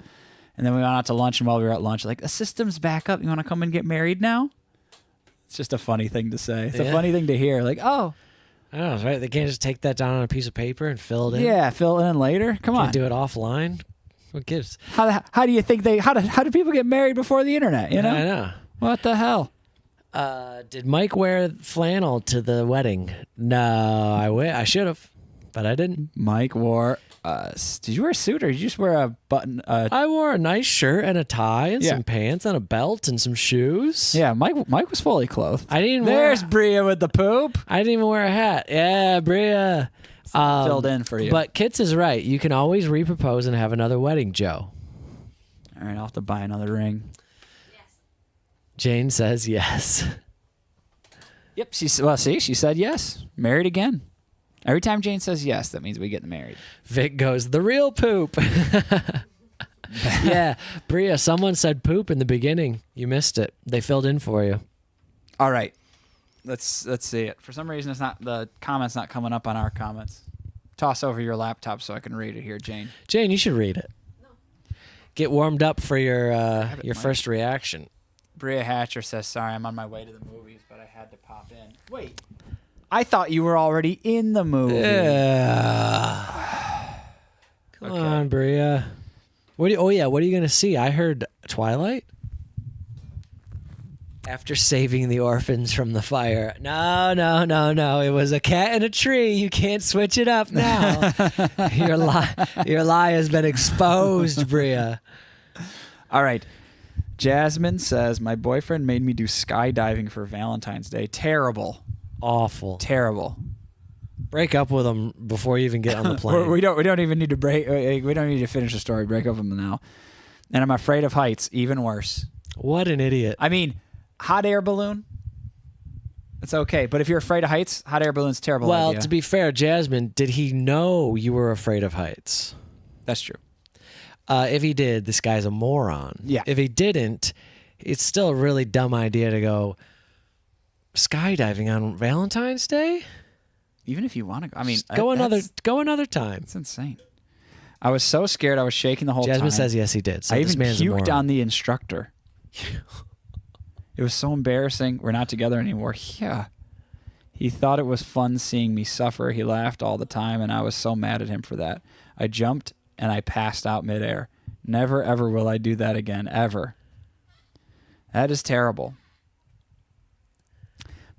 And then we went out to lunch, and while we were at lunch, like, the system's back up. You want to come and get married now? It's just a funny thing to say. It's a Yeah. funny thing to hear. Like, oh, I know, right? They can't just take that down on a piece of paper and fill it in. yeah, fill it in later. Come Can't on. do it offline. What gives? How do you think how do people get married before the internet? You know? I know. What the hell? Did Mike wear flannel to the wedding? No, I should have, but I didn't. Mike wore. Did you wear a suit or did you just wear a button? I wore a nice shirt and a tie and Yeah. some pants and a belt and some shoes. Yeah, Mike was fully clothed. I didn't. There's Bria with the poop. I didn't even wear a hat. Yeah, Bria. Filled in for you. But Kits is right. You can always repropose and have another wedding, Joe. All right, I'll have to buy another ring. Jane says yes. Yep. She said yes. Married again. Every time Jane says yes, that means we get married. Vic goes, the real poop. Yeah, Bria, someone said poop in the beginning. You missed it. They filled in for you. All right. Let's see it. For some reason, the comment's not coming up on our comments. Toss over your laptop so I can read it here, Jane. Jane, you should read it. Get warmed up for your Mike. first reaction. Bria Hatcher says, sorry, I'm on my way to the movies, but I had to pop in. Wait. I thought you were already in the movie. Yeah. Come Okay. on, Bria. What are you going to see? I heard Twilight. After saving the orphans from the fire. No. It was a cat in a tree. You can't switch it up now. Your lie has been exposed, Bria. All right. Jasmine says, my boyfriend made me do skydiving for Valentine's Day. Terrible. Awful. Terrible. Break up with them before you even get on the plane. We don't even need to break. We don't need to finish the story. Break up with them now. And I'm afraid of heights. Even worse. What an idiot. I mean, hot air balloon. It's okay, but if you're afraid of heights, hot air balloon's a terrible. Well, idea. to be fair, Jasmine, did he know you were afraid of heights? That's true. If he did, this guy's a moron. Yeah. If he didn't, it's still a really dumb idea to go skydiving on Valentine's Day. Even if you want to go, I mean, Go another time. It's insane. I was so scared. I was shaking the whole time. Jasmine says yes, he did. So I this even man's a puked moron. on the instructor. It was so embarrassing. We're not together anymore. Yeah. He thought it was fun seeing me suffer. He laughed all the time, and I was so mad at him for that. I jumped, and I passed out midair. Never, ever will I do that again, ever. That is terrible.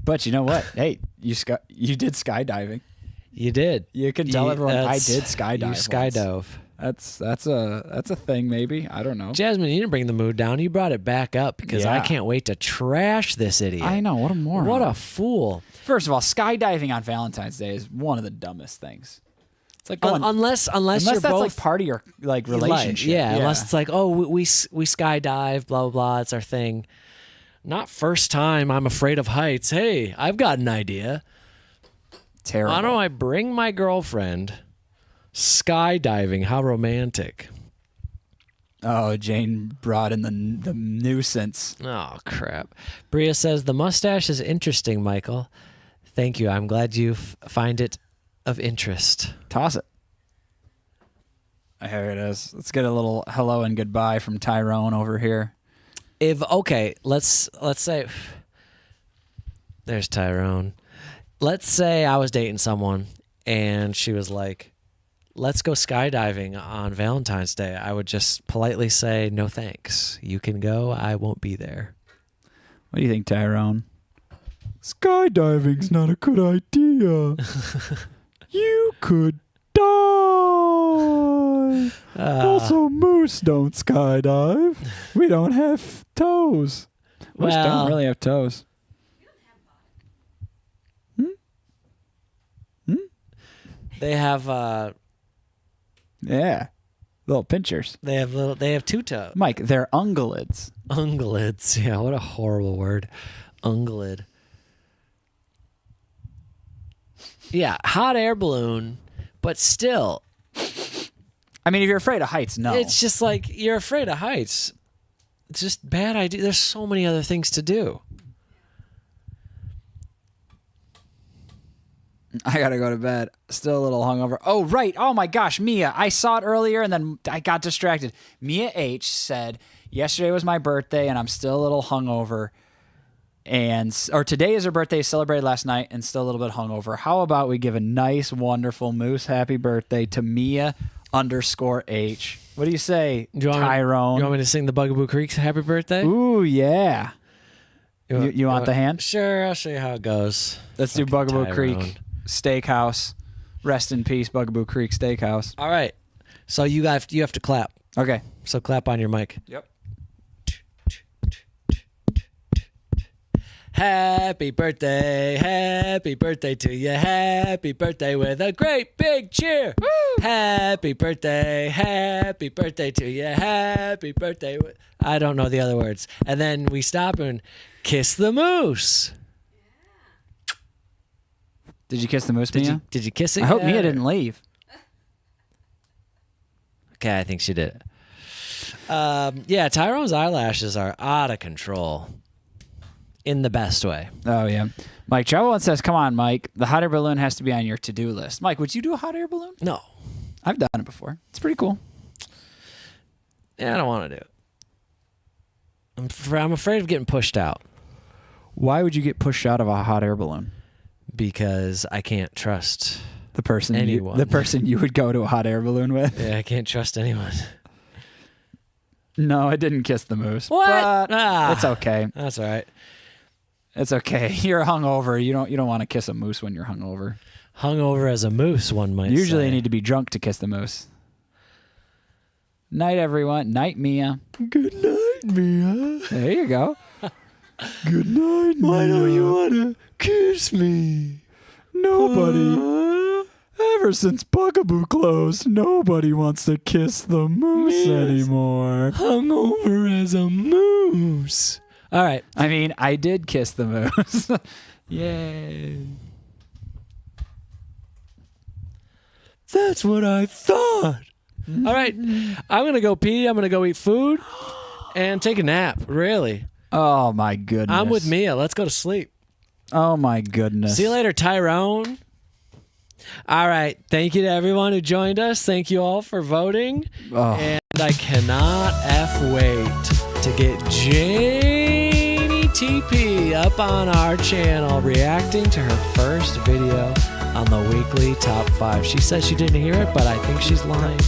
But you know what? Hey, you did skydiving. You did. You can tell everyone I That's- did skydive. You once. skydove. That's a thing maybe. I don't know. Jasmine, you didn't bring the mood down. You brought it back up because I Yeah. can't wait to trash this idiot. I know, what a moron. What a fool. First of all, skydiving on Valentine's Day is one of the dumbest things. It's like going, Unless you're that's both like part of your like like, relationship. yeah, unless it's like, oh, we skydive, blah blah blah. It's our thing. Not first time. I'm afraid of heights. Hey, I've got an idea. terrible. Why don't I bring my girlfriend skydiving? How romantic. Oh, Jane brought in the nuisance. Oh crap. Bria says the mustache is interesting, Michael. Thank you. I'm glad you find it of interest. Toss it. Here it is. Let's get a little hello and goodbye from Tyrone over here. Let's say there's Tyrone. Let's say I was dating someone and she was like, let's go skydiving on Valentine's Day. I would just politely say, no thanks. You can go. I won't be there. What do you think, Tyrone? Skydiving's not a good idea. You could die. Also, moose don't skydive. We don't have toes. Moose Well- don't really have toes. They have Yeah. Little pinchers. they have two toes. Mike, they're ungulates. Ungulates. Yeah, what a horrible word. Ungulate. Yeah, hot air balloon, but still, I mean, if you're afraid of heights, no. it's just like you're afraid of heights. It's just bad idea. There's so many other things to do. I gotta go to bed. Still a little hungover. Oh, right. Oh my gosh, Mia. I saw it earlier and then I got distracted. Mia H said, yesterday was my birthday and I'm still a little hungover. Or today is her birthday, celebrated last night and still a little bit hungover. How about we give a nice, wonderful moose happy birthday to Mia_H. What do you say, Tyrone? You want me to sing the Bugaboo Creek's happy birthday? Ooh, yeah. You want the hand? Sure, I'll show you how it goes. Let's do Fucking Bugaboo Tyrone. Creek Steakhouse. Rest in peace, Bugaboo Creek Steakhouse. All right. So you have to clap. Okay. So clap on your mic. Yep. Happy birthday to you. Happy birthday with a great big cheer. Woo! Happy birthday to you. Happy birthday. I don't know the other words. And then we stop and kiss the moose. Did you kiss the moose, Mia? Did you kiss it? I hope yet? Mia didn't leave. Okay, I think she did. Yeah, Tyrone's eyelashes are out of control. In the best way. Oh, yeah. Mike Travel says, come on, Mike. The hot air balloon has to be on your to-do list. Mike, would you do a hot air balloon? No. I've done it before. It's pretty cool. Yeah, I don't want to do it. I'm afraid of getting pushed out Why would you get pushed out of a hot air balloon? because I can't trust The person anyone. the person you would go to a hot air balloon with? Yeah, I can't trust anyone. No, I didn't kiss the moose. What? But Ah. it's okay. That's all right. It's okay. You're hungover. You don't want to kiss a moose when you're hungover. Hungover as a moose, one might Usually say. you need to be drunk to kiss the moose. Night, everyone. Night, Mia. Good night, Mia. There you go. Good night, Mia. Why don't you want to kiss me? Nobody. Ever since Bugaboo closed, nobody wants to kiss the moose anymore. Hungover as a moose. All right. I mean, I did kiss the moose. Yay. That's what I thought. All right. I'm going to go pee. I'm going to go eat food and take a nap. Really. Oh, my goodness. I'm with Mia. Let's go to sleep. Oh, my goodness. See you later, Tyrone. All right. Thank you to everyone who joined us. Thank you all for voting. Oh. And I cannot wait to get Janie TP up on our channel reacting to her first video on the weekly top 5. She says she didn't hear it, but I think she's lying.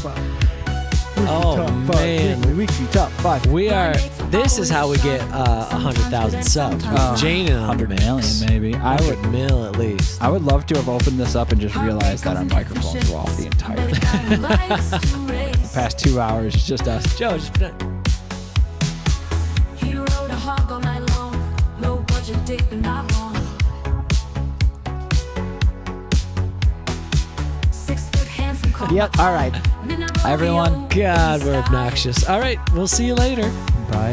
Oh, man. Weekly top 5. We are. This is how we get 100,000 subs. With Jane and 100 million, maybe. I would 100 mil at least. I would love to have opened this up and just realized that our microphones were off the entire time. The past 2 hours, it's just us. Joe, just put it. He rode a hog all night long, low budget dick but not wrong. 6 foot handsome cold. Yep, all right. Everyone, God, we're obnoxious. All right, we'll see you later. bye.